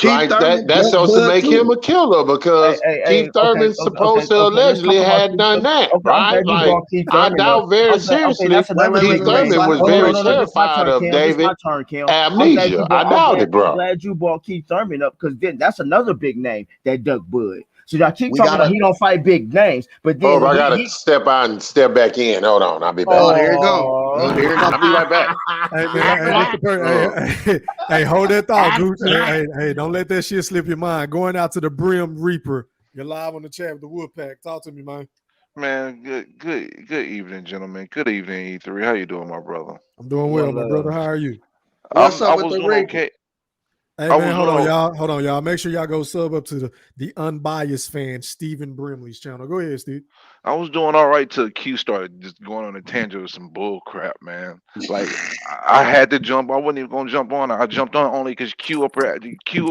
That's supposed to make him a killer because Keith Thurman supposed to allegedly had done that, right? Like, I doubt very seriously Keith Thurman was very terrified of David Amnesia. I doubt it, bro. I'm glad you brought Keith Thurman up because then that's another big name, that Duck Bud. So y'all keep talking about he don't fight big names, but then I gotta step out and step back in. Hold on, I'll be back. Oh, here you go. Here you go. I'll be right back. Hey, hold that thought, Gooch. Hey, don't let that shit slip your mind. Going out to the Brim Reaper. You're live on the chat with the Woodpack. Talk to me, man. Man, good evening, gentlemen. Good evening, E3. How you doing, my brother? I'm doing well, my brother. How are you? What's up with the ring? Okay. Hey man, hold on, y'all. Make sure y'all go sub up to the unbiased fan, Stephen Brimley's channel. Go ahead, Steve. I was doing all right till Q started just going on a tangent with some bull crap, man. Like I had to jump. I wasn't even gonna jump on. I jumped on only because Q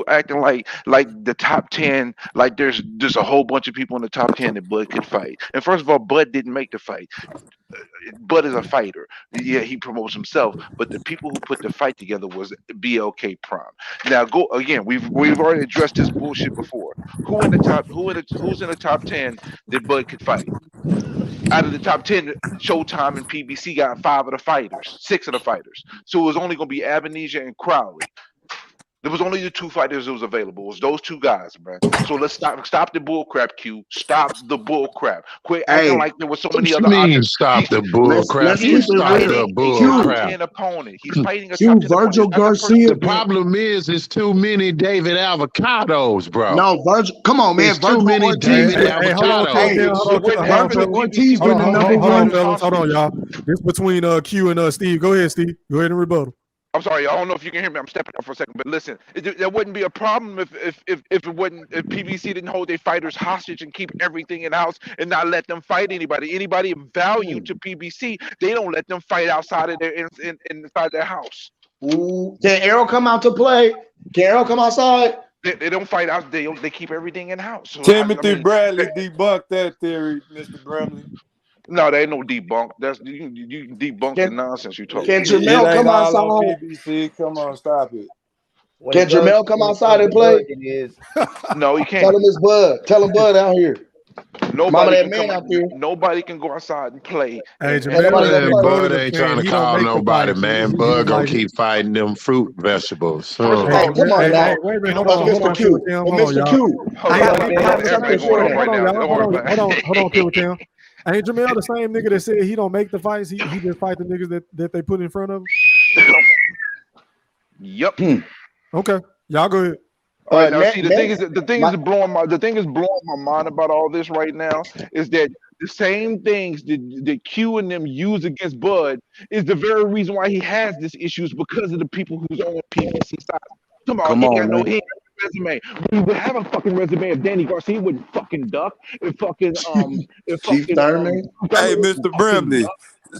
acting like the top 10. Like there's a whole bunch of people in the top 10 that Bud could fight. And first of all, Bud didn't make the fight. Bud is a fighter. Yeah, he promotes himself, but the people who put the fight together was BLK Prime. Now go again. We've already addressed this bullshit before. Who's in the top 10 that Bud could fight? Out of the top 10, Showtime and PBC got 6 of the fighters. So it was only going to be Amnesia and Crowley. There was only the 2 fighters that was available. It was those 2 guys, man. So let's stop the bull crap, Q. Stop the bull crap. Quit acting like there was so many other options. Stop the bull crap. You stop the bull crap. Opponent. He's fighting a top 10 Virgil Garcia. The problem is it's too many David Avocados, bro. No, Virgil. Come on, man. Too many David Avocados. Virgil Ortiz been the number one. Hold on, y'all. This between Q and Steve. Go ahead, Steve. Go ahead and rebuttal. I'm sorry, I don't know if you can hear me. I'm stepping up for a second, but listen, there wouldn't be a problem if PBC didn't hold their fighters hostage and keep everything in house and not let them fight anybody. Anybody of value to PBC, they don't let them fight outside of inside their house. Ooh. Can Errol come out to play? Can Errol come outside? They don't fight out. They keep everything in house. So Timothy Bradley debunked that theory, Mr. Brimley. No, there ain't no debunk. That's you debunk the nonsense you talking. Can Jermell come outside? PBC, come on, stop it. Can Jermell come outside and play? No, he can't. Tell him it's Bud. Tell him Bud out here. Nobody can go outside and play. Hey, Bud ain't trying to call nobody, man. Bud gonna keep fighting them fruit vegetables. Come on now. Mr. Q. Mr. Q. Hold on, Q Tim. Ain't Jermell the same nigga that said he don't make the fights? He just fight the niggas that they put in front of him? Yep. Okay. Y'all go ahead. All right, now, see, the thing is blowing my mind about all this right now is that the same things that Q and them use against Bud is the very reason why he has these issues, because of the people who's on PBC side. Come on, he ain't got no resume. We would have a fucking resume if Danny Garcia wouldn't fucking duck. If fucking Chief Thurman. Hey, Mr. Brimley.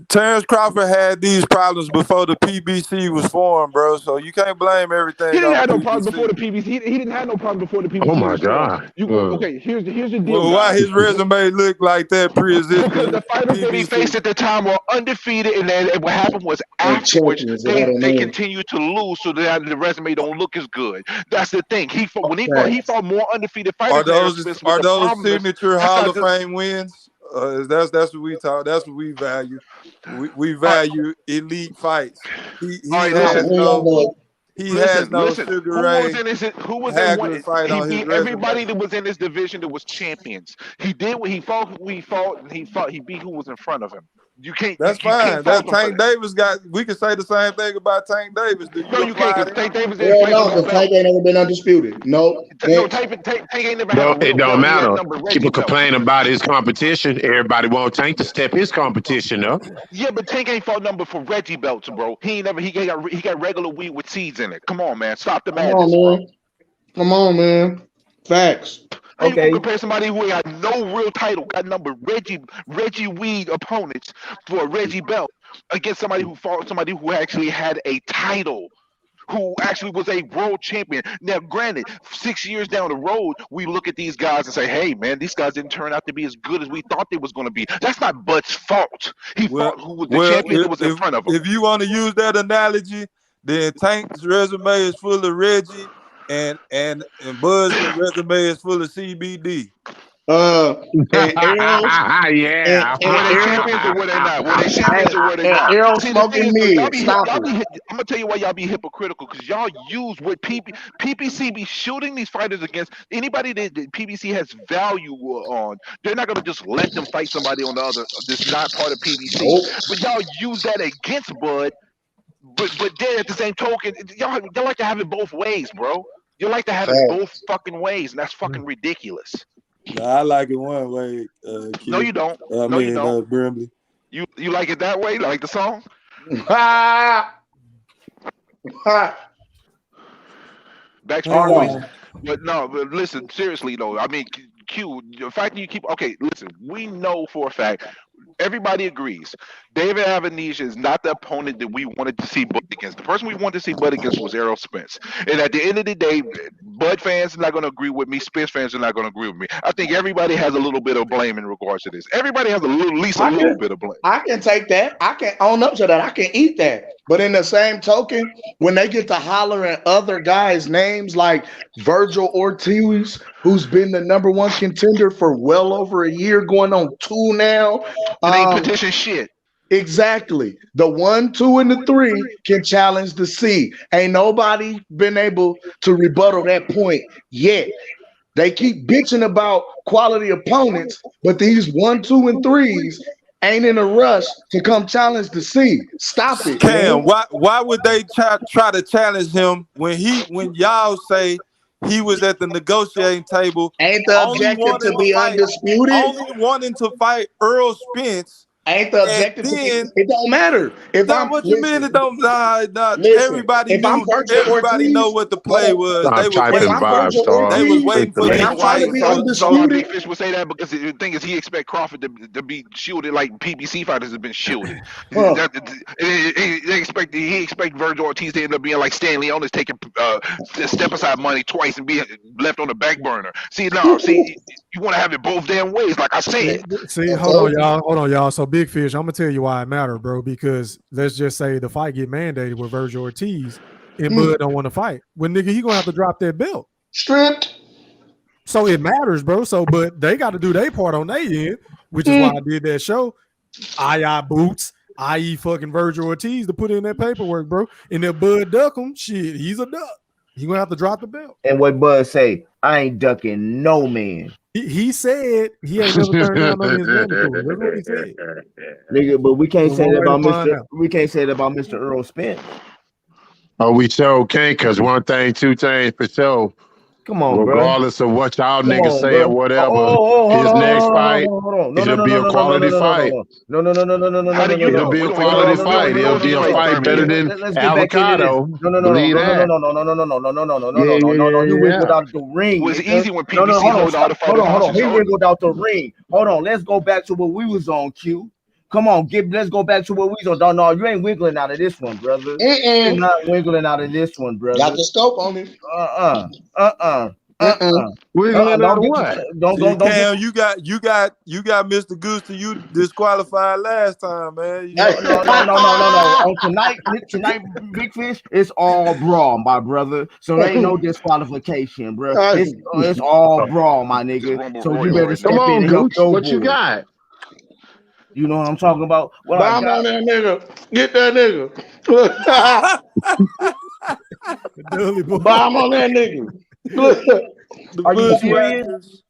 Terence Crawford had these problems before the PBC was formed, bro. So you can't blame everything. He didn't have no problem before the PBC. He didn't have no problem before the PBC. Oh my God! Okay, here's the deal. Well, why his resume look like that pre-existing? Because the fighters that he faced at the time were undefeated, and then what happened was afterwards they continued to lose, so that the resume don't look as good. That's the thing. He fought more undefeated fighters. Are those signature Hall of Fame wins? That's what we talk. That's what we value. We value elite fights. He has no Sugar Ray. Who was in one fight on his resume? Everybody that was in this division that was champions. He did what he fought. He beat who was in front of him. You can't. That's fine. That Tank Davis got. We can say the same thing about Tank Davis. No, you can't. Because Tank Davis. Tank ain't never been undisputed. No. Tank ain't never had. It don't matter. People complain about his competition. Everybody want Tank to step his competition up. Yeah, but Tank ain't fought number for Reggie belts, bro. He got regular weed with seeds in it. Come on, man. Stop the madness. Come on, man. Facts. Okay. You compare somebody who had no real title, got number Reggie Weed opponents for a Reggie belt against somebody who fought somebody who actually had a title, who actually was a world champion. Now, granted, 6 years down the road, we look at these guys and say, hey, man, these guys didn't turn out to be as good as we thought they was going to be. That's not Bud's fault. He fought who was the champion that was in front of him. If you want to use that analogy, then Tank's resume is full of Reggie. And Bud's resume is full of CBD. Yeah. Were they champions or were they not? Were they champions or were they not? Errol smoking me. I'm gonna tell you why y'all be hypocritical, because y'all use what PBC be shooting these fighters against. Anybody that PBC has value on, they're not gonna just let them fight somebody on the other. That's not part of PBC. But y'all use that against Bud. But then at the same token, y'all like to have it both ways, bro. You like to have it both fucking ways, and that's fucking ridiculous. Nah, I like it one way. No, you don't. You don't. Brimley. You like it that way, like the song? Back to always. But listen, seriously though. I mean, Q, the fact that you keep listen, we know for a fact. Everybody agrees. David Avanesha is not the opponent that we wanted to see Bud against. The person we wanted to see Bud against was Errol Spence. And at the end of the day, Bud fans are not going to agree with me. Spence fans are not going to agree with me. I think everybody has a little bit of blame in regards to this. Everybody has at least a little bit of blame. I can take that. I can own up to that. I can eat that. But in the same token, when they get to hollering other guys' names like Virgil Ortiz, who's been the #1 contender for well over a year, going on 2 now. It ain't petition shit. Exactly. The 1, 2, and the 3 can challenge the C. Ain't nobody been able to rebuttal that point yet. They keep bitching about quality opponents, but these 1, 2, and 3s ain't in a rush to come challenge the C. Stop it. Cam, why would they try to challenge him when y'all say he was at the negotiating table? Ain't the objective to be undisputed? Only wanting to fight Errol Spence Ain't the objective? It don't matter. If I'm what you mean it don't? Listen, everybody if I'm knew. Virgil Everybody Ortiz, know what the play was. Stop They was typing waiting. vibes, dog. They was waiting for and this I'm trying to be fight. So Big undisputed. Fish would say that because the thing is he expect Crawford to be shielded like PBC fighters have been shielded. Huh. He expect Virgil Ortiz to end up being like Stan Leon is taking step aside money twice and being left on the back burner. See, you want to have it both damn ways, like I said. See, hold on, y'all. So Big Fish, I'm gonna tell you why it matters, bro. Because let's just say the fight get mandated with Virgil Ortiz, and Bud don't want to fight. Well, nigga, he gonna have to drop that belt. Stripped. So it matters, bro. So, but they got to do their part on their end, which is why I did that show. I Boots, i.e. fucking Virgil Ortiz to put in that paperwork, bro. And if Bud duck him, shit, he's a duck. He gonna have to drop the belt. And what Bud say? I ain't ducking no man. He said he ain't never turned down on his mandatory. That's what he said. Nigga, but we can't say that about find Mr. out. We can't say that about Mr. Errol Spence. Oh, we sure can, because one thing, two things for sure. Come on, bro. Regardless of what y'all Come niggas on, say bro. or whatever, hold his on, next hold on, fight, hold on. No, it'll be a quality fight. No. How do you know? It'll be a We don't quality know. fight. We don't It'll be a know. fight better than Let's get back into avocado. this. Believe that. No. You wiggled out the ring. It was nigga. easy when PBC hold all the fighters Hold on. He hostage. wiggled out the ring. Hold on. Let's go back to what we was on, Q. Come on, let's go back to what we was on. No, you ain't wiggling out of this one, brother. You're not wiggling out of this one, brother. Got the scope on it. Wiggling out of what? Cam, you got Mr. Goose to you disqualified last time, man. No. On tonight, Big Fish, it's all brawl, my brother. So there ain't no disqualification, bro. It's all brawl, my nigga. So you better step Come on, in and help Gooch. your What you boy. got? You know what I'm talking about? What I Bomb got? on that nigga. Get that nigga. Bomb on that nigga. Are you serious?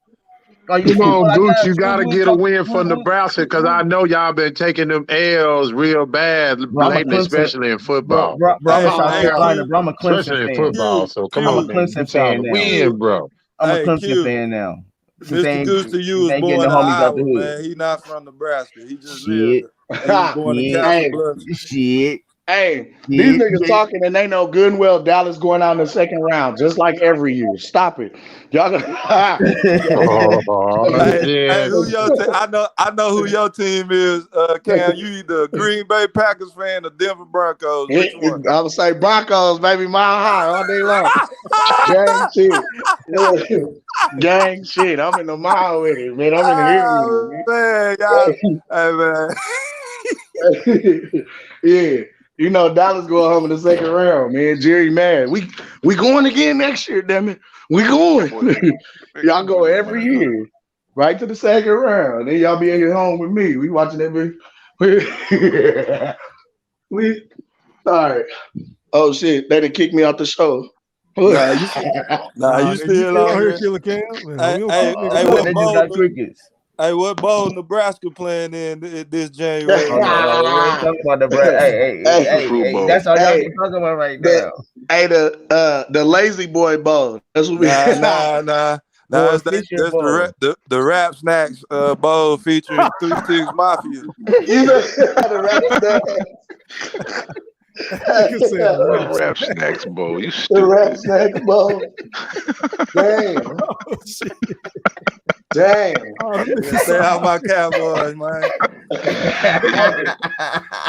Come on, Gooch. You got to get a win for Nebraska because I know y'all been taking them L's real bad lately, especially in football. Bro, I'm a South Carolina, bro. I'm a Clemson Especially in fan. football. So come I'm a on, man. Clemson fan now. Win, bro. I'm a Clemson fan now. Mr. Goose to you is born in Iowa, man. He not from Nebraska. He just lived. He was born in Castle Bluffs. Shit. Hey, these niggas talking and they know good and well Dallas going out in the second round, just like every year. Stop it. Y'all gonna Hey, who your I know who your team is, Cam. You either a Green Bay Packers fan or Denver Broncos. Which one? I would say Broncos, baby, mile high all day long. Gang shit. Gang shit. I'm in the mile with it, man. I'm in the here with it, man. Yeah. You know, Dallas going home in the second round, man. Jerry mad. We going again next year, damn it. We going. Y'all go every year. Right to the second round. Then y'all be at home with me. We watching that we all right. Oh shit, they done kicked me out the show. Nah, you still on here. Killer Cam? Hey, what bowl Nebraska playing in this January? Talking about Nebraska. Hey, that's all y'all talking about right now. Hey, the Lazy Boy Bowl. That's what we Nah. That's the Rap Snacks bowl featuring 3 6 Mafia. You know the Rap Snacks Bowl. You The stupid. Rap Snacks Bowl. Damn. Stay out my Cowboys, man.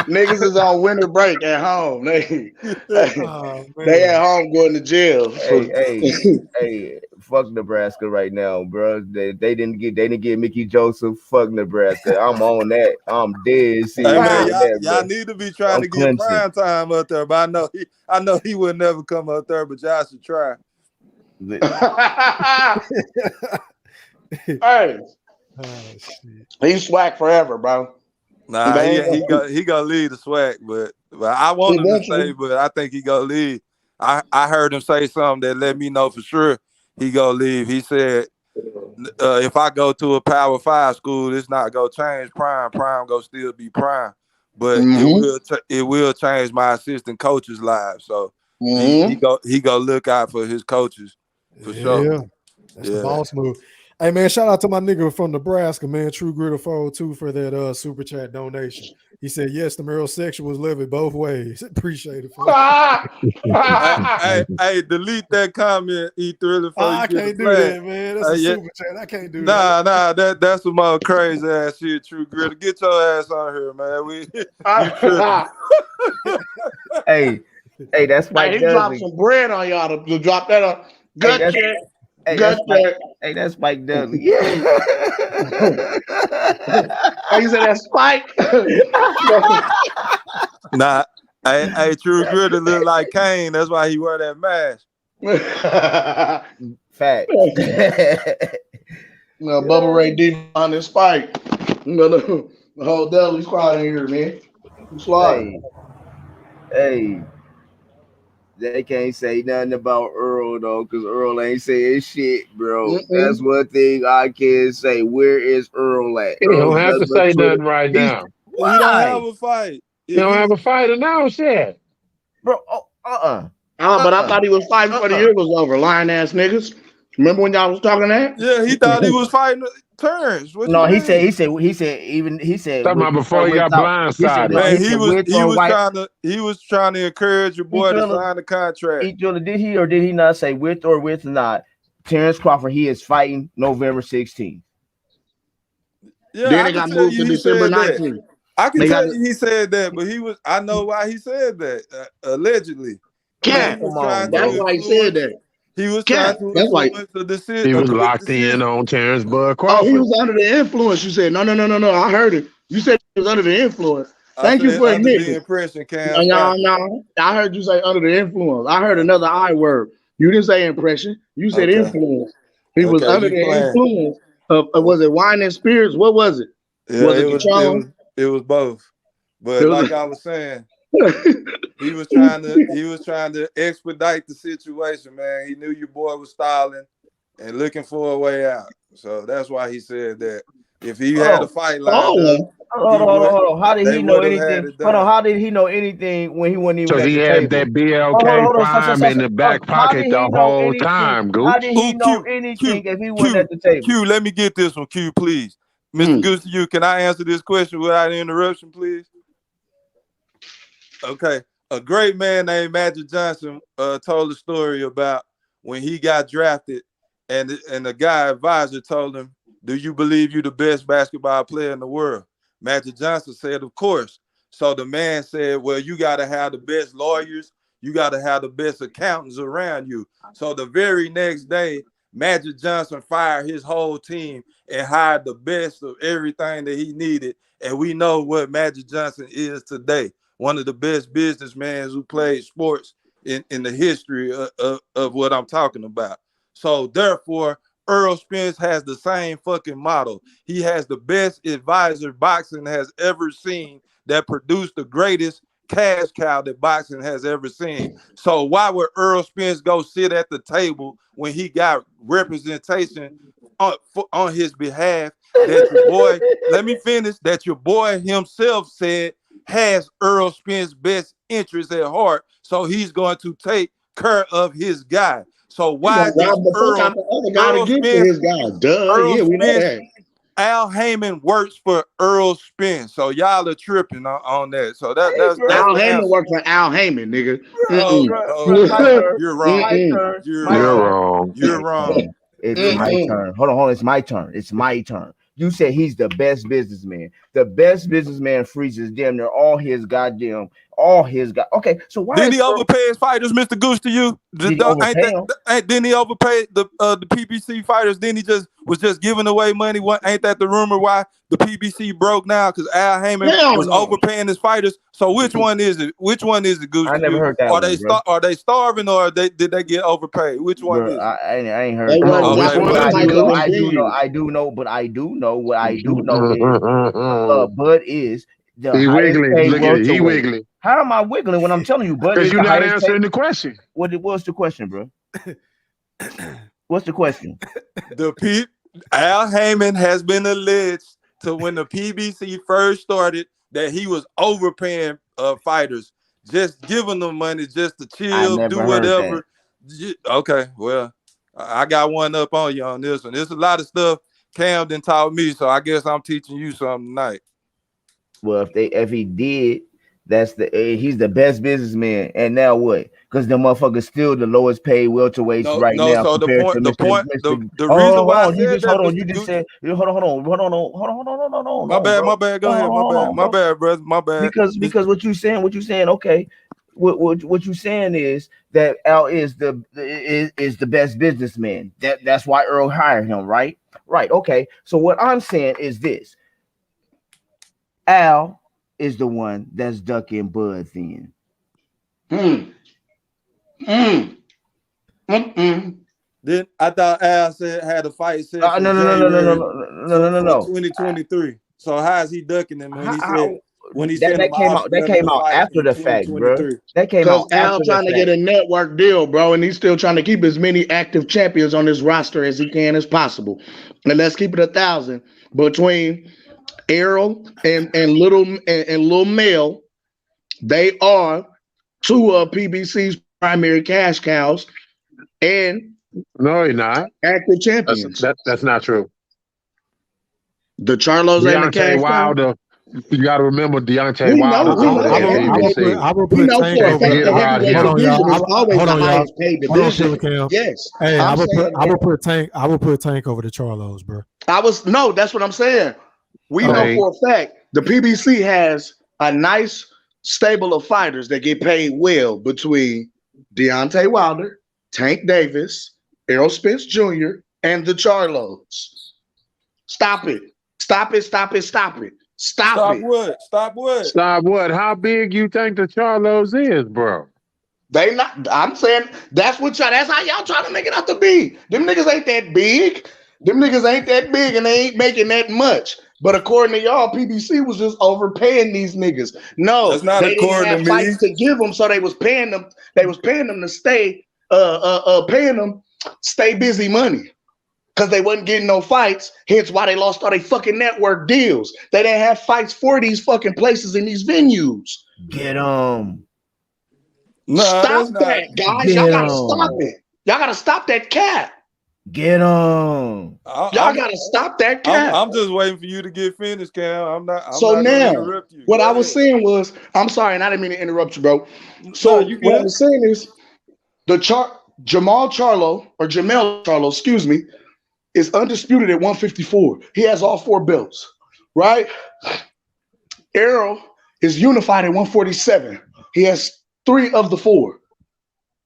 Niggas is on winter break at home. They at home going to jail. Hey, fuck Nebraska right now, bro. They didn't get Mickey Joseph. Fuck Nebraska. I'm on that. I'm dead serious. Hey man, y'all need to be trying to get prime time up there, but I know he would never come up there, but y'all should try. Hey, he's swag forever, bro. Nah, he gonna lead the swag, but I want him to stay, but I think he gonna leave. I heard him say something that let me know for sure he gonna leave. He said, if I go to a Power 5 school, it's not gonna change prime. Prime gonna still be prime, but it will change my assistant coaches' lives. So he go look out for his coaches for sure. That's the boss move. Hey man, shout out to my nigga from Nebraska, man, True Gritter 402 for that super chat donation. He said yes, the Merrill section was livid both ways. Appreciate it. Hey, delete that comment, E3 before I you get can't the do flag. that, man. That's a Yeah. super chat. I can't do that. Nah, that's some more crazy ass shit, True Gritter. Get your ass on here, man. You tripping. Hey, that's Mike Hey, he dropped Dudley. some bread on y'all to drop that up. Hey, Gut check. Gut check. That's Mike Dudley. Yeah. He said that's Spike. Nah, hey, True Gritter look like Kane. That's why he wear that mask. Fact. No, Bubba Ray D on this Spike. The whole Dudley squad in here, man. Slide. Hey, they can't say nothing about Earl though, because Earl ain't saying shit, bro. That's one thing I can say. Where is Earl at? He don't have to say nothing right now. He don't have a fight. He don't have a fight announced yet. Bro, but I thought he was fighting before the year was over. Lying ass niggas. Remember when y'all was talking that? Yeah, he thought he was fighting Terence. No, he said talking about before he got blindsided. Man, he was trying to encourage your boy to sign the contract. Did he or did he not say with or with not? Terence Crawford, he is fighting November 16th. Yeah, then it got moved to December 19th. I can tell you he said that, but I know why he said that, allegedly. Cat, that's why he said that. He was trying to influence the decision. He was locked in on Terence Bud Crawford. Oh, he was under the influence. You said no. I heard it. You said he was under the influence. Thank you for admitting. The impression, Cam. No. I heard you say under the influence. I heard another I word. You didn't say impression. You said influence. He was under the influence of was it wine and spirits? What was it? Yeah, was it it was both. But like I was saying, he was trying to expedite the situation, man. He knew your boy was stalling and looking for a way out. So that's why he said that. If he had a fight lined up, hold on. How did he know anything? Hold on. How did he know anything when he wasn't even at the table? Because he had that BLK prime in the back pocket the whole time, Goose. How did he know anything if he wasn't at the table? Q, let me get this one, Q, please. Mr. Goose, you can I answer this question without interruption, please? Okay. A great man named Magic Johnson told a story about when he got drafted and the guy advisor told him, "Do you believe you're the best basketball player in the world?" Magic Johnson said, "Of course." So the man said, "Well, you got to have the best lawyers. You got to have the best accountants around you." So the very next day, Magic Johnson fired his whole team and hired the best of everything that he needed. And we know what Magic Johnson is today. One of the best businessmen who played sports in the history of what I'm talking about. So therefore, Errol Spence has the same fucking model. He has the best advisor boxing has ever seen that produced the greatest cash cow that boxing has ever seen. So why would Errol Spence go sit at the table when he got representation on his behalf that your boy, let me finish, that your boy himself said has Errol Spence's best interest at heart, so he's going to take care of his guy. So why Errol Spence, Al Heyman works for Errol Spence, so y'all are tripping on that. So that's Al Heyman works for Al Heyman, nigga. You're wrong. You're wrong. It's my turn. Hold on. It's my turn. It's my turn. You said he's the best businessman. The best businessman freezes damn near all his. Okay, so why did he overpay his fighters, Mr. Goose? To you, didn't he overpay the PBC fighters? Then he was just giving away money. Ain't that the rumor why the PBC broke now? Because Al Heyman was overpaying his fighters. So which one is it? Which one is it, Goose? I never heard that. Are they starving or did they get overpaid? Which one is it? I ain't heard. I do know. What I do know is Bud is. He wiggling. Look at it. He wiggling. How am I wiggling when I'm telling you, Bud? Because you're not answering the question. What's the question, bro? What's the question? Al Heyman has been alleged to when the PBC first started that he was overpaying fighters, just giving them money just to chill, do whatever. Okay, well, I got one up on you on this one. There's a lot of stuff Cam done taught me, so I guess I'm teaching you something tonight. Well, if he did, he's the best businessman. And now what? Because the motherfucker's still the lowest paid welterweights right now. So the reason why I said that. Hold on. You just said hold on. My bad. Go ahead. My bad, brother. My bad. Because what you saying? Okay. What you saying is that Al is the best businessman. That's why Earl hired him, right? Right. Okay. So what I'm saying is this: Al is the one that's ducking Bud then. Then I thought Al had a fight set for January 2023. So how is he ducking him when he said that came out after the fact, bro? That came out because Al trying to get a network deal, bro, and he's still trying to keep as many active champions on his roster as he can as possible. And let's keep it 1,000 between Errol and Lil Mel. They are two of PBC's primary cash cows, and no, he's not active champions. That's not true. The Charlos and the cash Wilder. You got to remember Deontay Wilder. I will put Tank over. Hold on, y'all. Yes. Hey, I will put Tank over the Charlos, bro. That's what I'm saying. We know for a fact the PBC has a nice stable of fighters that get paid well between Deontay Wilder, Tank Davis, Errol Spence Jr., and the Charlos. Stop it. Stop it. Stop what? How big you think the Charlos is, bro? They not. I'm saying that's how y'all trying to make it out to be. Them niggas ain't that big. And they ain't making that much. But according to y'all, PBC was just overpaying these niggas. No, that's not according to me. Fights to give them, so they was paying them. They was paying them to stay, stay busy money. Because they wasn't getting no fights, hence why they lost all their fucking network deals. They didn't have fights for these fucking places in these venues. Get them. Stop that, guys. Y'all gotta stop it. Y'all gotta stop that cap. Get them. Y'all gotta stop that cap. I'm just waiting for you to get finished, Cam. I'm not now, gonna interrupt you. What I was saying was, I'm sorry, and I didn't mean to interrupt you, bro. So what I was saying is Jermell Charlo, excuse me, is undisputed at 154. He has all 4 belts, right? Errol is unified at 147. He has 3 of the 4.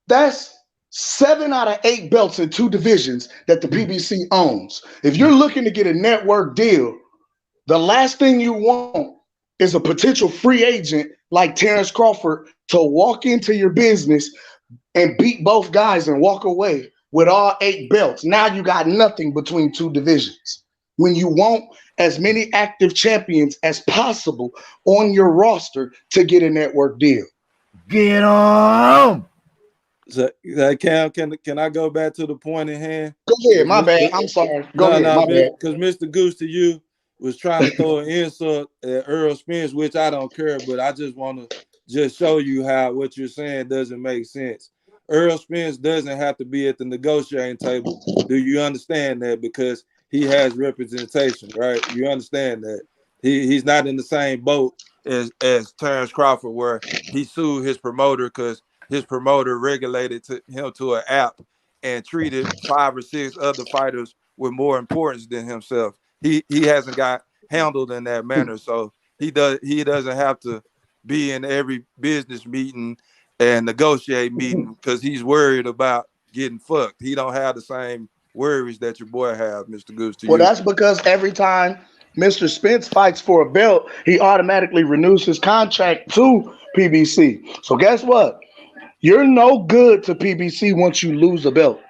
That's 7 out of 8 belts in 2 divisions that the PBC owns. If you're looking to get a network deal, the last thing you want is a potential free agent like Terence Crawford to walk into your business and beat both guys and walk away with all 8 belts. Now you got nothing between 2 divisions. When you want as many active champions as possible on your roster to get a network deal. Get on. So, Cam, can I go back to the point in hand? Go ahead, my bad. I'm sorry. Go ahead, my bad. Because Mr. Goose to you was trying to throw an insult at Errol Spence, which I don't care, but I just want to just show you how what you're saying doesn't make sense. Errol Spence doesn't have to be at the negotiating table. Do you understand that? Because he has representation, right? You understand that. He's not in the same boat as Terence Crawford, where he sued his promoter because his promoter regulated him to an app and treated 5 or 6 other fighters with more importance than himself. He hasn't got handled in that manner, so he doesn't have to be in every business meeting and negotiate meeting because he's worried about getting fucked. He don't have the same worries that your boy have, Mr. Goose. Well, that's because every time Mr. Spence fights for a belt, he automatically renews his contract to PBC. So guess what? You're no good to PBC once you lose a belt.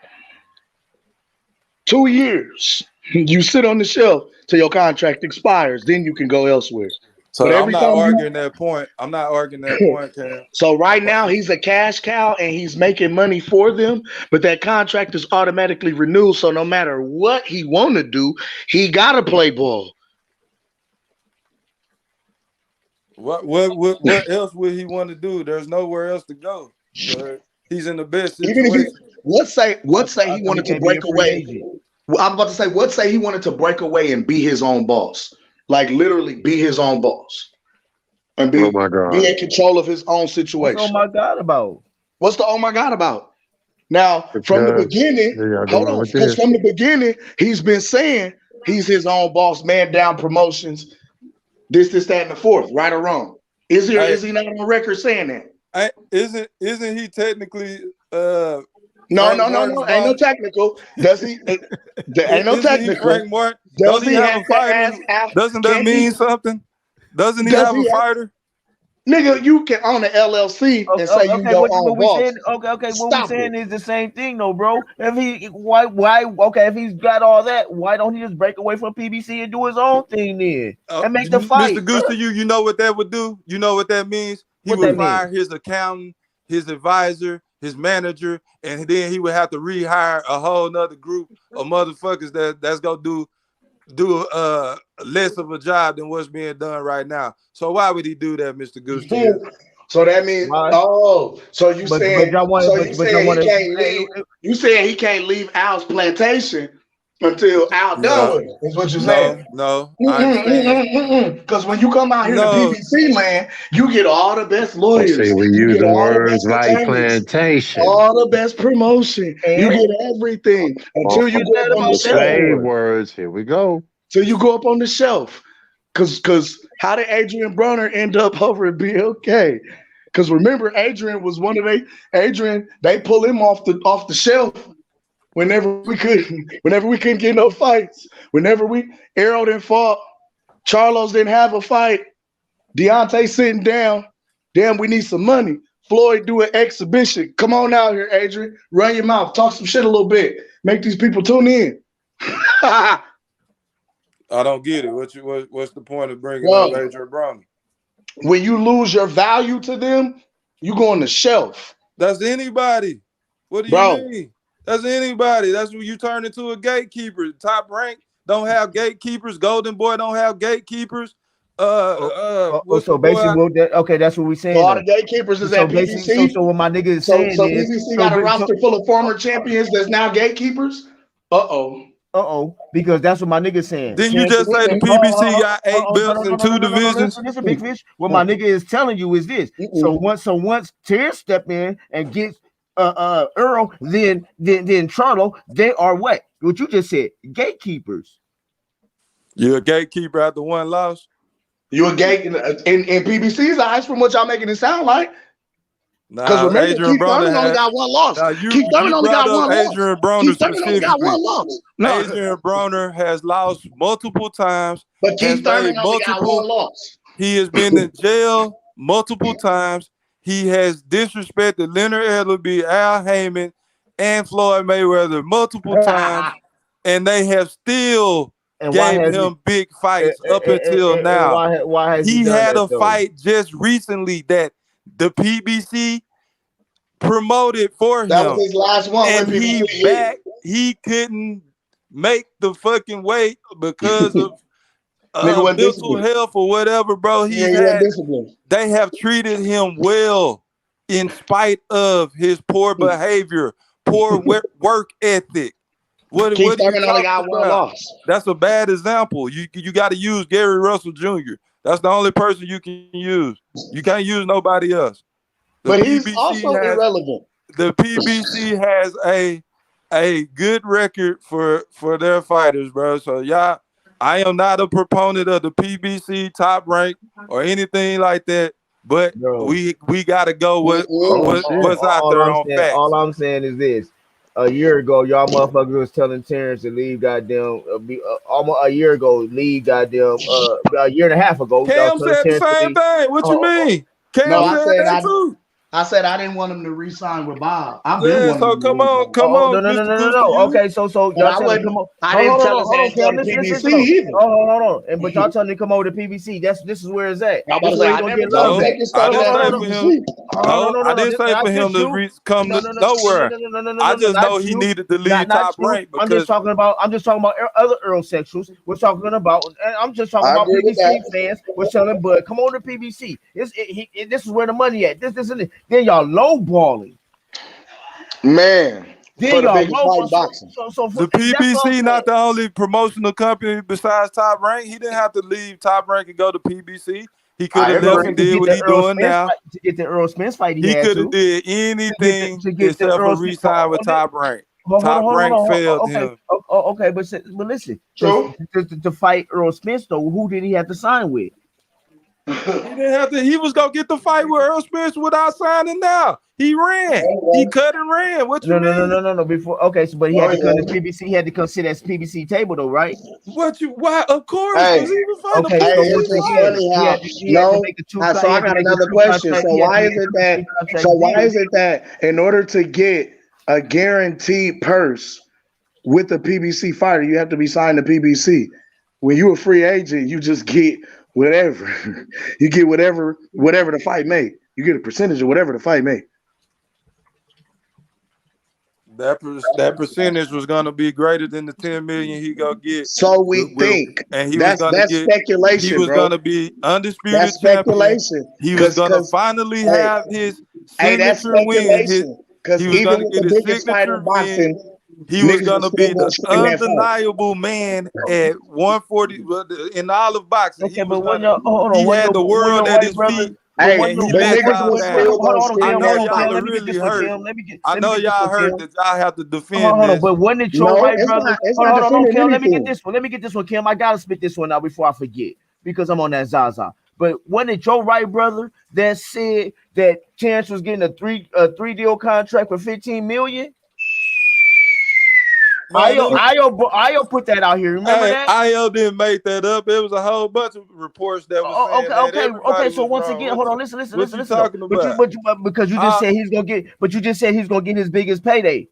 2 years. You sit on the shelf till your contract expires. Then you can go elsewhere. So I'm not arguing that point. I'm not arguing that point, Cam. So right now he's a cash cow and he's making money for them, but that contract is automatically renewed. So no matter what he want to do, he gotta play ball. What else would he want to do? There's nowhere else to go. He's in the best situation. What say he wanted to break away? I'm about to say, what say he wanted to break away and be his own boss, like literally be his own boss, and be in control of his own situation. What's oh my God about? What's the oh my God about? Now, from the beginning, hold on, because from the beginning, he's been saying he's his own boss, man down promotions, this, that, and the fourth, right or wrong. Is he not on record saying that? Isn't he technically No, ain't no technical. Does he? Ain't no technical. Frank Martin? Does he have a fighter? Doesn't that mean something? Doesn't he have a fighter? Nigga, you can own an LLC and say you your own boss. What we saying is the same thing, though, bro. If if he's got all that, why don't he just break away from PBC and do his own thing then and make the fight? Mr. Goose, to you know what that would do? You know what that means? He would fire his accountant, his advisor, his manager, and then he would have to rehire a whole nother group of motherfuckers that's gonna do less of a job than what's being done right now. So why would he do that, Mr. Goose? So that means so you saying he can't leave Al's plantation until Al done with it, is what you're saying. No. Because when you come out here to PBC land, you get all the best lawyers. We use the words like plantation. All the best promotion. You get everything until you go up on the shelf. Words. Here we go. Till you go up on the shelf. Because how did Adrian Broner end up over at BLK? Because remember, Adrian was one of they pull him off the shelf. Whenever we couldn't get no fights, Errol didn't fought, Charlo's didn't have a fight, Deontay sitting down, damn, we need some money. Floyd do an exhibition. Come on out here, Adrian. Run your mouth. Talk some shit a little bit. Make these people tune in. I don't get it. What's the point of bringing up Adrian Broner? When you lose your value to them, you go on the shelf. That's anybody. What do you mean? That's anybody. That's when you turn into a gatekeeper. Top rank don't have gatekeepers. Golden Boy don't have gatekeepers. So basically, that's what we saying. All the gatekeepers is at PBC. So what my nigga is saying is, PBC got a roster full of former champions that's now gatekeepers. Because that's what my nigga is saying. Didn't you just say the PBC got 8 belts in 2 divisions? Listen, big fish. What my nigga is telling you is this. So once Terence step in and gets Earl, then Charlo, they are what you just said, gatekeepers. You're a gatekeeper after one loss. You a gate in PBC's eyes, from what y'all making it sound like. Because remember, Keith Thurman only got one loss. Keith Thurman only got one loss. Adrian Broner specifically. Adrian Broner has lost multiple times. But Keith Thurman only got one loss. He has been in jail multiple times. He has disrespected Leonard Ellerbe, Al Heyman, and Floyd Mayweather multiple times, and they have still gave him big fights up until now. Why has he had a fight just recently that the PBC promoted for him. That was his last one. And he couldn't make the fucking weight because of mental health or whatever, bro. They have treated him well in spite of his poor behavior, poor work ethic. What only got one loss. That's a bad example. You got to use Gary Russell Jr. That's the only person you can use. You can't use nobody else. But he's also irrelevant. The PBC has a good record for their fighters, bro. So y'all, I am not a proponent of the PBC top rank or anything like that. But we got to go with what's out there on facts. All I'm saying is this. A year ago, y'all motherfuckers was telling Terrence to leave goddamn almost a year ago, leave goddamn a year and a half ago. Cam said the same thing. What you mean? Cam said that too. I said I didn't want him to re-sign with Bob. So come on. No. Okay, so y'all telling him, I didn't tell him to go to PBC either. Hold on. But y'all telling him to come over to PBC. This is where it's at. I didn't say for him to come nowhere. I just know he needed to leave top rank. I'm just talking about other Eurosexuals. We're talking about, and I'm just talking about PBC fans. We're telling Bud, come on to PBC. This is where the money at. This and it. Then y'all lowballing. Man, Then For the y'all biggest fight in roll. boxing. The PBC not the only promotional company besides Top Rank. He didn't have to leave Top Rank and go to PBC. He could have left and did what he's doing now. To get the Errol Spence fight, He could have did anything except for re-sign with Top Rank. Top Rank failed him. Okay, but listen. To fight Errol Spence though, who did he have to sign with? He didn't have to. He was gonna get the fight with Errol Spence without signing. Now he ran. He cut and ran. What you mean? No. Before, okay, so but he had to come to PBC. He had to come sit at PBC table though, right? Why? Of course. Hey, He was fighting okay, it's funny how so I got another question. So why is it that in order to get a guaranteed purse with a PBC fighter, you have to be signed to PBC? When you're a free agent, you just get whatever. You get whatever the fight made. You get a percentage of whatever the fight made. That percentage was gonna be greater than the 10 million he gonna get. So we think, and he that's was gonna get speculation. He was bro. gonna be undisputed That's champion. speculation. He was gonna finally have his that's signature win. speculation. Because He was even gonna with get the his biggest fight signature in boxing, win. He was niggas gonna still be gonna the scream that fight. undeniable man at 140 in all of boxing. Okay, but when y'all he had the world at his feet. Hey, And he but let niggas y'all was down. still gonna scream I know that y'all fight. are really hurt. I know y'all hurt that y'all have to defend Hold on, this. but wasn't it your No, right, it's brother? not- it's Hold not on, defending Kim. Let me get anything. this one. Let me get this one, Kim. I gotta spit this one out before I forget because I'm on that Zaza. But wasn't it your right, brother, that said that Terence was getting a three deal contract for 15 million? Io put that out here. Remember that? Io didn't make that up. It was a whole bunch of reports that was saying that everybody So was once wrong. again, hold on, listen. What you talking about? Because you just said he's gonna get. But you just said he's gonna get his biggest payday.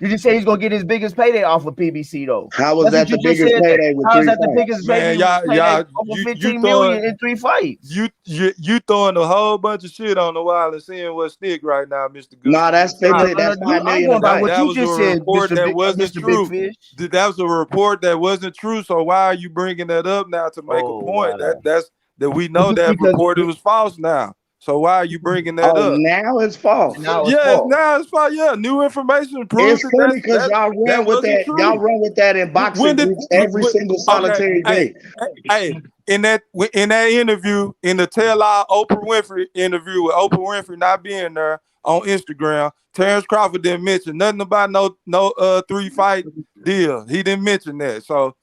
You just said he's gonna get his biggest payday off of PBC though. How was that the biggest payday with How is three that the fights? biggest Man, payday y'all, over 15 million in 3 fights? You throwing a whole bunch of shit on the wall and seeing what stick right now, Mr. Goose. Nah, that's 15. That's $5 million a fight. That was a report that wasn't true. Big Fish. That was a report that wasn't true. So why are you bringing that up now to make a point? That we know that report was false now. So why are you bringing that up? Now it's false. Now it's false. Yeah, new information proves It's funny because y'all run with that. Y'all run with that in boxing groups every single solitary day. Hey, in that interview, in the tell-all Oprah Winfrey interview with Oprah Winfrey not being there on Instagram, Terence Crawford didn't mention nothing about no 3-fight deal. He didn't mention that. So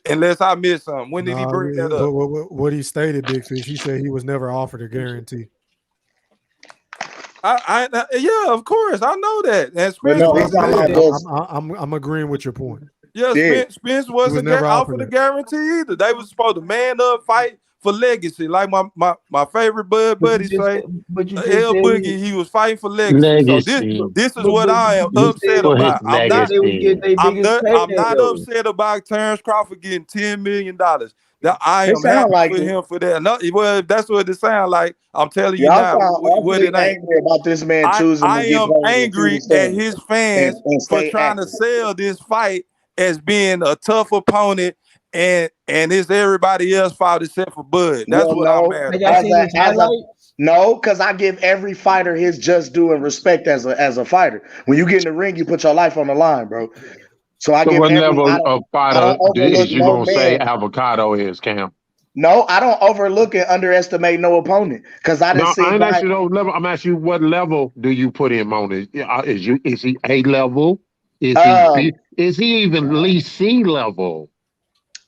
unless I missed something, when did he bring that up? What he stated, Big Fish, he said he was never offered a guarantee. Yeah, of course, I know that. And Spence I'm agreeing with your point. Yeah, Spence wasn't offered a guarantee either. They was supposed to man up, fight for legacy, like my favorite buddy say. L Boogie, he was fighting for legacy. So this is what I am upset about. I'm not upset about Terence Crawford getting $10 million. That I am happy with him for that. No, well, if that's what it sounds like, I'm telling you now what it ain't. Angry about this man choosing. I am angry at his fans for trying to sell this fight as being a tough opponent, and it's everybody else's fault except for Bud. That's what I'm mad at. No, because I give every fighter his just due and respect as a fighter. When you get in the ring, you put your life on the line, bro. So what level of fighter is you gonna say Avocado is, Cam? No, I don't overlook and underestimate no opponent because I didn't see. I ain't asking you no level. I'm asking you what level do you put him on? Is he A level? Is he even at least C level?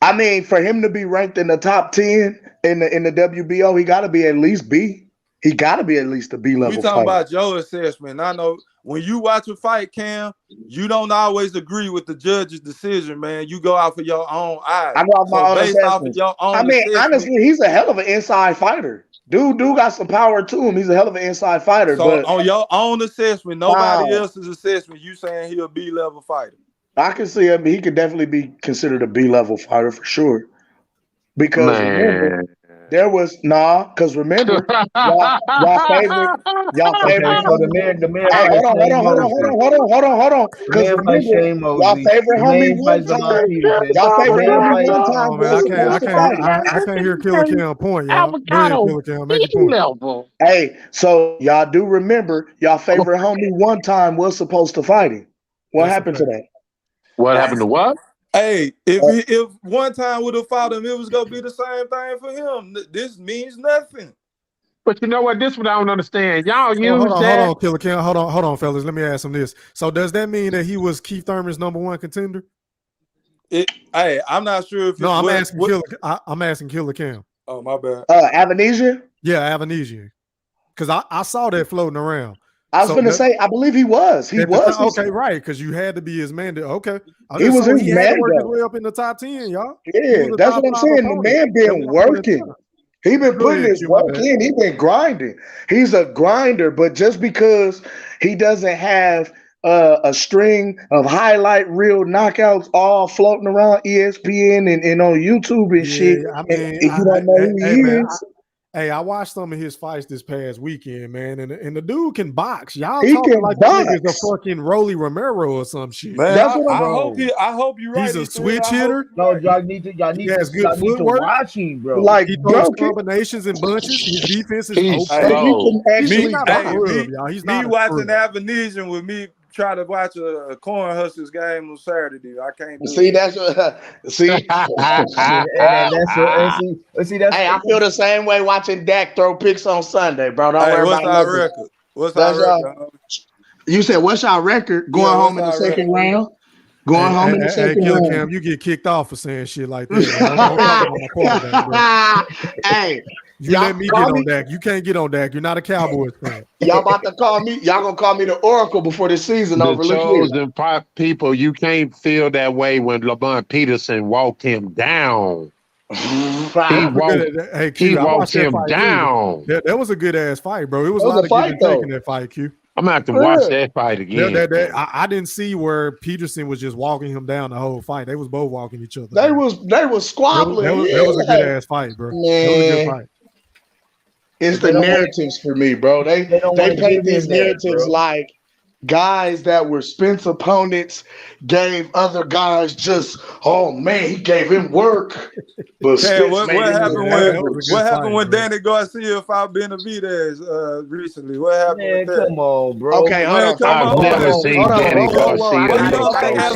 I mean, for him to be ranked in the top 10 in the WBO, he got to be at least B. He got to be at least a B level. We talking about your assessment. I know when you watch a fight, Cam, you don't always agree with the judge's decision, man. You go out for your own eyes. I go off my own assessment. Honestly, he's a hell of an inside fighter. Dude got some power to him. He's a hell of an inside fighter. So but on your own assessment, nobody else's assessment, you saying he a B level fighter? I can see him. He could definitely be considered a B level fighter for sure. Because remember, There was because remember, y'all favorite. Okay, so the man Hey, fight Shane hold on. The Because man fight remember, Shane y'all Mosley. favorite The homie man one fight Lamont time. Peterson. Y'all The favorite man homie fight. one time Oh man, was supposed to fight. I can't hear Killer Cam point, y'all. Go ahead, Killer Cam, make your point. level. Hey, so y'all do remember y'all favorite homie one time was supposed to fight him. What That's a happened to fact. that? What happened to what? Hey, if one time would have fought him, it was gonna be the same thing for him. This means nothing. But you know what? This what I don't understand. Y'all So hold use on, that. Killer Cam. Hold on, fellas. Let me ask him this. So does that mean that he was Keith Thurman's number one contender? Hey, I'm not sure if No, I'm asking what, Killer. I'm asking Killer Cam. Oh, my bad. Amnesia? Yeah, Amnesia. Because I saw that floating around. I was gonna say, I believe he was. He was. Okay, right. Because you had to be his man. Okay. He was his he had to man, work his though. way up in the top 10, y'all. Yeah, that's what I'm saying. The man been working. He been putting his work in. He been grinding. He's a grinder, but just because he doesn't have a string of highlight reel knockouts all floating around ESPN and on YouTube and shit, I mean, and you don't know who he is. I watched some of his fights this past weekend, man, and the dude can box. Y'all He talking can like box. the nigga's a fucking Rolly Romero or some shit. Man, I hope you're right. He's a switch hitter. No, y'all need to watch him, bro. Like, he throws combinations and bunches. His defense is okay. He's not a scrub, y'all. He's not me a watching scrub. Amnesia with me try to watch a Corn Huskers game on Saturday. I can't do See, it. that's see. and see that's. Hey, I feel the same way watching Dak throw picks on Sunday, bro. Don't worry what's about our nothing. record? What's That's our record? You said, what's our record? Going home in the second round? Going home in the second Killer round. Cam, you get kicked off for saying shit like that. Don't talk about my quarterback, bro. Hey, you let me get on Dak. You can't get on Dak. You're not a Cowboys fan. Y'all about to call me? Y'all gonna call me the Oracle before the season The over? Look here. chosen people, you can't feel that way when Lamont Peterson walked him down. He walked him down. That was a good ass fight, bro. It was That a was lot a of give fight, and take in though. that fight, Q. I'm gonna have to watch that fight again. I didn't see where Peterson was just walking him down the whole fight. They was both walking each other. They was squabbling. That was a good ass fight, bro. Man. That was a good fight. It's the narratives for me, bro. They paint these narratives like guys that were Spence opponents gave other guys just, oh man, he gave him work. But Spence what happened when Danny Garcia fought Benavidez recently? What happened with that? Come on, bro. Okay, hold on. I've never seen Danny Garcia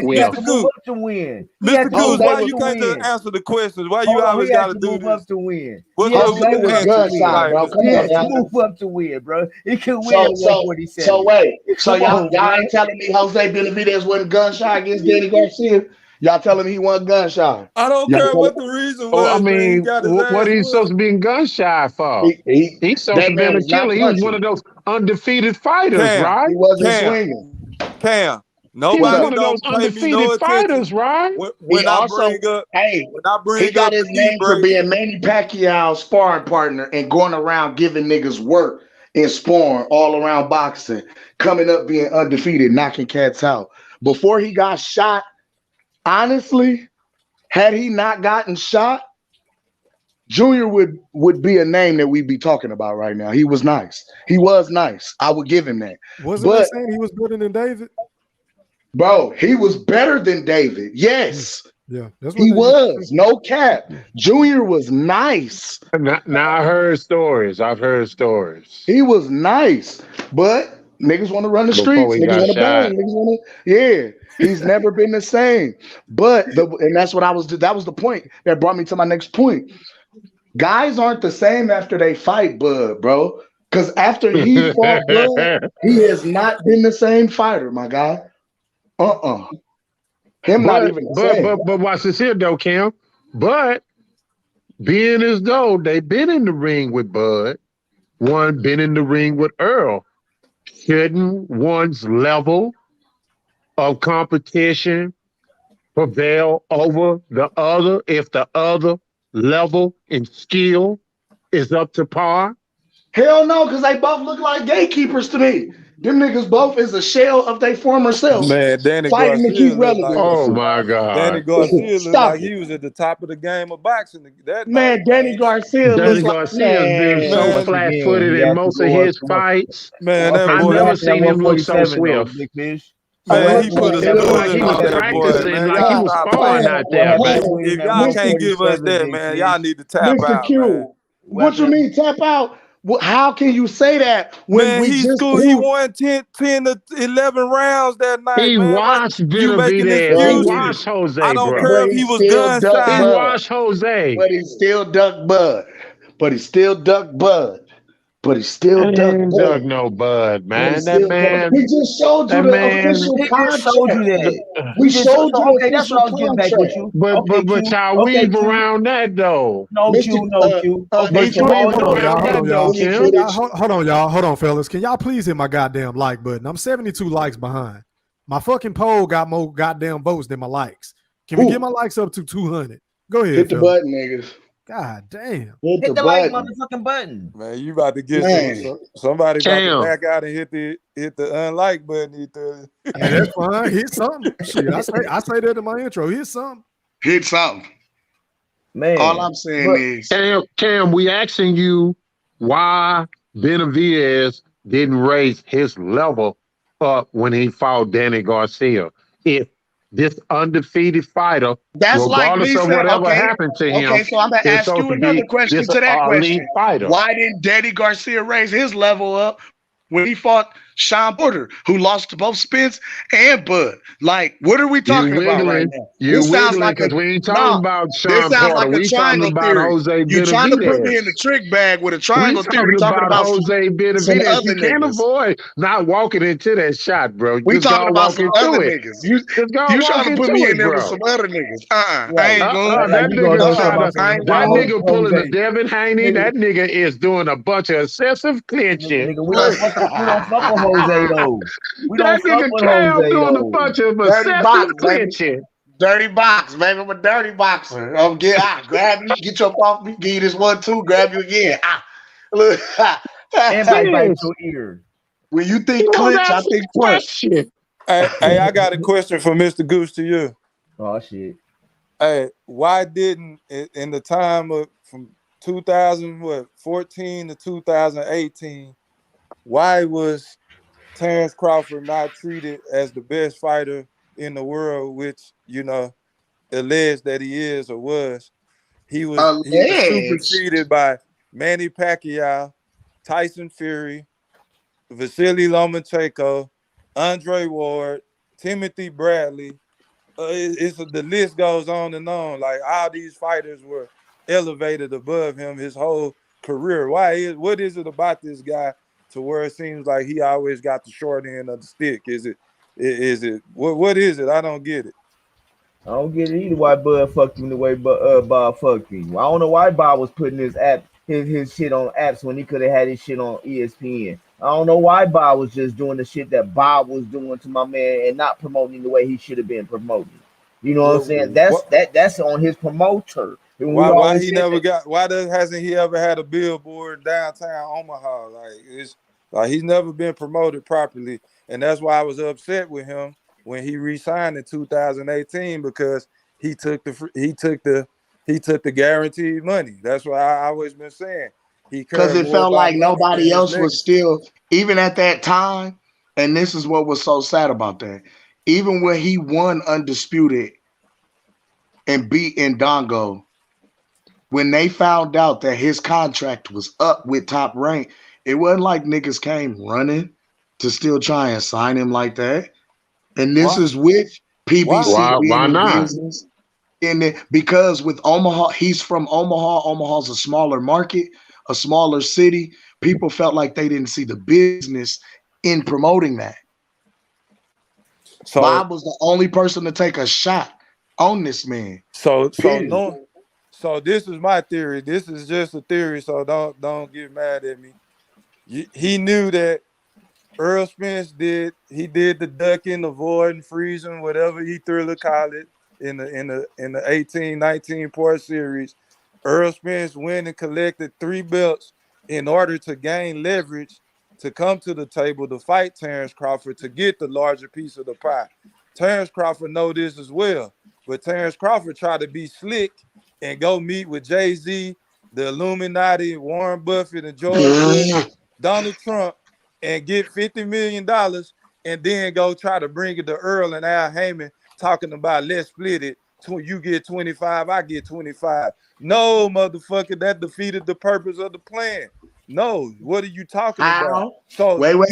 Mr. Coos, to win. Mr. Coos, why you can't just answer the questions? Why you always got to do this? To win. What's up with gunshot, bro? Come on, y'all. Move up to win, bro. He can win at 147. So wait. So y'all ain't telling me Jose Benavidez wasn't gun shy against Danny Garcia? Y'all telling me he wasn't gun shy? I don't care what the reason was. I mean, he got his what ass he's supposed to be gun shy for? He's supposed to be a killer. He was one of those undefeated fighters, right? He wasn't swinging. Nobody he was one of those don't pay me undefeated no fighters, right? When I bring he got up his name for being Manny Pacquiao's sparring partner and going around giving niggas work and sparring all around boxing, coming up being undefeated, knocking cats out. Before he got shot, honestly, had he not gotten shot, Junior would be a name that we'd be talking about right now. He was nice. He was nice. I would give him that. Wasn't they saying he was better than David? Bro, he was better than David. Yes. Yeah, that's he was. No cap. Junior was nice. Now I heard stories. I've heard stories. He was nice, but niggas want to run the streets. Niggas want to bang. Niggas want to, yeah. He's never been the same. But and that's what that was the point that brought me to my next point. Guys aren't the same after they fight Bud, bro. Because after he fought Bud, he has not been the same fighter, my guy. Not even the same. But watch this here though, Cam. But being as though they've been in the ring with Bud, one been in the ring with Earl, shouldn't one's level of competition prevail over the other if the other level and skill is up to par? Hell no, because they both look like gatekeepers to me. Them niggas both is a shell of their former self. Man, Danny Fighting to Garcia keep looked like Oh relevancy. my Danny God. Garcia looked Stop like it. he was at the top of the game of boxing that night, Man, Danny man. Garcia Danny looks like, Garcia's been man. so Man, Once flat again, footed he in has to most of go up. his fights. man, that Okay, I what boy, never happened at seen him look so 147 though, swift. Big Fish? man, he What put a It looked spoon like he on was that boy, practicing, man. like he Y'all was stop sparring playing. out What there, happened man. at Hold If on, y'all At can't Mr. give us 147, that, Big man, y'all Fish? need to tap Mr. out, man. Q. What What you happened mean tap out? How can you say that when Man, we he just school. He proved, won 10 to 11 rounds that night, He man. What washed you making Benavidez. He bro? excuses? washed I Jose, don't bro. care But if he he was still gun ducked He shy. Bud. washed Jose. But he still ducked Bud. But he still ducked Bud. But he still That ducked ain't Bud. dug no bud, But he man. still ducked. We just showed you That the man. official He just showed you contract. that. We He just showed you so the okay. That's what official I was getting back with contract. you. But Okay, but Q. y'all Okay, weave Q. around that though. No, Mr. Q. No, Q. Okay, But so you H1, weave hold Hold on, on. y'all. around Hold that on, though, y'all. let me Kim. Can y'all finish. hold on, y'all? Hold on, fellas. Can y'all please hit my goddamn like button? I'm 72 likes behind. My fucking poll got more goddamn votes than my likes. Can we get my likes up to 200? Go ahead, Hit the fellas. button, niggas. God damn. Hit the like motherfucking button. Man, you about to get Man. somebody about to Cam. back out and hit the unlike button. Hey, that's fine. Hit something. Shit, I say that in my intro. Hit something. Hit something. Man. All I'm saying is Cam, we asking you why Benavidez didn't raise his level up when he fought Danny Garcia. If this undefeated fighter, that's like regardless me of saying, whatever happened to him, okay, so I'm gonna is ask supposed you to another be question this to that elite question. fighter. Why didn't Danny Garcia raise his level up when he fought Sean Porter, who lost to both Spence and Bud? Like, what are we talking about right now? You This sounds wiggling like a because we ain't talking no. about This Sean sounds Porter. like a We talking triangle about theory. Jose You trying to put me Benavidez. in the trick bag with a We triangle theory, talking talking about about Jose some Benavidez. other You can't niggas. avoid not walking into that shot, bro. We Just talking go about walk some other into it. niggas. Just go You walk trying to put into me in it, there with bro. some other niggas. I Right. ain't going. Like That you gonna nigga talk trying to. about some I ain't That going. nigga pulling the Jose. Devin Haney. That nigga is doing a bunch of excessive clinching. Nigga, we don't fuck with Jose though. We don't That fuck nigga with Cam Jose doing a though. bunch of Dirty excessive box, baby. clinching. Dirty box, baby. I'm a dirty boxer. Grab you, get you up off me, give you this 1-2, grab you again. Look. And bite Yes. your ear. When you He think was clinch, I asking think punch. question. Hey, I got a question for Mr. Goose to you. Oh shit. Hey, why didn't in the time of from 2014 to 2018, why was Terence Crawford not treated as the best fighter in the world, which alleged that he is or was? He was Alleged. superseded by Manny Pacquiao, Tyson Fury, Vasily Lomachenko, Andre Ward, Timothy Bradley. The list goes on and on. Like all these fighters were elevated above him his whole career. What is it about this guy to where it seems like he always got the short end of the stick? Is it what is it? I don't get it. I don't get it either why Bud fucked him the way Bob fucked him. I don't know why Bob was putting his shit on apps when he could have had his shit on ESPN. I don't know why Bob was just doing the shit that Bob was doing to my man and not promoting the way he should have been promoting. You know what I'm saying? That's on his promoter. Why he never got? Hasn't he ever had a billboard downtown Omaha? Like he's never been promoted properly, and that's why I was upset with him when he re-signed in 2018 because he took the guaranteed money. That's what I always been saying. He Because cared it more felt about like money than nobody his else was legacy. still, even at that time, and this is what was so sad about that. Even when he won undisputed and beat Ndongo, when they found out that his contract was up with Top Rank, it wasn't like niggas came running to still try and sign him like that. And this Why? is with PBC being Why in not? business. Because with Omaha, he's from Omaha. Omaha's a smaller market, a smaller city. People felt like they didn't see the business in promoting that. So Bob was the only person to take a shot on this man. So Period. this is my theory. This is just a theory, so don't get mad at me. He knew that Errol Spence did the ducking, avoiding, freezing, whatever he Thriller called it in the 18-19 part series. Errol Spence went and collected 3 belts in order to gain leverage to come to the table to fight Terence Crawford to get the larger piece of the pie. Terence Crawford know this as well, but Terence Crawford tried to be slick and go meet with Jay-Z, the Illuminati, Warren Buffett, and George Bush, Donald Trump, and get $50 million, and then go try to bring it to Earl and Al Heyman talking about let's split it. You get 25, I get 25. No, motherfucker, that defeated the purpose of the plan. No, what are you talking about? So wait. What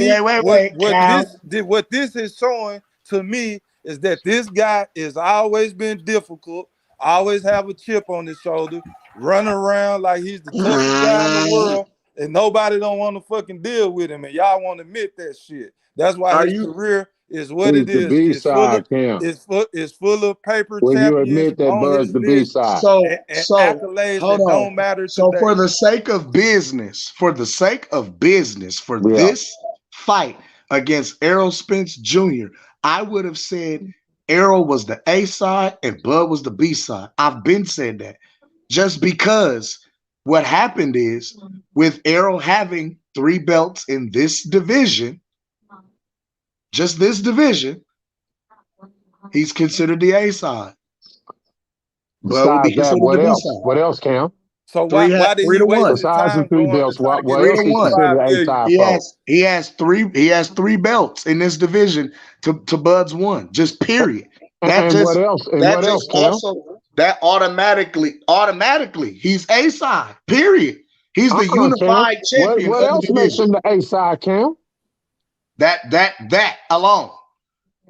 this is showing to me is that this guy has always been difficult, always have a chip on his shoulder, run around like he's the toughest guy in the world, and nobody don't want to fucking deal with him, and y'all want to admit that shit. That's why his career is what it is. It's full of paper When you champions admit that on Bud's his the list B-side. So accolades hold that on. don't matter So today. for the sake of business, this fight against Errol Spence Jr., I would have said Errol was the A side and Bud was the B side. I've been said that just because what happened is with Errol having 3 belts in this division, just this division, he's considered the A side. Bud would be Besides that, considered what the B else? side. What else, Cam? So why did he waste his Besides the time 3 going belts, to try to what get else he considered A side for? He has three belts in this division to Bud's 1. Just period. What else? And what else, Cam? That automatically he's A side. Period. He's the unified champion. What else makes him the A side, Cam? That alone.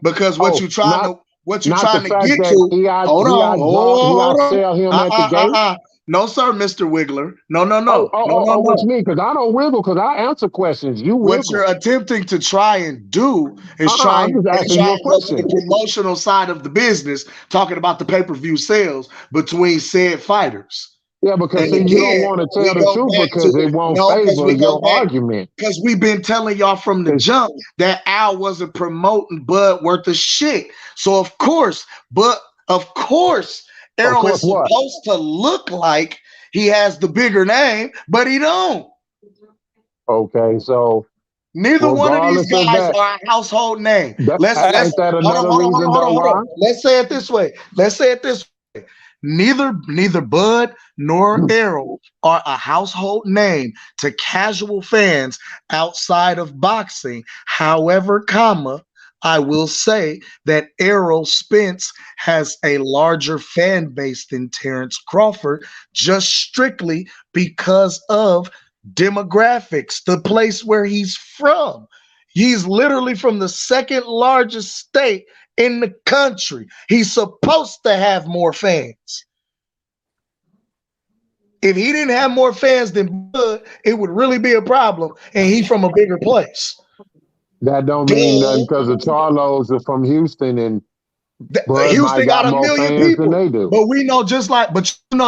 Because what you're trying to get to. Hold on. No, sir, Mr. Wiggler. No. What you mean? Because I don't wiggle, because I answer questions. You wiggle. What you're attempting to try and do is try and go to the promotional side of the business, talking about the pay-per-view sales between said fighters. Yeah, because you don't want to tell the truth because it won't favor your argument. Because we've been telling y'all from the jump that Al wasn't promoting Bud worth of shit. So of course, Errol is supposed to look like he has the bigger name, but he don't. Okay, so neither one of these guys are a household name. Let's say it this way. Neither Bud nor Errol are a household name to casual fans outside of boxing. However, I will say that Errol Spence has a larger fan base than Terence Crawford, just strictly because of demographics, the place where he's from. He's literally from the 2nd largest state in the country. He's supposed to have more fans. If he didn't have more fans than Bud, it would really be a problem, and he's from a bigger place. That don't mean nothing because the Charlos are from Houston and Houston got a million people. Than they do. But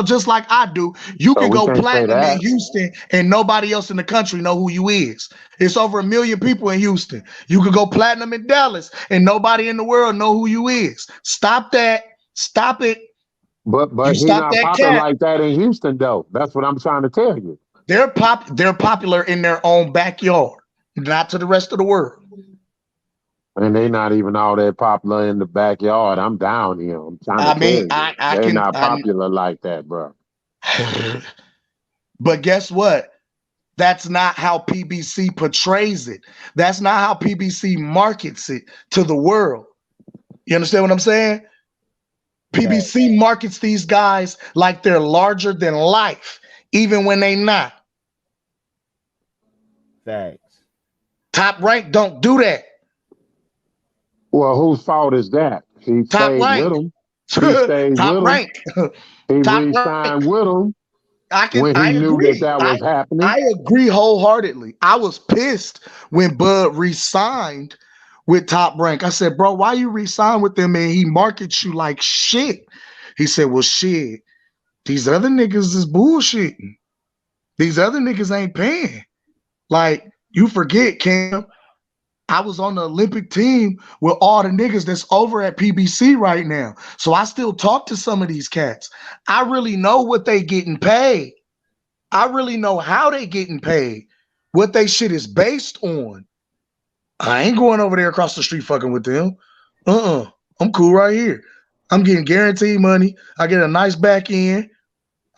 just like I do, you can go platinum in Houston and nobody else in the country know who you is. It's over 1 million people in Houston. You could go platinum in Dallas and nobody in the world know who you is. Stop that. Stop it. But he's not popular like that in Houston, though. That's what I'm trying to tell you. They're popular in their own backyard, not to the rest of the world. And they're not even all that popular in the backyard. I'm down here. I'm trying to tell you. They're not popular like that, bro. But guess what? That's not how PBC portrays it. That's not how PBC markets it to the world. You understand what I'm saying? PBC markets these guys like they're larger than life, even when they not. Thanks. Top Rank don't do that. Well, whose fault is that? He stayed with him. He stayed Top with Rank. him. He re-signed with him when he knew that was happening. I agree wholeheartedly. I was pissed when Bud re-signed with Top Rank. I said, bro, why you re-sign with them and he markets you like shit? He said, well, shit, these other niggas is bullshitting. These other niggas ain't paying. Like, you forget, Cam, I was on the Olympic team with all the niggas that's over at PBC right now. So I still talk to some of these cats. I really know what they getting paid. I really know how they getting paid, what they shit is based on. I ain't going over there across the street fucking with them. I'm cool right here. I'm getting guaranteed money. I get a nice back end.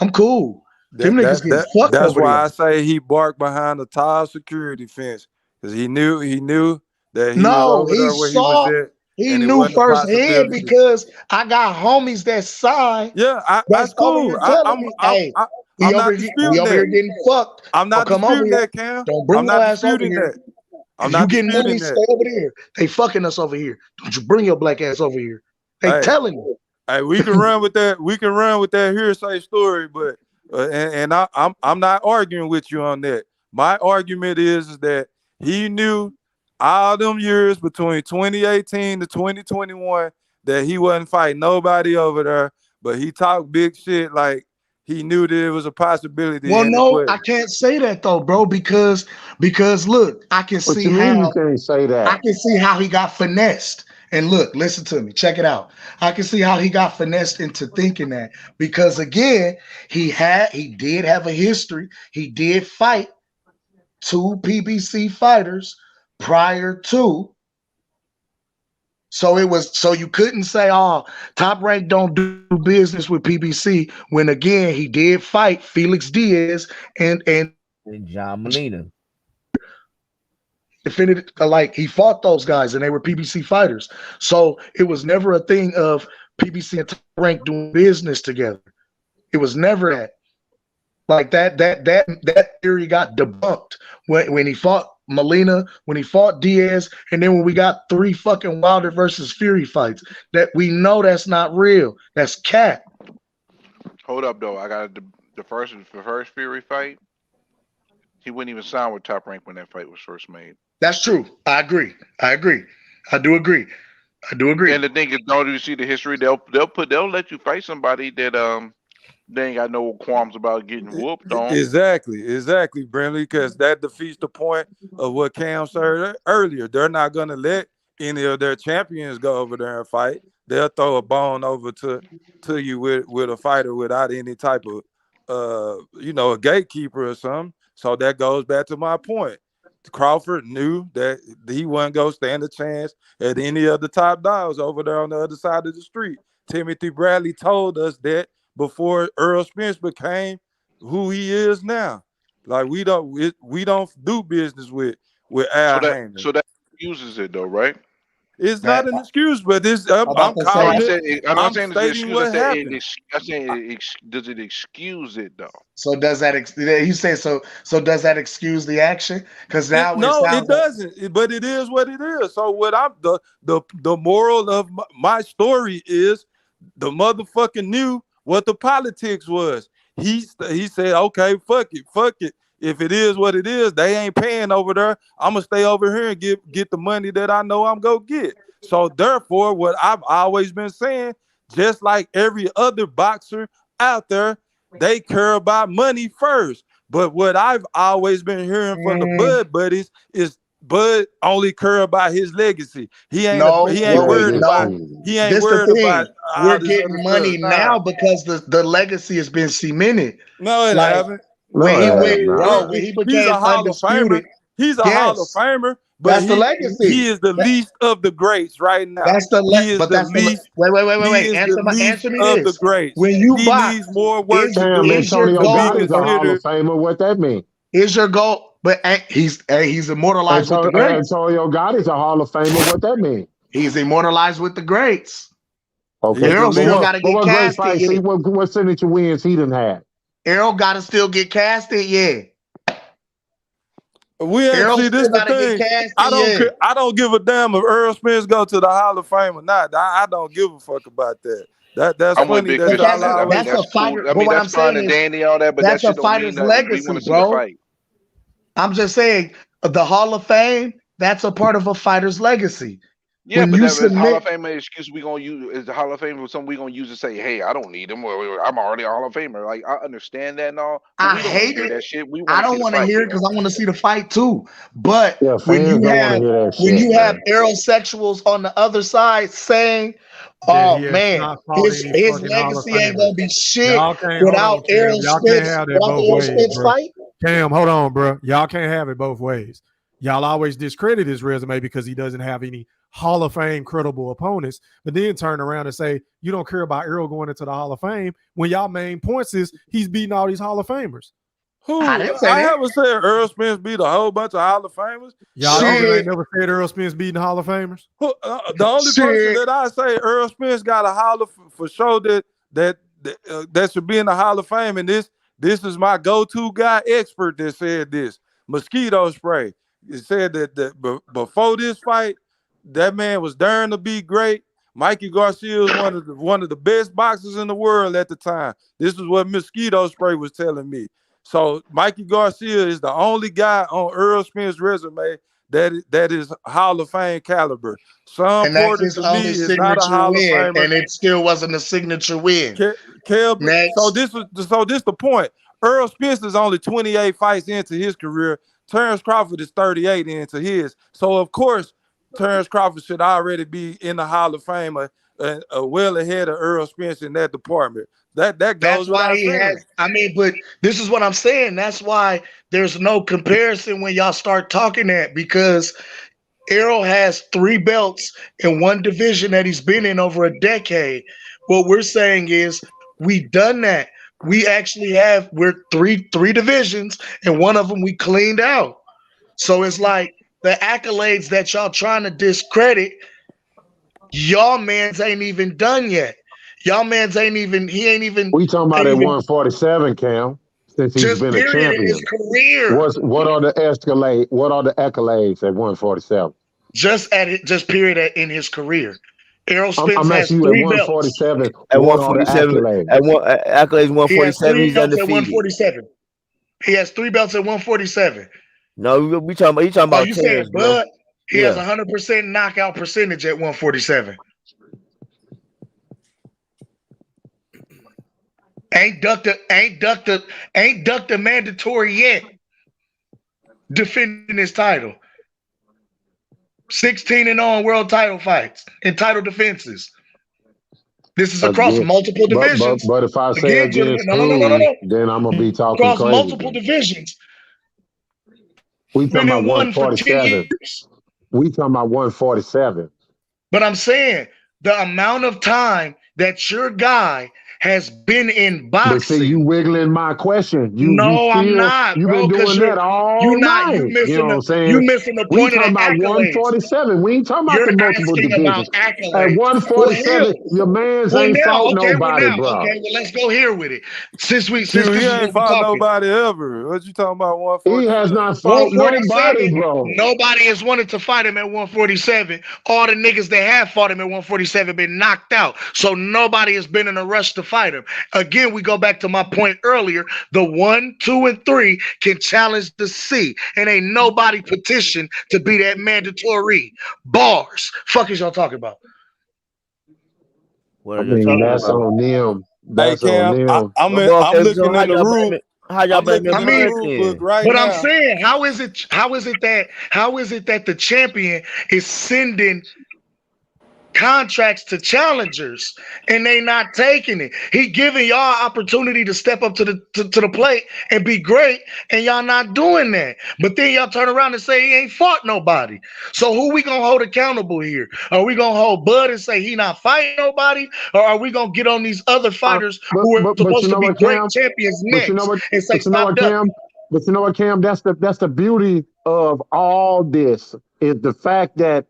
I'm cool. Them niggas getting fucked That's over why there. I say he barked behind the tall security fence, because he knew that he was No, over he there where he was saw. at, He and it knew wasn't a firsthand possibility. because I got homies that side. Yeah, That's that's cool. over here telling me, hey, we I'm over not here, we disputing over here that. getting fucked. I'm Don't not come over disputing here. that, Cam. Don't bring I'm your not ass over disputing here. that. I'm If not you getting money, disputing stay that. over there. They fucking us over here. Don't you bring your black ass over here. They Hey, telling me. Hey, we can run with that. We can run with that hearsay story, but I'm not arguing with you on that. My argument is that he knew all them years between 2018 to 2021 that he wasn't fighting nobody over there, but he talked big shit like he knew that it was a possibility. Well, and it no, I wasn't. can't say that though, bro, because look, I can What see you mean you how can't say that? he got finessed. And look, listen to me, check it out. I can see how he got finessed into thinking that, because again, he did have a history. He did fight 2 PBC fighters prior to. So you couldn't say, oh, Top Rank don't do business with PBC, when again he did fight Felix Diaz and John Molina. Definitive, like he fought those guys and they were PBC fighters. So it was never a thing of PBC and Top Rank doing business together. It was never that. Like that theory got debunked when he fought Molina, when he fought Diaz, and then when we got 3 fucking Wilder versus Fury fights. That we know that's not real. That's cat. Hold up, though. I got the first Fury fight. He wouldn't even sign with Top Rank when that fight was first made. That's true. I agree. I do agree. And the thing is, don't you see the history? They'll let you fight somebody that they ain't got no qualms about getting whooped on. Exactly, Brentley, because that defeats the point of what Cam said earlier. They're not going to let any of their champions go over there and fight. They'll throw a bone over to you with a fighter without any type of a gatekeeper or something. So that goes back to my point. Crawford knew that he wasn't going to stand a chance at any of the top dogs over there on the other side of the street. Timothy Bradley told us that before Errol Spence became who he is now. Like we don't do business with Al Haymon. So that excuses it, though, right? It's not an excuse, but I'm calling it. I'm stating what happened. I'm saying, does it excuse it though? So does that? He said so. So does that excuse the action? Because now it doesn't. But it is what it is. So what the moral of my story is, the motherfucker knew what the politics was. He said, okay, fuck it. If it is what it is, they ain't paying over there. I'm gonna stay over here and get the money that I know I'm gonna get. So therefore, what I've always been saying, just like every other boxer out there, they care about money first. But what I've always been hearing from the Bud buddies is Bud only care about his legacy. He ain't worried about. He ain't worried about. We're getting money now because the legacy has been cemented. No, it haven't. When he became a Hall undisputed, of Famer. He's a Hall of Famer, but that's the legacy. He is the least of the greats right now. That's the least. Wait. Answer me of this. The greats. When you he box, needs more work to Damn, do. Antonio Gotti's a Hall of Famer. What that mean? Is your goal? But he's immortalized with the greats. Antonio Gotti's a Hall of Famer. What that mean? He's immortalized with the greats. Okay, Errol still got to get casted. See what signature wins he done had. Errol got to still get casted. Yeah. We ain't see this the thing. I don't give a damn if Errol Spence go to the Hall of Fame or not. I don't give a fuck about that. That's I'm funny. that's a fighter. Cool. I mean, that's fine and dandy, all that, but that's that a fighter's legacy, bro. I'm just saying, the Hall of Fame, that's a part of a fighter's legacy. Yeah, when but that's Hall of Fame excuse we gonna use is the Hall of Fame for something we gonna use to say, hey, I don't need him, or I'm already a Hall of Famer. Like I understand that and all. I hate that shit. I don't want to hear it because I want to see the fight too. But when you have aerosexuals on the other side saying, that Oh he has man, not fought his any fucking Hall of legacy ain't Famers. gonna be shit Y'all can't hold without on, Cam. Errol Y'all can't Spence. have that Without the both Errol ways, Spence bro. fight. Cam, hold on, bro. Y'all can't have it both ways. Y'all always discredit his resume because he doesn't have any Hall of Fame credible opponents, but then turn around and say you don't care about Errol going into the Hall of Fame when y'all main points is he's beating all these Hall of Famers. Who? I didn't say I that. haven't said Errol Spence beat a whole bunch of Hall of Famers. Y'all Shit. ain't never said Errol Spence beating Hall of Famers. The only person that I say Errol Spence got a Hall of for sure that should be in the Hall of Fame, and this is my go-to guy expert that said this. Mosquito spray. It said that before this fight, that man was darn to be great. Mikey Garcia was one of the best boxers in the world at the time. This is what mosquito spray was telling me. So Mikey Garcia is the only guy on Errol Spence's resume that is Hall of Fame caliber. Sean And that's Porter his to me only is not a signature Hall of win, Famer. and it still wasn't a signature win. Next. So this the point. Errol Spence is only 28 fights into his career. Terence Crawford is 38 into his. So of course, Terence Crawford should already be in the Hall of Fame, well ahead of Errol Spence in that department. That goes That's why without he saying. has. I mean, but this is what I'm saying. That's why there's no comparison when y'all start talking that, because Errol has 3 belts in one division that he's been in over a decade. What we're saying is we done that. We actually we're three divisions, and one of them we cleaned out. So it's like the accolades that y'all trying to discredit, y'all mans ain't even done yet. Y'all mans ain't even. We talking about at 147, Cam. Since he's just been a period in champion. his career. What are the escalate? What are the accolades at 147? Just period in his career. Errol Spence I'm has asking you 3 at 147. belts. At What are the 147, accolades? accolades He has 147, 3 he's belts at undefeated. 147. He has 3 belts at 147. No, we talking about. You talking about you saying Terence, bro? Bud? He has 100% knockout percentage at 147. Ain't ducked a mandatory yet. Defending his title. 16-0 in world title fights and title defenses. This is across multiple divisions. But if I say Again, against no. then I'm gonna be talking Across crazy. multiple divisions. We talking about One for 10 147. years. We talking about 147. But I'm saying the amount of time that your guy has been in boxing. But see, you wiggling my question. I'm not, You've bro. been doing that all night. You know what I'm saying? You missing the We point of talking the about accolades. 147. We ain't talking about You're the multiple asking divisions. about accolades. At 147, your man's ain't fought nobody, bro. Okay, well, let's go here with it. Since He this is ain't what we're fought talking. nobody ever. What you talking about? 147? He has not fought nobody, bro. Nobody has wanted to fight him at 147. All the niggas that have fought him at 147 been knocked out. So nobody has been in a rush to fight him. Again, we go back to my point earlier. The 1, 2, and 3 can challenge the C. And ain't nobody petitioned to be that mandatory. Bars. Fuck is y'all talking about? What I are you mean, talking that's about? on them. Hey, Cam, I'm looking in the rule. How y'all blame looking in the rule book right But now. I'm saying, how is it that the champion is sending contracts to challengers and they not taking it? He giving y'all opportunity to step up to the plate and be great, and y'all not doing that. But then y'all turn around and say he ain't fought nobody. So who we gonna hold accountable here? Are we gonna hold Bud and say he not fighting nobody, or are we gonna get on these other fighters who are supposed to be great champions next and say stop ducking? But you know what, Cam? That's the beauty of all this is the fact that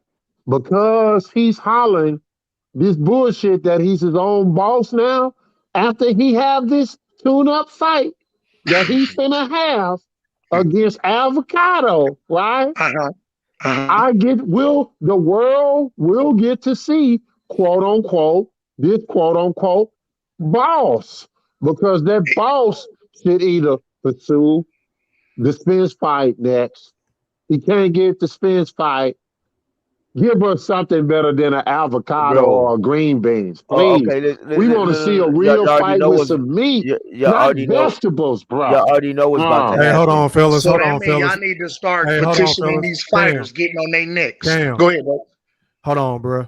because he's hollering this bullshit that he's his own boss now, after he have this tune-up fight that he's finna have against Avocado, right? The world will get to see quote unquote this quote unquote boss, because that boss should either pursue the Spence fight next. He can't get the Spence fight. Give us something better than an avocado or green beans, please. Okay, We want to see a real fight with some meat, not vegetables, bro. Y'all already know what's about to happen. Hey, hold on, fellas. So hold that on, means fellas. y'all need to start Hey, hold on, petitioning fellas. these fighters, getting on their necks. Cam. Go ahead, bro. Hold on, bro.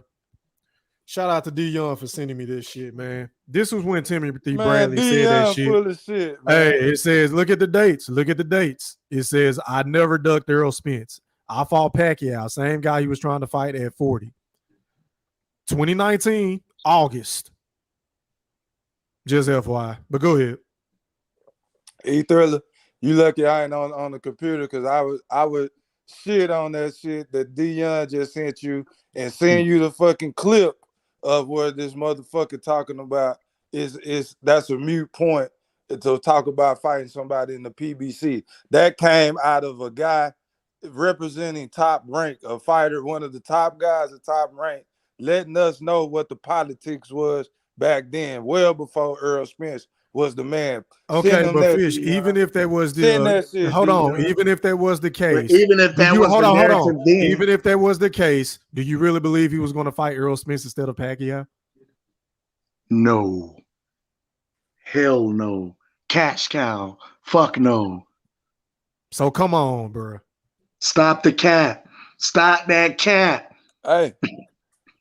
Shout out to D Young for sending me this shit, man. This was when Timothy Man, Bradley said that Dion shit. full of shit, man. Hey, it says, look at the dates. Look at the dates. It says, I never ducked Errol Spence. I fought Pacquiao, same guy he was trying to fight at 40. 2019, August. Just FYI. But go ahead. E Thriller, you lucky I ain't on the computer because I would shit on that shit that Dion just sent you and send you the fucking clip of what this motherfucker talking about is that's a mute point to talk about fighting somebody in the PBC. That came out of a guy representing Top Rank, a fighter, one of the top guys at Top Rank, letting us know what the politics was back then, well before Errol Spence was the man. Okay, but Fish, even if that was the hold on, even if that was the case, even if that was the narrative then, even if that was the case, do you really believe he was going to fight Errol Spence instead of Pacquiao? No. Hell no. Cash cow. Fuck no. So come on, bro. Stop the cat. Stop that cat. Hey,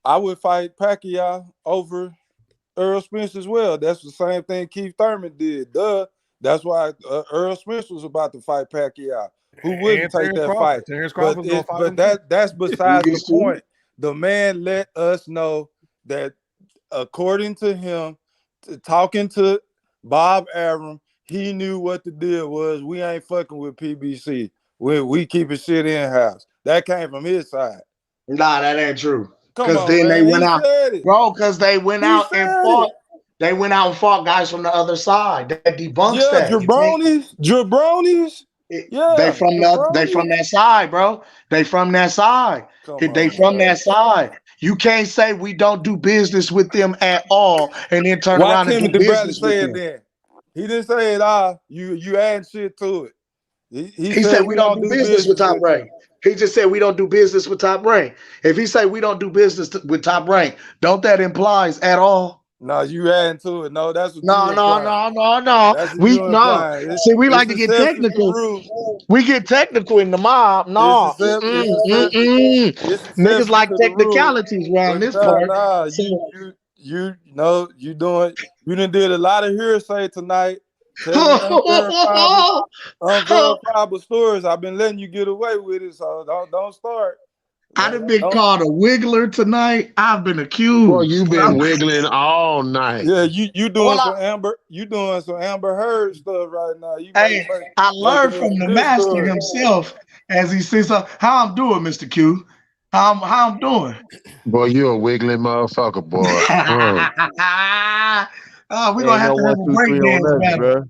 I would fight Pacquiao over Errol Spence as well. That's the same thing Keith Thurman did. Duh. That's why Errol Spence was about to fight Pacquiao. Who wouldn't take that fight? Terence Crawford But, that's besides the point. The man let us know that according to him, talking to Bob Arum, he knew what the deal was. We ain't fucking with PBC. We keeping shit in-house. That came from his side. Nah, that ain't true. Because then they went out, bro. Because they went out and fought. They went out and fought guys from the other side. That debunks that. Jabronis. Yeah, they from that side, bro. They from that side. That side. You can't say we don't do business with them at all, and then turn around and do business with them. Then he didn't say it. You add shit to it. He said we don't do business with Top Rank. He just said we don't do business with Top Rank. If he say we don't do business with Top Rank, don't that implies at all? No, you adding to it. No, that's what no. We no. See, we like to get technical. We get technical in the mob. No, niggas like technicalities around this part. Nah, you know you done did a lot of hearsay tonight. Unverifiable stories. I've been letting you get away with it, so don't start. I done been called a wiggler tonight. I've been accused. Boy, you've been wiggling all night. Yeah, you doing some Amber. You doing some Amber Hurd stuff right now. I learned from the master himself as he says, "How I'm doing, Mr. Q? How I'm doing?" Boy, you a wiggling motherfucker, boy. We're gonna have to have a break dance battle.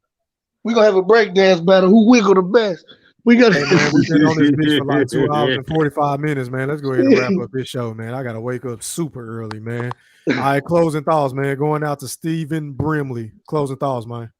We're gonna have a break dance battle. Who wiggle the best? We got. Hey, man, we've been on this bitch for like 2 hours and 45 minutes, man. Let's go ahead and wrap up this show, man. I gotta wake up super early, man. All right, closing thoughts, man. Going out to Stephen Brimley. Closing thoughts, man.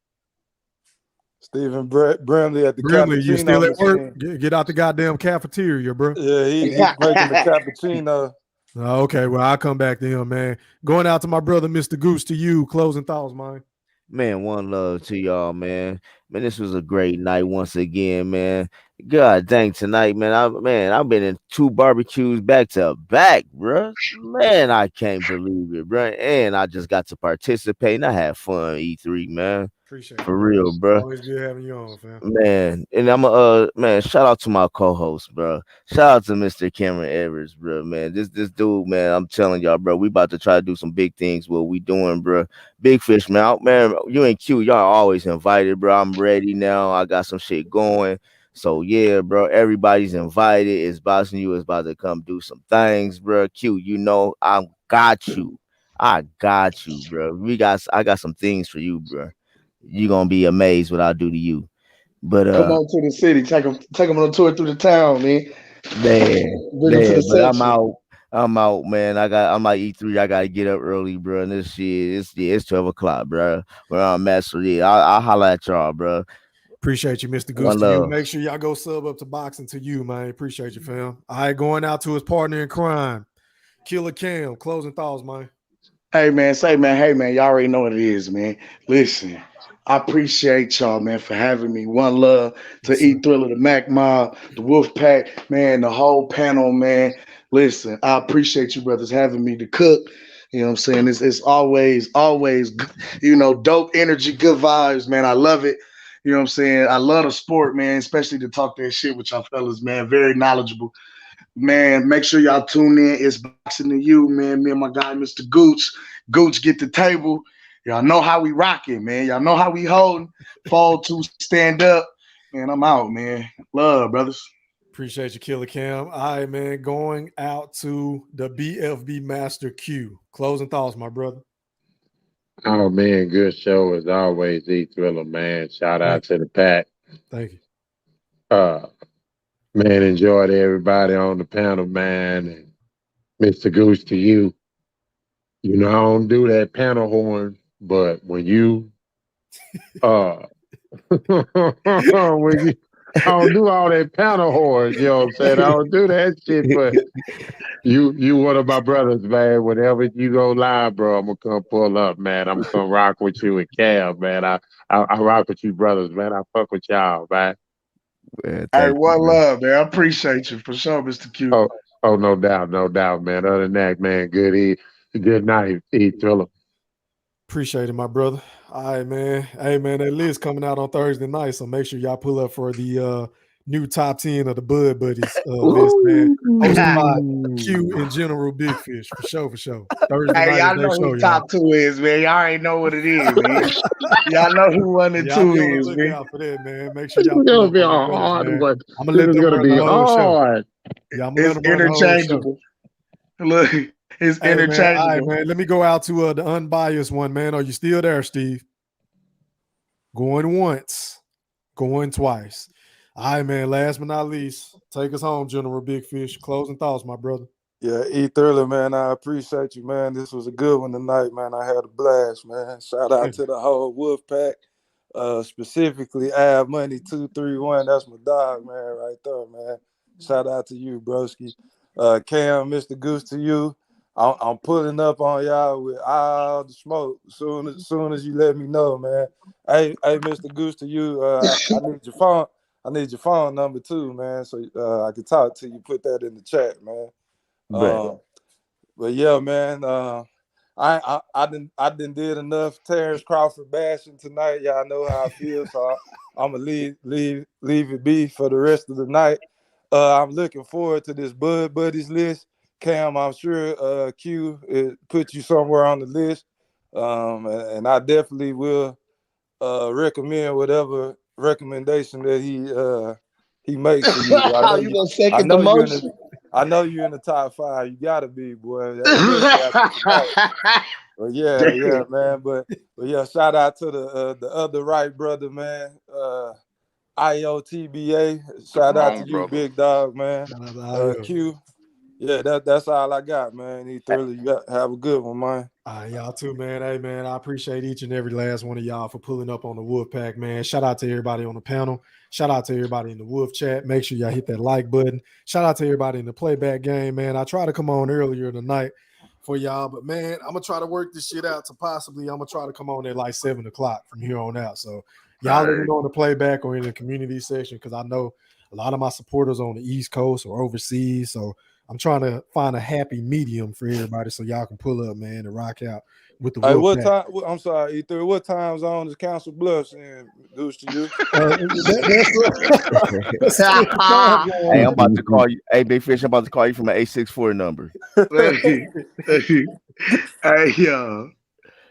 Stephen Brimley at the Brimley, you still at work? Machine. Get out the goddamn cafeteria, bro. Yeah, he's making the cappuccino. Okay, well, I'll come back to him, man. Going out to my brother, Mr. Goose, to you. Closing thoughts, man. Man, one love to y'all, man. Man, this was a great night once again, man. God dang, tonight, man. I've been in 2 barbecues back to back, bro. Man, I can't believe it, bro. And I just got to participate and I had fun, E3, man. Appreciate it. For real, bro. Always good having you on, fam. Man, and I'm man, shout out to my co-host, bro. Shout out to Mr. Cameron Evers, bro. Man, this dude, man, I'm telling y'all, bro, we about to try to do some big things. What we doing, bro? Big Fish, man. Man, you and Q, y'all always invited, bro. I'm ready now. I got some shit going. So yeah, bro, everybody's invited. It's bossing you. It's about to come do some things, bro. Q, you know, I got you, bro. I got some things for you, bro. You're gonna be amazed what I'll do to you. But come on to the city, take them on a tour through the town, man. But I'm out, man. I'm like E3. I gotta get up early, bro. And this shit, it's 12 o'clock, bro. Where I'm at, so yeah, I'll holler at y'all, bro. Appreciate you, Mr. Goose. To you. Make sure y'all go sub up to boxing to you, man. Appreciate you, fam. All right, going out to his partner in crime, Killer Cam. Closing thoughts, man. Hey, man. Hey, man. Y'all already know what it is, man. Listen, I appreciate y'all, man, for having me. One love to E Thriller, the Mac Mob, the Wolf Pack, man, the whole panel, man. Listen, I appreciate you brothers having me to cook You know what I'm saying? It's always, you know, dope energy, good vibes, man. I love it. You know what I'm saying? I love the sport, man, especially to talk that shit with y'all fellas, man. Very knowledgeable. Man, make sure y'all tune in. It's Boxing to You, man. Me and my guy, Mr. Gooch. Gooch, get the table. Y'all know how we rocking, man. Y'all know how we holding. Fall to stand up. Man, I'm out, man. Love, brothers. Appreciate you, Killer Cam. All right, man. Going out to the BFB Master Q. Closing thoughts, my brother. Oh man, good show as always, E Thriller, man. Shout out to the pack. Thank you. Man, enjoyed everybody on the panel, man. And Mr. Goose, to you. You know, I don't do that panel horn, but when you when you I don't do all that panel horns, you know what I'm saying? I don't do that shit, but you one of my brothers, man. Whenever you go live, bro, I'm gonna come pull up, man. I'm gonna rock with you and Cam, man. I rock with you brothers, man. I fuck with y'all, man. Hey, one love, man. I appreciate you for sure, Mr. Q. Oh, no doubt, man. Other than that, man, good night, E Thriller. Appreciate it, my brother. All right, man. Hey, man, that list coming out on Thursday night, so make sure y'all pull up for the new top 10 of the Bud Buddies list, man. Hosted by Q and General Big Fish, for sure. Thursday Hey, night y'all know who top 2 is, man. Y'all already know what it is, man. Y'all know who 1 and 2 is, man. Out for that, man. Make sure y'all It's pull gonna up be a on the hard brothers, one. I'm gonna let them gonna run be the whole show. hard. Yeah, I'm gonna It's let them run the whole show. interchangeable. Look, it's interchangeable. Man, all right, man. Let me go out to the unbiased one, man. Are you still there, Steve? Going once, going twice. All right, man. Last but not least, take us home, General Big Fish. Closing thoughts, my brother. Yeah, E Thriller, man. I appreciate you, man. This was a good one tonight, man. I had a blast, man. Shout out to the whole Wolf Pack. Specifically, Ab Money 231. That's my dog, man, right there, man. Shout out to you, broski. Cam, Mr. Goose, to you. I'm pulling up on y'all with all the smoke soon as you let me know, man. Hey, Mr. Goose, to you. I need your phone. I need your phone number too, man, so I can talk to you. Put that in the chat, man. But yeah, man. I done did enough Terence Crawford bashing tonight. Y'all know how I feel, so I'm gonna leave it be for the rest of the night. I'm looking forward to this Bud Buddies list. Cam, I'm sure Q put you somewhere on the list, and I definitely will recommend whatever recommendation that he makes for you. You gonna second the motion? I know you're in the top 5. You gotta be, boy. But yeah, man. But yeah, shout out to the other right brother, man. IOTBA. Shout out to you, big dog, man. Q. Yeah, that's all I got, man. He thoroughly have a good one, man. Y'all too, man. Hey, man, I appreciate each and every last one of y'all for pulling up on the Wolf Pack, man. Shout out to everybody on the panel. Shout out to everybody in the Wolf chat. Make sure y'all hit that like button. Shout out to everybody in the playback game, man. I tried to come on earlier tonight for y'all, but man, I'm gonna try to work this shit out to I'm gonna try to come on at like 7 o'clock from here on out. So y'all let me know in the playback or in the community section, because I know a lot of my supporters on the East Coast or overseas. So I'm trying to find a happy medium for everybody so y'all can pull up, man, and rock out with the Hey, Wolf what Pack. time? I'm sorry, E3. What time zone is Council Bluffs in? Deuce to you. Hey, I'm about to call you. Hey, Big Fish, I'm about to call you from an 864 number. Hey, yo.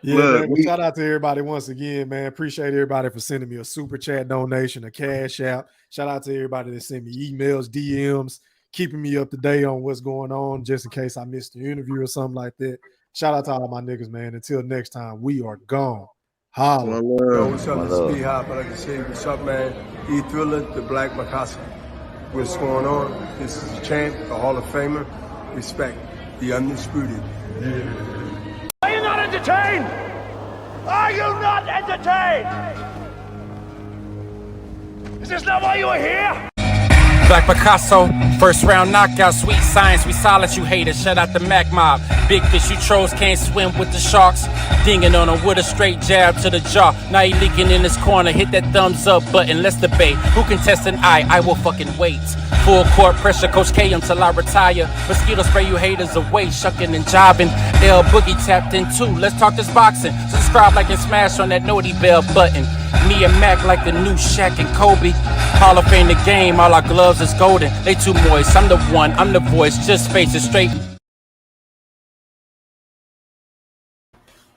Yeah, Look, man. But shout out to everybody once again, man. Appreciate everybody for sending me a super chat donation, a cash app. Shout out to everybody that sent me emails, DMs, keeping me up to date on what's going on, just in case I missed the interview or something like that. Shout out to all my niggas, man. Until next time, we are gone. Holla. Yo, what's up? This is B-Hop. I'd like to say what's up, man. E Thriller, the Black Mikasa. What's going on? This is the champ, the Hall of Famer. Respect, the undisputed. Are you not entertained? Are you not entertained? Is this not why you are here? Black Picasso, First round knockout, sweet science, we silence you haters. Shout out the Mac Mob. Big fish, you trolls can't swim with the sharks. Dinging on him with a straight jab to the jaw. Now he leaking in his corner. Hit that thumbs up button, let's debate. Who can test an eye? I will fucking wait. Full court pressure, Coach K until I retire. Mosquito spray you haters away, shucking and jobbing. L Boogie tapped in too. Let's talk this boxing. Subscribe, like, and smash on that naughty bell button. Me and Mac like the new Shaq and Kobe. Hall of Fame the game, all our gloves is golden. They too moist, I'm the one, I'm the voice. Just face it straight.